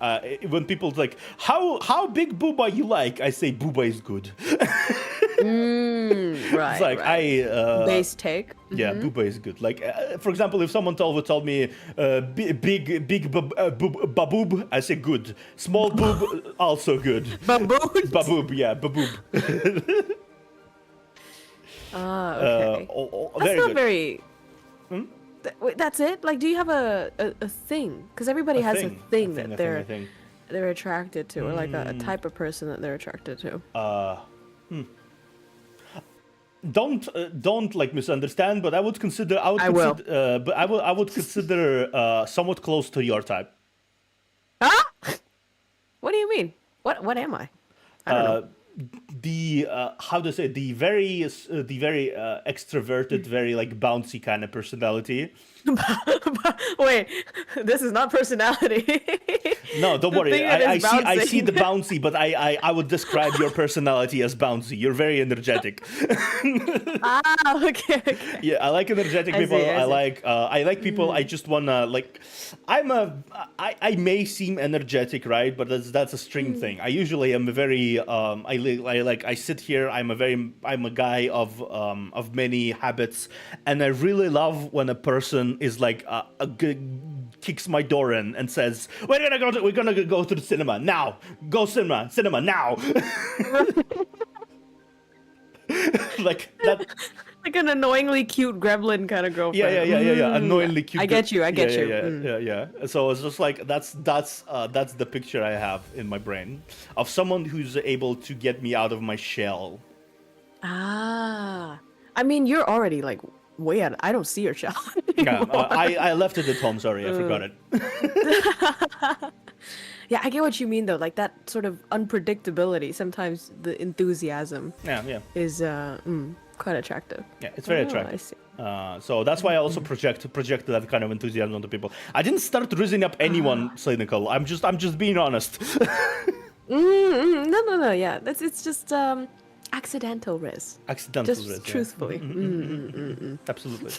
when people like how big booba you like. I say booba is good. Right. It's like right. Base take. Yeah, booba is good. Like, for example, if someone told me big baboob, I say good. Small boob, also good. Baboon. Baboob, yeah, baboob. Okay. That's very not good. very. Wait, that's it? Like, do you have a thing? Because everybody has a thing that they're attracted to, or like a type of person that they're attracted to. Don't like misunderstand, but I would consider I would consider somewhat close to your type. Huh? What do you mean? What am I? I don't know. the how to say, the very extroverted, very like bouncy kind of personality. Wait, this is not personality. No, don't The worry. thing that I is I see the bouncing. bouncy, but I would describe your personality as bouncy. You're very energetic. Ah, okay, okay. Yeah, I like energetic I people. see, I see. I like people. I just wanna like. I may seem energetic, right? But that's a string thing. I usually am a very I sit here. I'm a guy of many habits, and I really love when a person is like kicks my door in and says, we're gonna go to the cinema now. Go cinema now." Like that. Like an annoyingly cute gremlin kind of girlfriend. Yeah. Annoyingly cute. I get you. I get Yeah, you. yeah. So it's just like that's the picture I have in my brain of someone who's able to get me out of my shell. Ah, I mean, you're already like way out. I don't see your child Yeah, anymore. I left it at home. Sorry, I forgot it. Yeah, I get what you mean though. Like that sort of unpredictability. Sometimes the enthusiasm Yeah. is quite attractive. Yeah, it's very Oh, I attractive. see. So that's why I also project that kind of enthusiasm onto people. I didn't start raising up anyone cynical. I'm just being honest. No. Yeah, it's just accidental risk. Accidental Just risk, yeah. truthfully. Absolutely.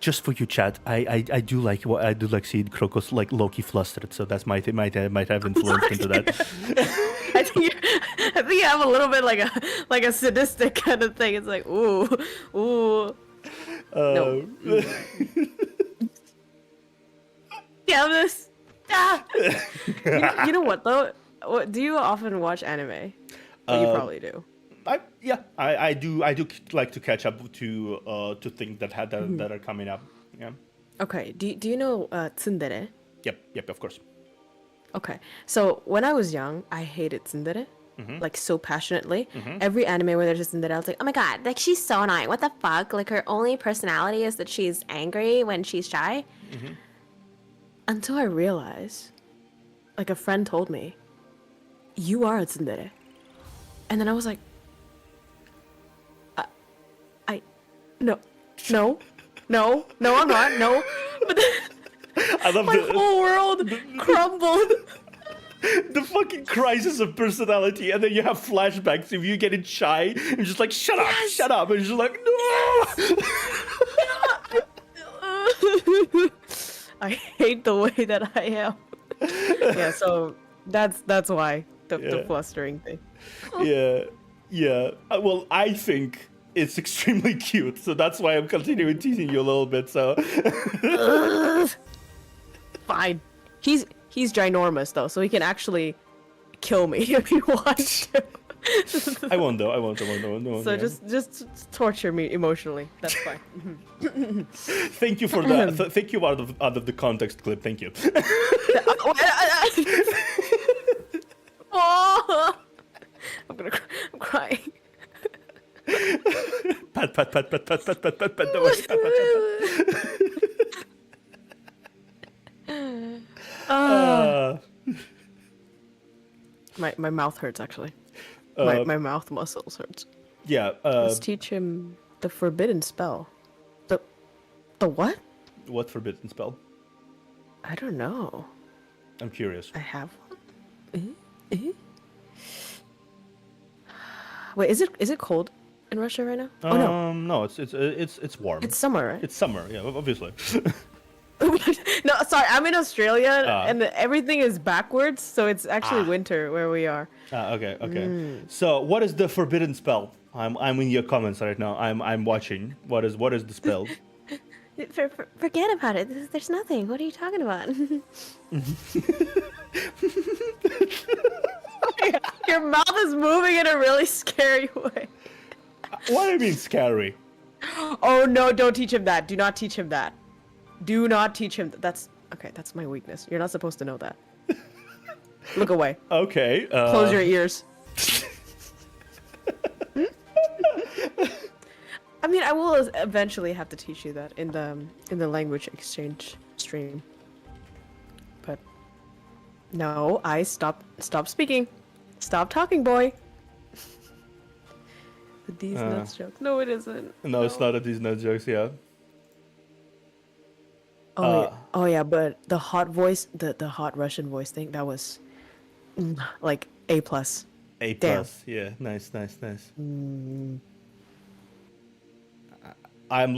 Just for you, Chad. I do like seeing Krokos like Loki flustered, so that's might have influenced into that. I think you have a little bit like a sadistic kind of thing. It's like ooh. No. Damn this. Ah. You know what though? Do you often watch anime? Well, you probably do. I do like to catch up to things that are coming up. Yeah. Okay. Do you know tsundere? Yep, of course. Okay. So when I was young, I hated tsundere. Like so passionately. Every anime where there's a tsundere, I was like, oh my god, like she's so annoying. What the fuck? Like her only personality is that she's angry when she's shy. Until I realized, like a friend told me, you are a tsundere. And then I was like, no, I'm not, no. But then I love my whole world crumbled. the fucking crisis of personality, and then you have flashbacks of you getting shy and just like shut up, and you're like no. I hate the way that I am. Yeah, so that's why the flustering thing. Yeah. Well, I think it's extremely cute, so that's why I'm continuing teasing you a little bit. So Fine. He's ginormous though, so he can actually kill me if he wants to. I won't though. So yeah. just torture me emotionally. That's fine. Thank you for that. Thank you out of the context clip. Thank you. Oh, I'm crying. Pat. Don't worry. Pat. My mouth hurts actually. My mouth muscles hurts. Yeah. Let's teach him the forbidden spell. The what? What forbidden spell? I don't know. I'm curious. I have one. Wait, is it cold in Russia right now? Oh no. No, it's warm. It's summer, right? It's summer. Yeah, obviously. No, sorry, I'm in Australia and everything is backwards, so it's actually winter where we are. Okay. So, what is the forbidden spell? I'm in your comments right now. I'm watching. What is the spell? Forget about it. There's nothing. What are you talking about? Your mouth is moving in a really scary way. What do you mean scary? Oh no, don't teach him that. Do not teach him that. Do not teach him. That's my weakness. You're not supposed to know that. Look away. Okay. Close your ears. I mean, I will eventually have to teach you that in the language exchange stream. But No, I stop speaking. Stop talking, boy. These nuts joke. No, it isn't. No, it's not a these no jokes. Yeah. Oh, oh yeah, but the hot voice, the hot Russian voice thing, that was like A plus. A Damn. plus. Yeah. Nice. I'm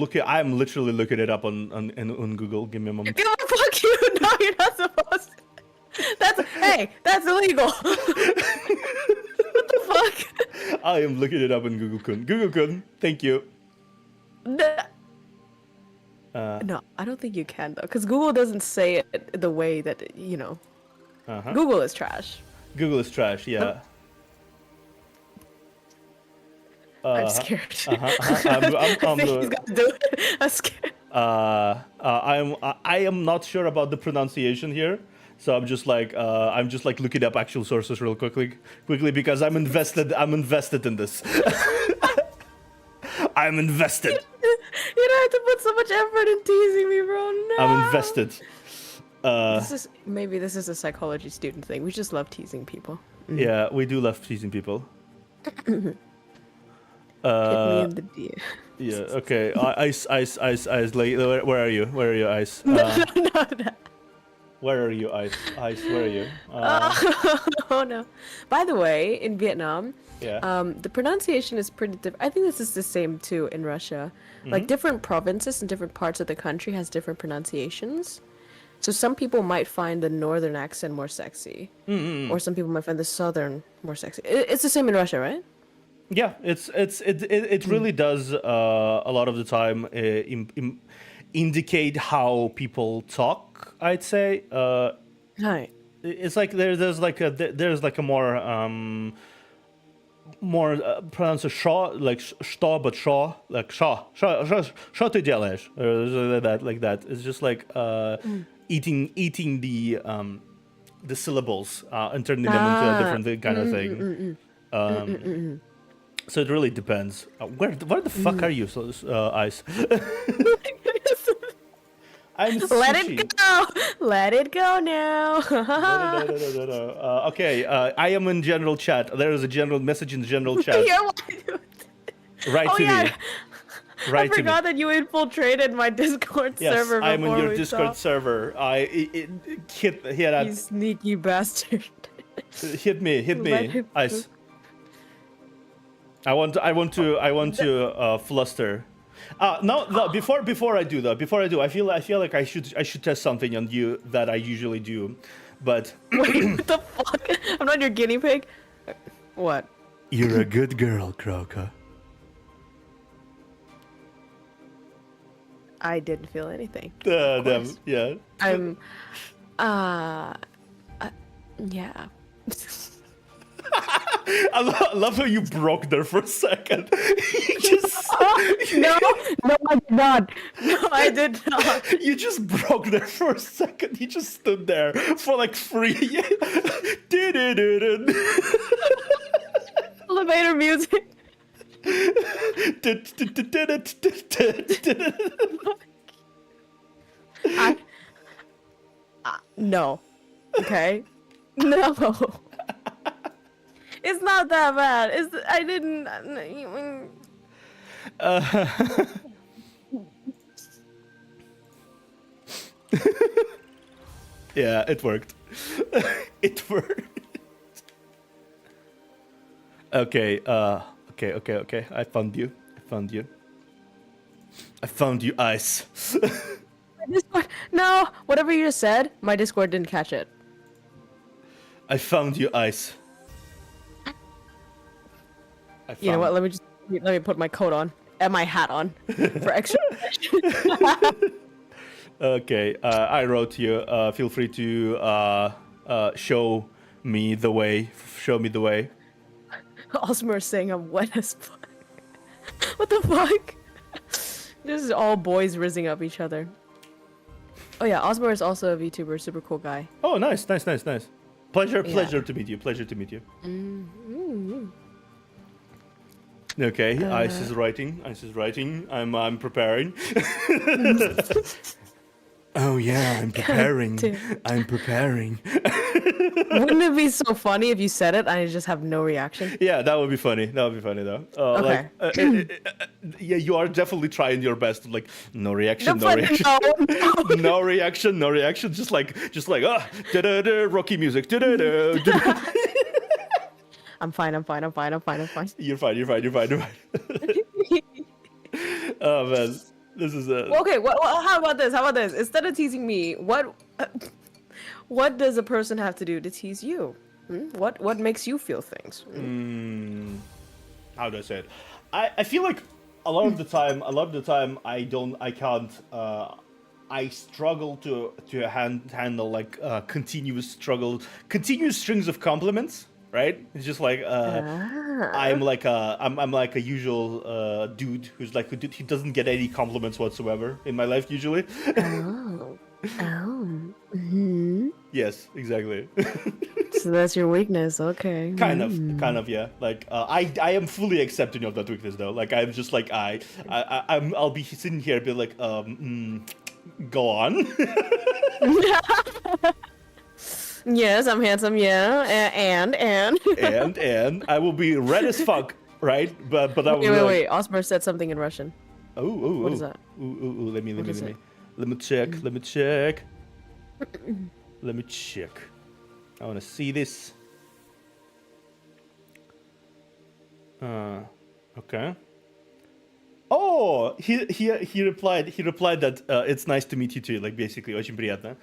literally looking it up on Google. Give me a moment. Oh, fuck you! No, you're not supposed to. That's illegal. What the fuck? I am looking it up on Google-kun. Google-kun, thank you. No, I don't think you can though, because Google doesn't say it the way that Google is trash. Google is trash. Yeah. I'm scared. I'm I think he's gonna do it. I'm scared. I am not sure about the pronunciation here, so I'm just like looking up actual sources real quickly because I'm invested in this. I'm invested. You don't have to put so much effort in teasing me, bro. No. I'm invested. Maybe this is a psychology student thing. We just love teasing people. Yeah, we do love teasing people. Hit me in the DM. Yeah. Okay. Ice. Like, where are you? Where are you, Ice? No. Where are you, Ice? Ice, where are you? Oh no. By the way, in Vietnam, Yeah. the pronunciation is pretty different. I think this is the same too in Russia. Like different provinces and different parts of the country has different pronunciations. So some people might find the northern accent more sexy, or some people might find the southern more sexy. It's the same in Russia, right? Yeah, it really does a lot of the time indicate how people talk. I'd say Hi. it's like there's like a more pronounced shaw like что, but shaw like shaw что ты делаешь like that. It's just like eating the syllables and turning them into a different kind of thing. So it really depends. Where the fuck are you, Ice? I'm Let sushi. it go. Let it go now. No. Okay, I am in general chat. There is a general message in the general chat. Yeah, why do it? Right Oh to yeah. me. I Right to me. forgot that you infiltrated my Discord Yes, server before I'm in your we Discord talked. server. Hit You that. sneaky bastard. Hit me, Let him Ice. I want to fluster. No. Before I do, I feel like I should test something on you that I usually do, but Wait, what the fuck? I'm not your guinea pig. What? you're a good girl, Krowko. I didn't feel anything. Damn, yeah. I'm. Yeah. I love how you broke there for a second. You just No, I did not. No, I did not. you just broke there for a second. You just stood there for like 3. Elevator music. No. Okay. No. It's not that bad. I didn't. Yeah, it worked. It worked. Okay, okay. I found you. I found you, Ice. My Discord. No, whatever you just said, my Discord didn't catch it. I found you, Ice. You know what? Let me put my coat on and my hat on for extra. Okay, I wrote you. Feel free to show me the way. Show me the way. Osmer is saying I'm wet as fuck. What the fuck? This is all boys rizzing up each other. Oh yeah, Osmer is also a VTuber, super cool guy. Oh, nice. Pleasure Yeah. to meet you. Okay, Ice is writing. I'm preparing. Oh yeah, I'm preparing. damn. I'm preparing. Wouldn't it be so funny if you said it and I just have no reaction? Yeah, that would be funny. That would be funny though. Okay. Yeah, you are definitely trying your best. Like, no reaction, No, no but reaction, no. no reaction, no reaction. Just like, da-da-da, Rocky music. Da-da-da, da-da. I'm fine. I'm fine. I'm fine. I'm fine. I'm fine. You're fine. You're fine. You're fine. You're fine. Oh man, this is a. Okay. How about this? How about this? Instead of teasing me, what does a person have to do to tease you? What makes you feel things? How do I say it? I feel like a lot of the time, I struggle to handle like continuous strings of compliments. Right? It's just like I'm like a usual dude who's like he doesn't get any compliments whatsoever in my life usually. Yes, exactly. So that's your weakness, okay? Kind of, yeah. Like I am fully accepting of that weakness though. Like I'm just like I'll be sitting here and be like go on. Yes, I'm handsome. Yeah, and I will be red as fuck, right? But I will be like, wait. Osmer said something in Russian. What is that? Let me check. Let me check. I want to see this. Okay. Oh, he replied that it's nice to meet you too. Like basically, очень приятно.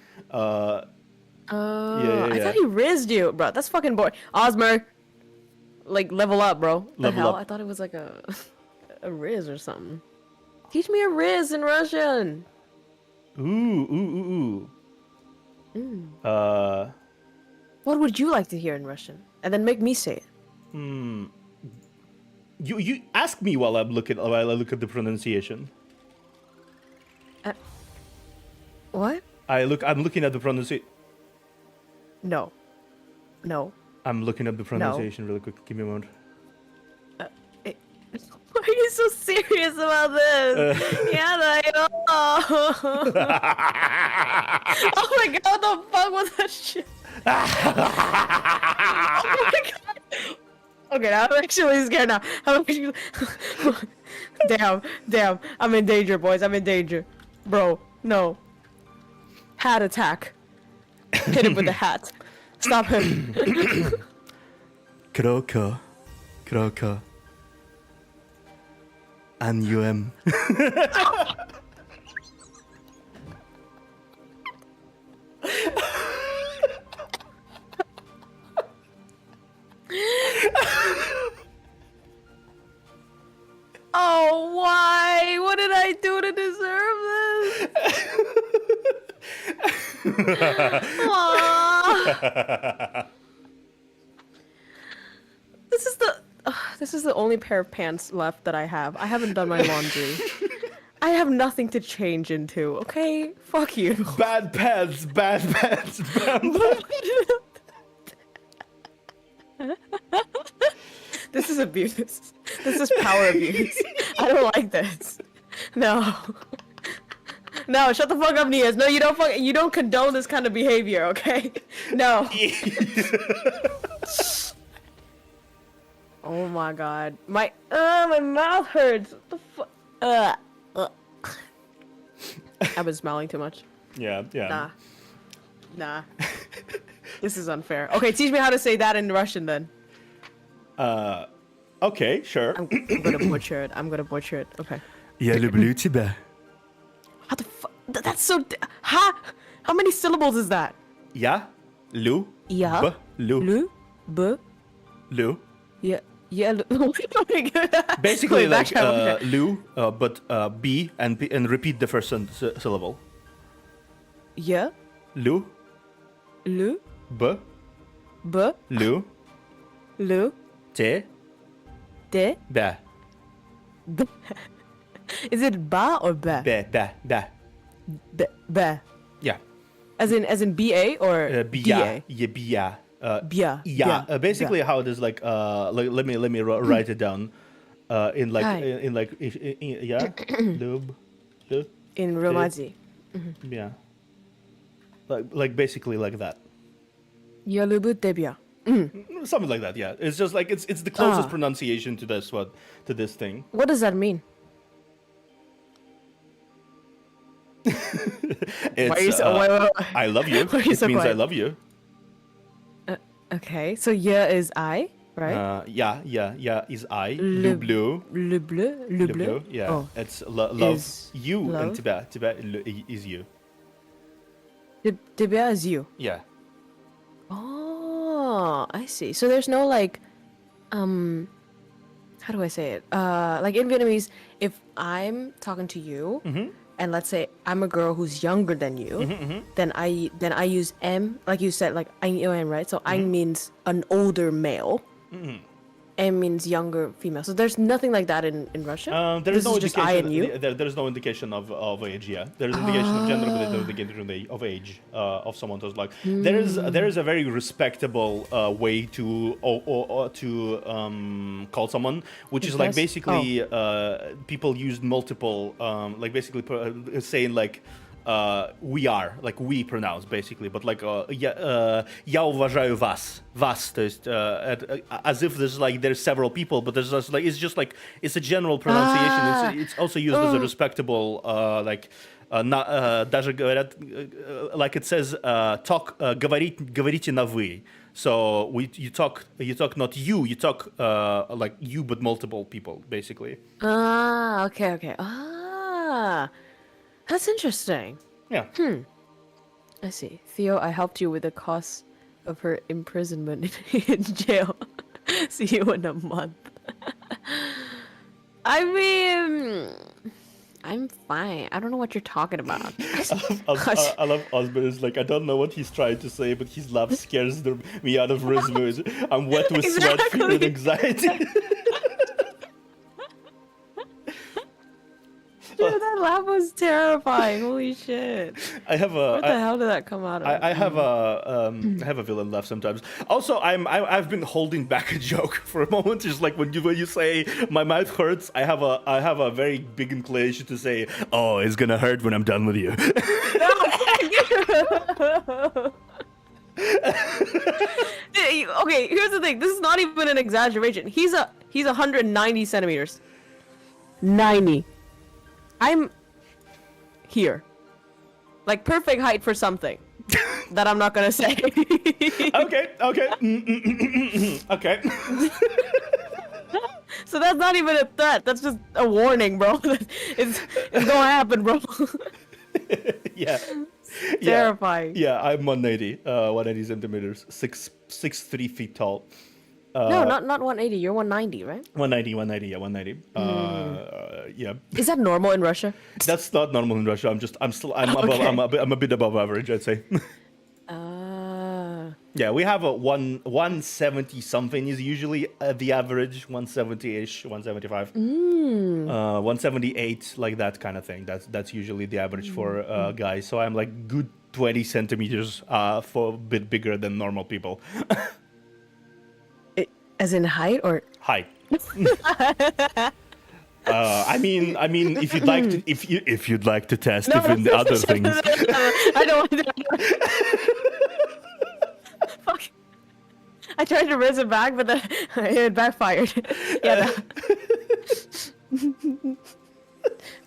Yeah. I thought he rizzed you, bro. That's fucking boring. Osmer, like level up, bro. The Level hell? up. I thought it was like a riz or something. Teach me a riz in Russian. Ooh. What would you like to hear in Russian? And then make me say it. You ask me while I look at the pronunciation. What? I'm looking at the pronunciation. No. I'm looking up the pronunciation really quick. Give me a moment. Why are you so serious about this? Yeah, oh my god, what the fuck was that shit? Oh my god. Okay, now I'm actually scared now. Damn. I'm in danger, boys. I'm in danger. Bro, no. Hat attack. Hit him with the hat. Stop him. Krowko and Oh, why? What did I do to deserve this? Aw. This is the only pair of pants left that I have. I haven't done my laundry. I have nothing to change into, okay? Fuck you. Bad pants. This is abuse. This is power abuse. I don't like this. No, shut the fuck up, Nias. No, you don't condone this kind of behavior, okay? No. Oh my god. My mouth hurts. What the fuck? I've been smiling too much. Yeah. Nah. This is unfair. Okay, teach me how to say that in Russian then. Okay, sure. I'm gonna butcher it. Okay. Я люблю тебя. How the fuck? That's so. How many syllables is that? Я люблю. Yeah. Lu. Lu. Lu. Yeah. Basically, Wait, like Lu, but B and repeat the first syllable. Yeah. Lu. Lu. B. Lu. Lu. Te. De. Ba. Is it ba or ba? Ba. Ba. Yeah. As in B-A or Bia. D-A? Bia. Bia. Yeah. Basically, how it is like. Let me write it down. In yeah. Lub. In Romazi. Yeah. Like basically like that. Yalubu debya. Something like that. Yeah, it's just like it's the closest Ah, pronunciation to this thing. what does that mean? Why are It's you so? Why, I love you. why are you It so means I quiet? love you. Okay, so yeah is I, right? Yeah. Is I Le, blue. le bleu, le Le bleu. bleu, yeah. Oh, It's love is you in love. Tibet. Tibet is you. Debya is you. Yeah. Oh, I see. So there's no like, um, how do I say it? Like in Vietnamese, if I'm talking to you, and let's say I'm a girl who's younger than you, then I use em, like you said, like anh yêu em, right? So anh means an older male, em means younger female. So there's nothing like that in Russia. There is This no is just I indication. and you. There is no indication of age. Yeah, there is indication of gender, but there's no indication of age of someone who's like. There is a very respectable way to call someone, which is like Yes. basically people use multiple like basically saying like. We are, like we pronounce basically, but like я уважаю вас, то есть as if there's several people, but there's just like it's a general pronunciation. It's also used as a respectable даже говорят like it says talk говорите на вы. So you talk not you talk like you but multiple people basically. Okay. That's interesting. Yeah. I see. Theo, I helped you with the cost of her imprisonment in jail. See you in a month. I mean, I'm fine. I don't know what you're talking about. I love Osman. It's like I don't know what he's trying to say, but his laugh scares me out of rhythm. I'm wet with sweat, fear, and anxiety. Dude, that laugh was terrifying. Holy shit. I have Where the hell did that come out of? I have a villain laugh sometimes. Also, I've been holding back a joke for a moment. Just like when you say my mouth hurts, I have a very big inclination to say, oh, it's gonna hurt when I'm done with you. Okay, here's the thing. This is not even an exaggeration. He's 190 centimeters. 90. I'm here. Like perfect height for something that I'm not gonna say. Okay. Okay. So that's not even a threat. That's just a warning, bro. It's gonna happen, bro. Yeah. Terrifying. Yeah, I'm 180 centimeters, 3 feet tall. No, not 180. You're 190, right? 190, yeah, 190. Yeah. Is that normal in Russia? That's not normal in Russia. Okay. I'm a bit above average, I'd say. Yeah, we have a 170 something is usually the average, 170-ish, 175. 178, like that kind of thing. That's usually the average for guys. So I'm like good 20 centimeters for a bit bigger than normal people. As in height or? Height. I mean, if you'd like to test even other things. I don't want to. Fuck. I tried to raise it back, but then it backfired. Yeah.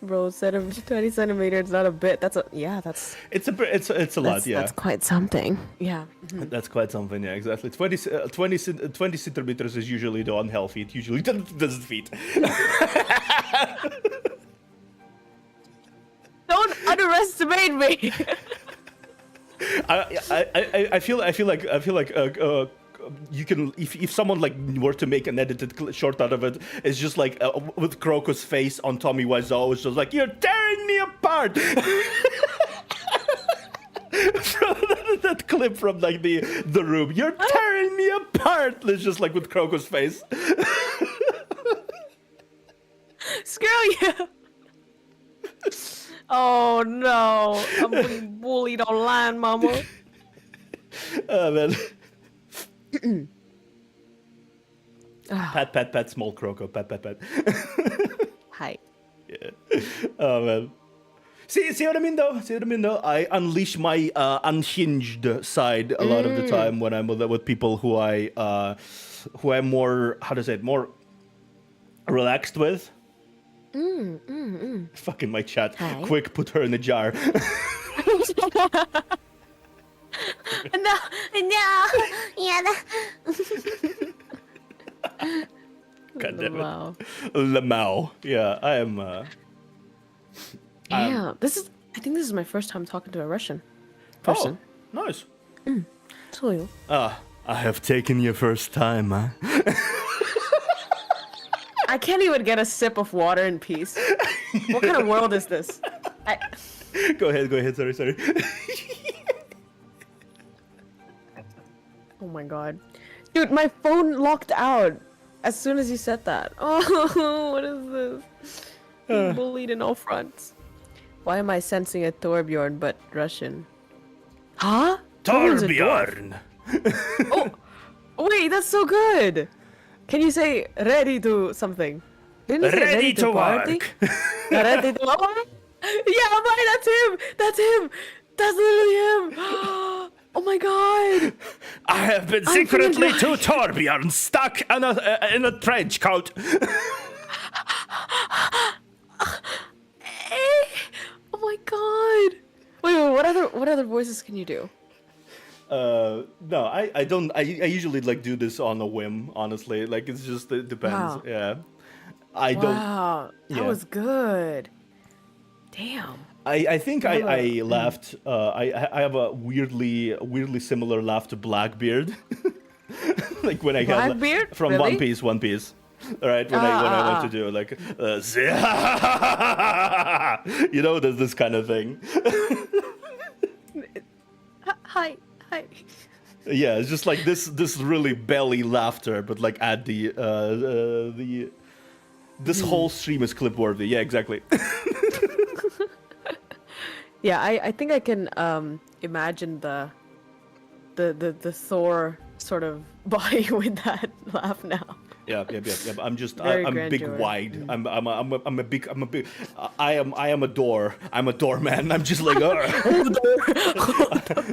Bro, 20 centimeters, not a bit. That's It's a lot, yeah. That's quite something. Yeah. That's quite something, yeah, exactly. 20 centimeters is usually the unhealthy. It usually doesn't fit. Don't underestimate me. I feel like you can if someone like were to make an edited short out of it, it's just like with Krowko's face on Tommy Wiseau, it's just like you're tearing me apart. That clip from like the room, you're tearing me apart. It's just like with Krowko's face. Screw you. Oh no, I'm being bullied online, mama. Man. Pat, small Krowko, pat. Hi. Yeah. Oh man. See what I mean though? See what I mean though? I unleash my unhinged side a lot of the time when I'm with people who I'm more, how to say it, more relaxed with. Fucking my chat. Hi. Quick, put her in a jar. No, yeah. God damn it. Wow. Lamau. Yeah, I am. Yeah, I think this is my first time talking to a Russian person. Oh, nice. So, I have taken your first time, huh? I can't even get a sip of water in peace. What kind of world is this? Go ahead. Sorry. Oh my god. Dude, my phone locked out as soon as you said that. Oh, what is this? Being bullied in all fronts. Why am I sensing a Torbjorn but Russian? Huh? Torbjorn's a dwarf. Torbjorn! Oh, wait, that's so good! Can you say ready to something? Didn't you say Ready to party? work! Ready to work? Yeah, boy, that's him! That's him! That's literally him! Oh my god! I have been secretly to Torbjorn, stuck in a trench coat. Oh my god! Wait, what other voices can you do? No, I don't. I usually like do this on a whim. Honestly, like it depends. Wow. Yeah, I don't. Wow, that yeah. was good. Damn. I think I laughed. I have a weirdly similar laugh to Blackbeard. Like when I got Blackbeard? from Really? One Piece. All right, when I want to do like, you know, there's this kind of thing. Hi. Yeah, it's just like this really belly laughter, but like at this whole stream is clip worthy. Yeah, exactly. Yeah, I think I can imagine the Thor sort of body with that laugh now. Yeah. I'm just Very I'm big grandeur. wide. I'm a big I am a door. I'm a doorman. I'm just like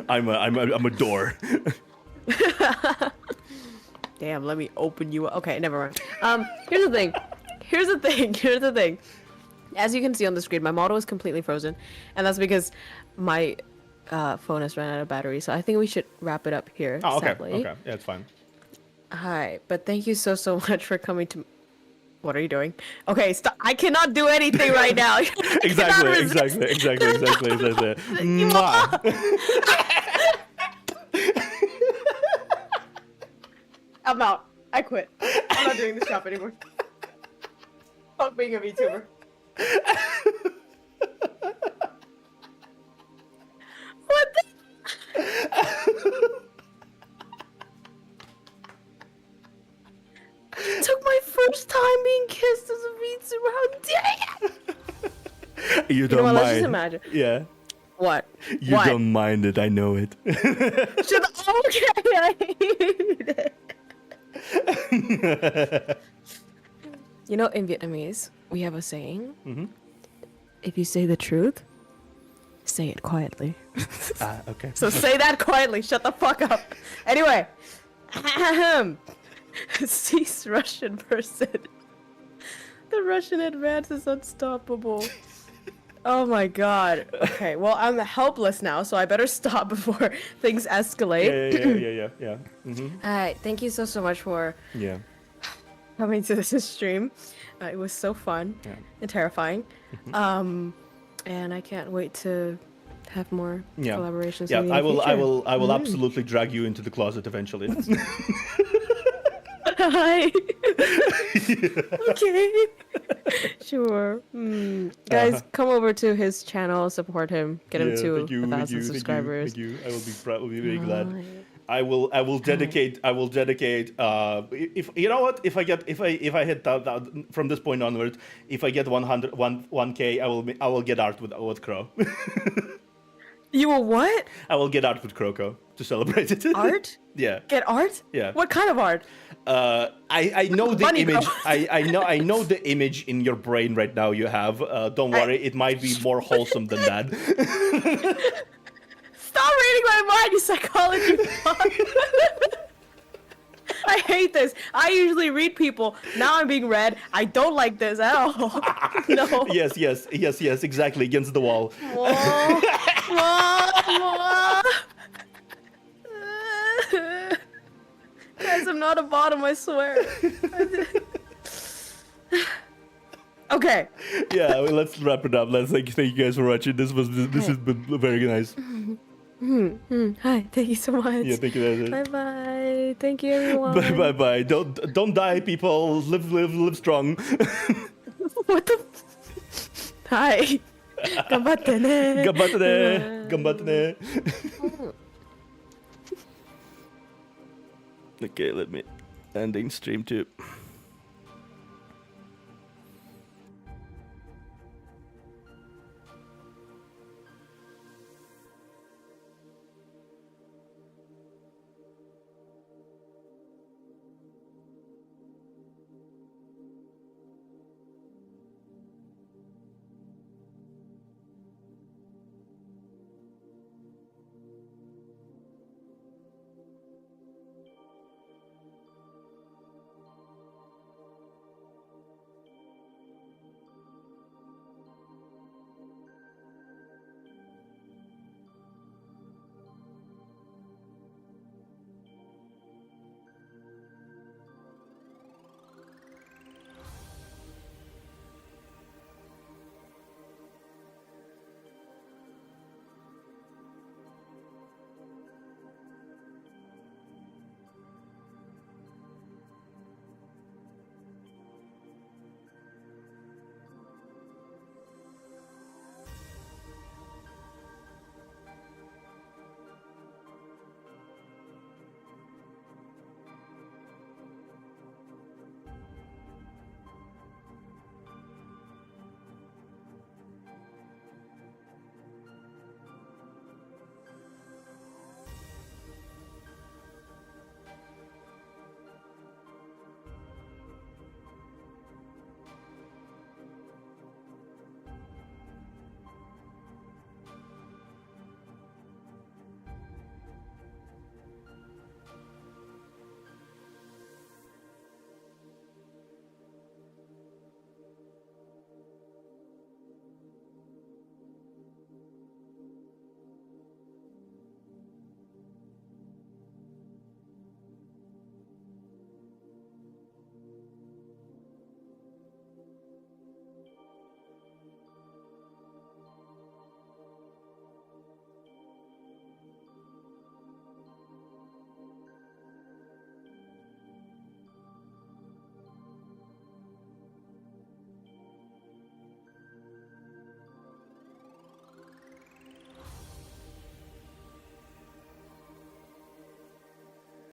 I'm a door. Damn, let me open you up. Okay, never mind. Here's the thing. As you can see on the screen, my model is completely frozen, and that's because my phone has run out of battery. So I think we should wrap it up here. Oh, okay. Sadly. Okay. Yeah, it's fine. Hi, but thank you so much for coming to. What are you doing? Okay, stop. I cannot do anything right now. Exactly. Mwah. I'm out. I quit. I'm not doing this job anymore. Fuck being a VTuber. What the? You took my first time being kissed as a VTuber. How dare you? You don't what, let's mind. just imagine. Yeah. What? You What? don't mind it. I know it. Should okay, I hate it. You know, in Vietnamese, we have a saying. Mm-hmm. If you say the truth, say it quietly. Okay. So say that quietly. Shut the fuck up. Anyway. Cease Russian person. The Russian advance is unstoppable. Oh my god. Okay, well, I'm helpless now, so I better stop before things escalate. Yeah. Mm-hmm. Alright, thank you so much for Yeah. coming to this stream. It was so fun and terrifying. And I can't wait to have more collaborations. Yeah, with you I in the will future. absolutely drag you into the closet eventually. Hi. Okay. Sure. Guys, come over to his channel, support him, get him to 1,000 subscribers. Thank you. I will be very glad. I will dedicate. If you know what, if I hit that from this point onward, if I get 1K, I will get art with Crow. You will what? I will get art with Krowko. to celebrate it. Art? Yeah. Get art? Yeah. What kind of art? I know the Bunny image. girl. I know the image in your brain right now. You have. Don't worry, it might be more wholesome than that. Stop reading my mind, you psychology fuck. I hate this. I usually read people. Now I'm being read. I don't like this at all. No. Yes, exactly. Against the wall. Whoa. Whoa. Guys, I'm not a bottom, I swear. Okay. Yeah, well, let's wrap it up. Let's thank you guys for watching. This has been very nice. Hi, thank you so much. Yeah, thank you. Bye bye. Thank you, everyone. Bye. Don't die, people. Live strong. What the? Hi. Gambatte ne. Gambatte ne. Okay, let me ending stream too.